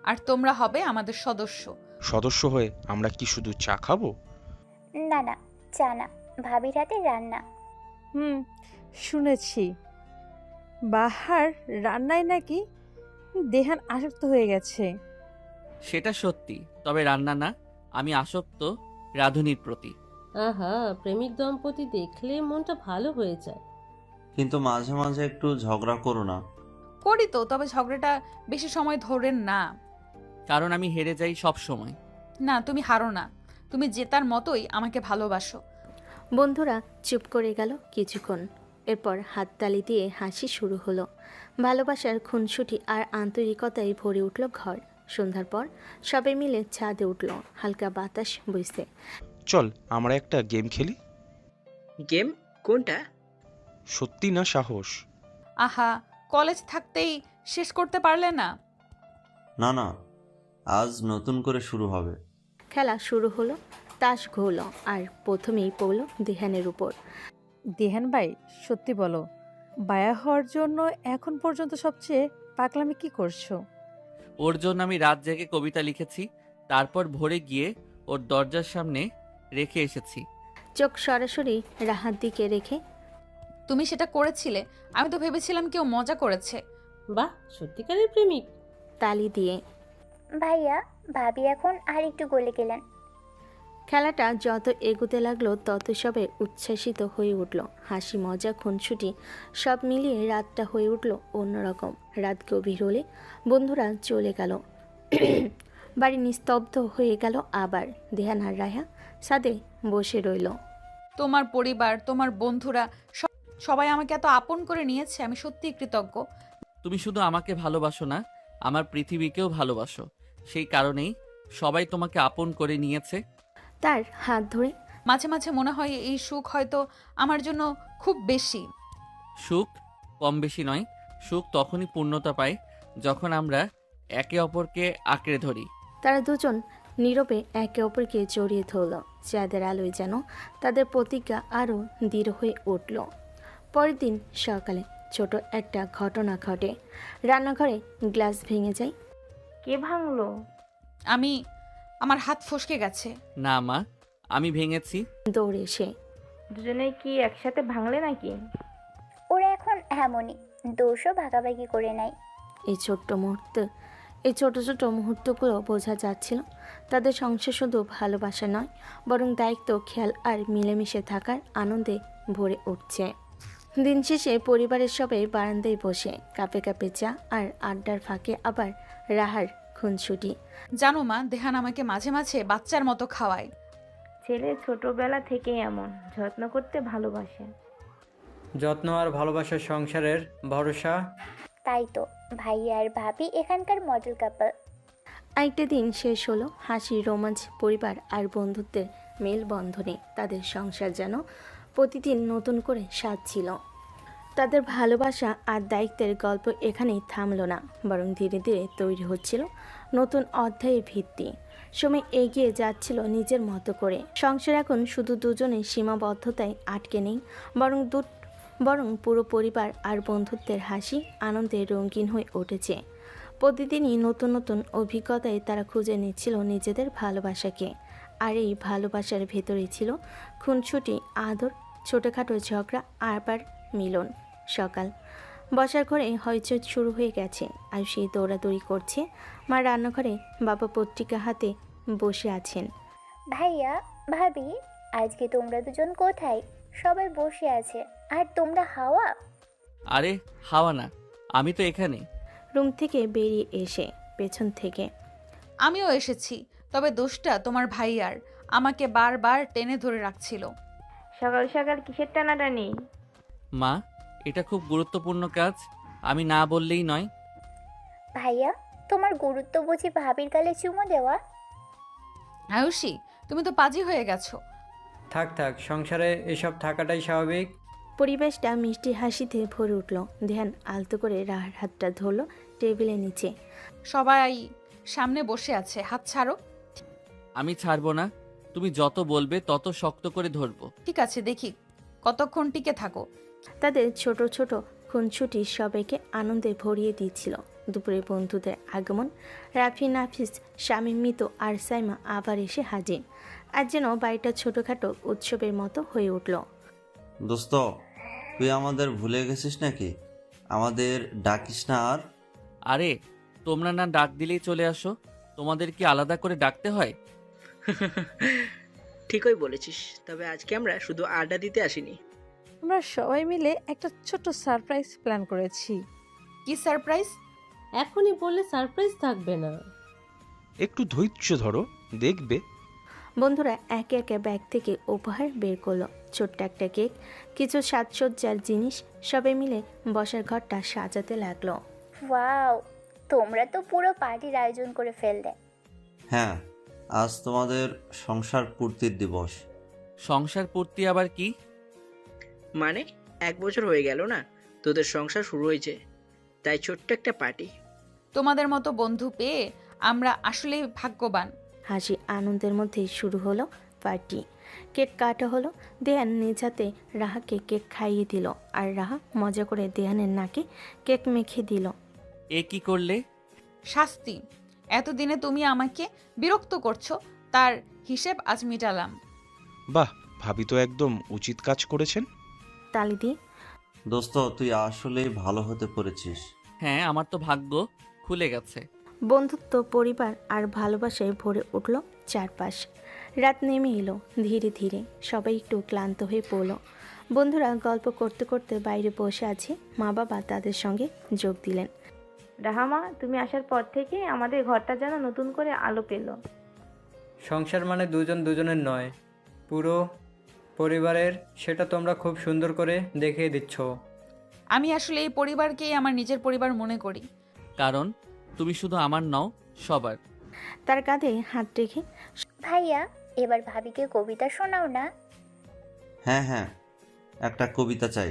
আর তোমরা হবে আমাদের সদস্য। সদস্য হয়ে আমরা কি শুধু চা খাবো? না না, চা না, ভাবির হাতে রান্না। শুনেছি বাহার রান্নায় নাকি দেহান আসক্ত হয়ে গেছে। সেটা সত্যি, তবে রান্না না, আমি আসক্ত রাধুনির প্রতি। আহা, প্রেমিক দম্পতি দেখলে মনটা ভালো হয়ে যায়। কিন্তু মাঝে মাঝে একটু ঝগড়া করো না। করি তো, তবে ঝগড়াটা বেশি সময় ধরেন না। কারণ আমি হেরে যাই সব সময়। না, তুমি হারো না, তুমি জেতার মতোই আমাকে ভালোবাসো। বন্ধুরা চুপ করে গেল কিছুক্ষণ। এরপর হাততালি দিয়ে হাসি শুরু হলো। ভালোবাসার খুনসুটি আর আন্তরিকতায় ভরে উঠল ঘর। সন্ধ্যার পর সবাই মিলে ছাদে উঠল। হালকা বাতাস বইছে। চল আমরা একটা গেম খেলি। গেম? কোনটা? সত্যি না সাহস? আহা, কলেজ থাকতেই শেষ করতে পারলে না? না না, আজ নতুন করে শুরু হবে। খেলা শুরু হলো, তাস ঘুরল আর প্রথমেই পড়ল দেহানের উপর। দেহান ভাই, সত্যি বলো, বায়া হওয়ার জন্য এখন পর্যন্ত সবচেয়ে পাগলামি কি করছো? ওর জন্য আমি রাত জেগে কবিতা লিখেছি, তারপর ভোরে গিয়ে ওর দরজার সামনে রেখে এসেছি। চোখ সরাসরি রাহার দিকে রেখে, তুমি সেটা করেছিলে? আমি তো ভেবেছিলাম কেউ মজা করেছে। বাহ, সত্যিকারের প্রেমিক। তালি দিয়ে। ভাইয়া, ভাবি এখন আর একটু গলে গেলেন। খেলাটা যত এগোতে লাগলো তত সবে উচ্ছ্বাসিত হয়ে উঠল। হাসি, মজা, খুনসুটি সব মিলিয়ে রাতটা হয়ে উঠল অন্যরকম। রাত গভীর হলে বন্ধুরা চলে গেল, বাড়ি নিস্তব্ধ হয়ে গেল। আবার দেহান আর রায়া সাদে বসে রইল। তোমার পরিবার, তোমার বন্ধুরা সবাই আমাকে এত আপন করে নিয়েছে, আমি সত্যিই কৃতজ্ঞ। তুমি শুধু আমাকে ভালোবাসো না, আমার পৃথিবীকেও ভালোবাসো। সেই কারণেই সবাই তোমাকে আপন করে নিয়েছে। তার হাত ধরে। মাঝে মাঝে মনে হয় এই সুখ হয়তো আমার জন্য খুব বেশি। সুখ কম বেশি নয়, সুখ তখনই পূর্ণতা পায় যখন আমরা একে অপরকে আঁকড়ে ধরি। তারা দুজন নীরবে একে অপরকে জড়িয়ে ধরল। চাঁদের আলোয় যেন তাদের প্রতিজ্ঞা আরও দৃঢ় হয়ে উঠল। পরের দিন সকালে ছোট একটা ঘটনা ঘটে। রান্নাঘরে গ্লাস ভেঙে যায়। কে ভাঙলো? আমার হাত ফসকে গেছে। না মা, আমি ভেঙেছি। দৌড়ে এসে। দুজনে কি একসাথে ভাঙলে নাকি? ওরা এখন এমনই, দোষও ভাগাভাগি করে নেয়। এই ছোট ছোট মুহূর্তগুলো বোঝা যাচ্ছিল তাদের সংসার শুধু ভালোবাসা নয়, বরং দায়িত্ব, খেয়াল আর মিলেমিশে থাকার আনন্দে ভরে উঠছে। দিন শেষে পরিবারের সবাই বারান্দায় বসে কাপে কাপে চা আর আড্ডার ফাঁকে আবার রাহার খুনসুটি। জানো মা, দেহান আমাকে মাঝে মাঝে বাচ্চার মতো খাওয়ায়। ছেলে ছোটবেলা থেকেই এমন, যত্ন করতে ভালোবাসে। যত্ন আর ভালোবাসার সংসারের ভরসা। তাই তো ভাইয়া আর ভাবি এখানকার মডেল কাপল। আরেকটা দিন শেষ হলো হাসি, রোমাঞ্চ, পরিবার আর বন্ধুত্বের মেলবন্ধনে। তাদের সংসার যেন প্রতিদিন নতুন করে সাজছিল। তাদের ভালোবাসা আর দায়িত্বের গল্প এখানেই থামল না, বরং ধীরে ধীরে তৈরি হচ্ছিল নতুন অধ্যায়ের ভিত্তি। সময় এগিয়ে যাচ্ছিল নিজের মতো করে। সংসার এখন শুধু দুজনের সীমাবদ্ধতায় আটকে নেই, বরং পুরো পরিবার আর বন্ধুত্বের হাসি, আনন্দে রঙিন হয়ে উঠেছে। প্রতিদিনই নতুন নতুন অভিজ্ঞতায় তারা খুঁজে নিচ্ছিল নিজেদের ভালোবাসাকে। আর এই ভালোবাসার ভেতরে ছিল খুনসুটি, আদর, ছোটোখাটো ঝগড়া, আবার মিলন। সকাল, বসার ঘরে হইচই শুরু হয়ে গেছে আর সেই দৌড়াদৌড়ি করছে। মা রান্নাঘরে, বাবা পত্রিকা হাতে বসে আছেন। ভাইয়া, ভাবি, আজকে তোমরা দুজন কোথায়? সবাই বসে আছে, আর তোমরা হাওয়া? আরে হাওয়া না, আমি তো এখানে। রুম থেকে বেরিয়ে এসে পেছন থেকে, আমিও এসেছি, তবে দোষটা তোমার ভাইয়ার, আমাকে বারবার টেনে ধরে রাখছিল। সকাল সকাল কিসের টানাটানি? মা, এটা খুব গুরুত্বপূর্ণ কাজ, আমি না বললেই নয়। ভাইয়া, তোমার গুরুত্ব বুঝি ভাবির গালে চুমু দেওয়া? আয়ুষী, তুমি তো পাজি হয়ে গেছো। থাক থাক, সংসারে এসব থাকাটাই স্বাভাবিক। পরিবেশটা মিষ্টি হাসিতে ভরে উঠল। ধ্যান আলতো করে রাহার হাতটা ধরল টেবিলের নিচে। সবাই সামনে বসে আছে, হাত ছাড়ো। আমি ছাড়বো না, তুমি যত বলবে তত শক্ত করে ধরবো। ঠিক আছে, দেখি কতক্ষণ টিকে থাকো। তাদের ছোট ছোট খুনছুটি সবাইকে আনন্দে ভরিয়ে দিচ্ছিল। দুপুরে বন্ধুদের আগমন। রাফি, নাফিস, শামীম, মিতু আর সাইমা আবার এসে হাজির। আজ যেন বাড়িটা ছোটোখাটো উৎসবের মতো হয়ে উঠল। দোস্ত, তুই আমাদের ভুলে গেছিস নাকি? আমাদের ডাকিস না আর? আরে তোমরা না ডাক দিলেই চলে আসো, তোমাদের কি আলাদা করে ডাকতে হয়? ঠিকই বলেছিস, তবে আজকে আমরা শুধু আড্ডা দিতে আসিনি। আমরা সবাই মিলে একটা ছোট সারপ্রাইজ প্ল্যান করেছি। কি সারপ্রাইজ? এখনই বললে সারপ্রাইজ থাকবে না। একটু ধৈর্য ধরো, দেখবে। বন্ধুরা একে একে ব্যাগ থেকে উপহার বের করলো। ছোট্ট একটা কেক, কিছু সাজসজ্জার জিনিস, সবাই মিলে বসার ঘরটা সাজাতে লাগলো। ওয়াও, তোমরা তো পুরো পার্টির আয়োজন করে ফেললে। হ্যাঁ, আজ তোমাদের সংসার পূর্তির দিবস। সংসার পূর্তি আবার কি? মানে 1 বছর হয়ে গেল না তোদের সংসার শুরু হয়েছে, তাই ছোট্ট একটা পার্টি। তোমাদের মতো বন্ধু পেয়ে আমরা আসলেই ভাগ্যবান। হাসি আনন্দের মধ্যে শুরু হলো পার্টি। কেক কাটা হলো। দেহান নিজ হাতে রাহাকে কেক খাইয়ে দিল, আর রাহা মজা করে দেহানের নাকে কেক মেখে দিল। এ কি করলে? শাস্তি। এতদিনে তুমি আমাকে বিরক্ত করছো, তার হিসেব আজ মিটালাম। বাহ, ভাবি তো একদম উচিত কাজ করেছেন। তালি দিয়ে দোস্ত, তুই আসলেই ভালো হতে পেরেছিস। হ্যাঁ, আমার তো ভাগ্য খুলে গেছে। বন্ধুত্ব, পরিবার আর ভালোবাসায় ভরে উঠল চারপাশ। রাত নেমে এলো ধীরে ধীরে। সবাই একটু ক্লান্ত হয়ে পড়ল। বন্ধুরা গল্প করতে করতে বাইরে বসে আছে। মা বাবা তাদের সঙ্গে যোগ দিলেন। রাহামা, তুমি আসার পর থেকে আমাদের ঘরটা যেন নতুন করে আলো পেল। সংসার মানে দুজন দুজনের নয়, পুরো পরিবারের, সেটা তোমরা খুব সুন্দর করে দেখিয়ে দিচ্ছ। আমি আসলে এই পরিবারকেই আমার নিজের পরিবার মনে করি। কারণ তুমি শুধু আমার নও, সবার। তার কাঁধে হাত রেখে ভাইয়া, এবার ভাবিকে কবিতা শোনাও না। হ্যাঁ হ্যাঁ, একটা কবিতা চাই।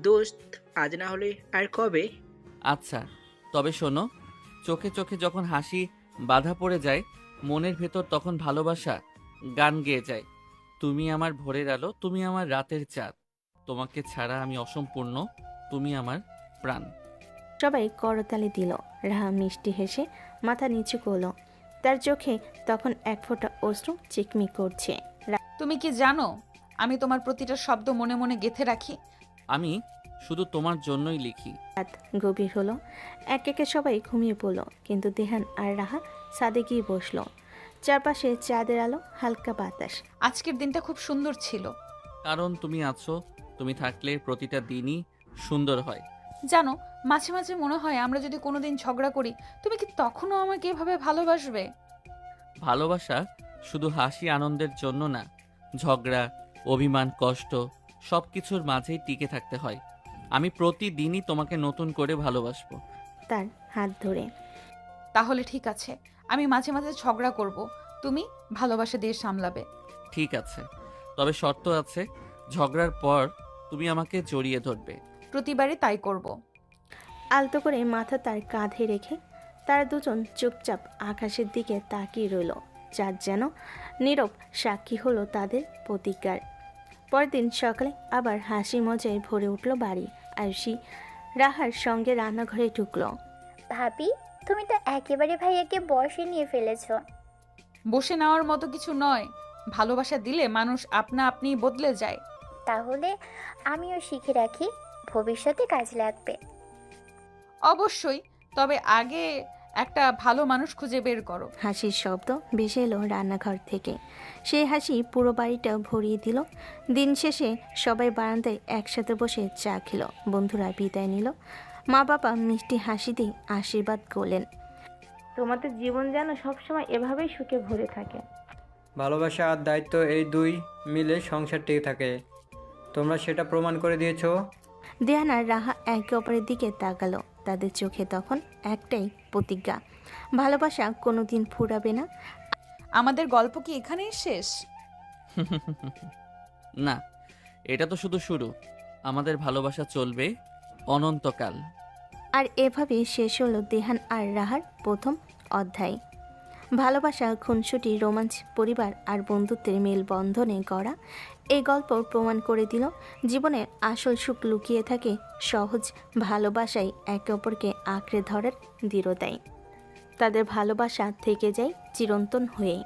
দোস্ত, আজ না হলে আর কবে? আচ্ছা, তবে শোনো। চোখে চোখে যখন হাসি বাধা পড়ে যায়, মনের ভেতর তখন ভালোবাসা গান গেয়ে যায়। তুমি আমার ভোরের আলো, তুমি আমার রাতের চাঁদ, তোমাকে ছাড়া আমি অসম্পূর্ণ, তুমি আমার প্রাণ। সবাই করতালি দিল। রাহা মিষ্টি হেসে মাথা নিচু করল। তার চোখে তখন এক ফোঁটা অশ্রু চিকমিক করছে। তুমি কি জানো, আমি তোমার প্রতিটা শব্দ মনে মনে গেঁথে রাখি। আমি শুধু তোমার জন্যই লিখি। রাত গভীর হলো। এক একে সবাই ঘুমিয়ে পড়ল, কিন্তু দেহান আর রাহা ছাদে গিয়ে বসল। চারপাশে চাঁদের আলো, হালকা বাতাস। আজকের দিনটা খুব সুন্দর ছিল। কারণ তুমি আছো। তুমি থাকলে প্রতিটা দিনই সুন্দর হয়। জানো, মাঝে মাঝে মনে হয় আমরা যদি কোনোদিন ঝগড়া করি, তুমি কি তখনও আমাকে এভাবে ভালোবাসবে? ভালোবাসা শুধু হাসি আনন্দের জন্য না, ঝগড়া, অভিমান, কষ্ট সব কিছুর মাঝেই টিকে থাকতে হয়। আমি প্রতিদিনই তোমাকে নতুন করে ভালোবাসবো। তার হাত ধরে তাহলে ঠিক আছে, আমি মাঝে মাঝে ঝগড়া করব, তুমি ভালোবাসা দিয়ে সামলাবে। ঠিক আছে, তবে শর্ত আছে। ঝগড়ার পর তুমি আমাকে জড়িয়ে ধরবে। প্রতিবারই তাই করব। আলতো করে মাথা তার কাঁধে রেখে তারা দুজন চুপচাপ আকাশের দিকে তাকিয়ে রইল। চাঁদ যেন নীরব সাক্ষী হলো তাদের প্রতিজ্ঞার। পরদিন সকালে আবার হাসি মজায় ভরে উঠল বাড়ি। আয়ুষী রাহার সঙ্গে রান্নাঘরে ঢুকলো। ভাবি, তুমি তো একেবারে ভাইয়াকে বশে নিয়ে ফেলেছ। বসে নেওয়ার মতো কিছু নয়, ভালোবাসা দিলে মানুষ আপনা আপনি বদলে যায়। তাহলে আমিও শিখে রাখি, ভবিষ্যতে কাজ লাগবে। অবশ্যই, তবে আগে একটা ভালো মানুষ খুঁজে বের করো। হাসির শব্দ ভেসে এলো রান্নাঘর থেকে। সেই হাসি পুরো বাড়িটা ভরিয়ে দিল। দিন শেষে সবাই বারান্দায় একসাথে বসে চা খেলো। বন্ধুরা বিদায় নিল। মা বাবা মিষ্টি হাসি দিয়ে আশীর্বাদ করলেন। তোমাদের জীবন যেন সবসময় এভাবেই সুখে ভরে থাকে। ভালোবাসা আর দায়িত্ব, এই দুই মিলে সংসার টিকে থাকে। তোমরা সেটা প্রমাণ করে দিয়েছো। দেহান আর রাহা একে অপরের দিকে তাকালো। তাদের চোখে তখন একটাই প্রতিজ্ঞা, ভালোবাসা কোনোদিন ফুরাবে না। আমাদের গল্প কি এখানেই শেষ? না, এটা তো শুধু শুরু। আমাদের ভালোবাসা চলবে অনন্তকাল। আর এভাবে শেষ হলো দেহান আর রাহার প্রথম অধ্যায়। ভালোবাসা, খুনসুটি, রোমাঞ্চ, পরিবার আর বন্ধুত্বের মেলবন্ধনে গড়া এই গল্প প্রমাণ করে দিল জীবনের আসল সুখ লুকিয়ে থাকে সহজ ভালোবাসায়, একে অপরকে আঁকড়ে ধরার দৃঢ়তায়। তাদের ভালোবাসা থেকে যায় চিরন্তন হয়ে।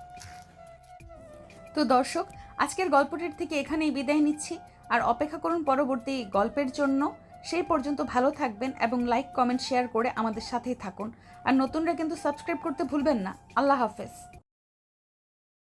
তো দর্শক, আজকের গল্পটির থেকে এখানেই বিদায় নিচ্ছি। আর অপেক্ষা করুন পরবর্তী গল্পের জন্য। সেই পর্যন্ত ভালো থাকবেন এবং লাইক, কমেন্ট, শেয়ার করে আমাদের সাথেই থাকুন। আর নতুনরা কিন্তু সাবস্ক্রাইব করতে ভুলবেন না। আল্লাহ হাফেজ।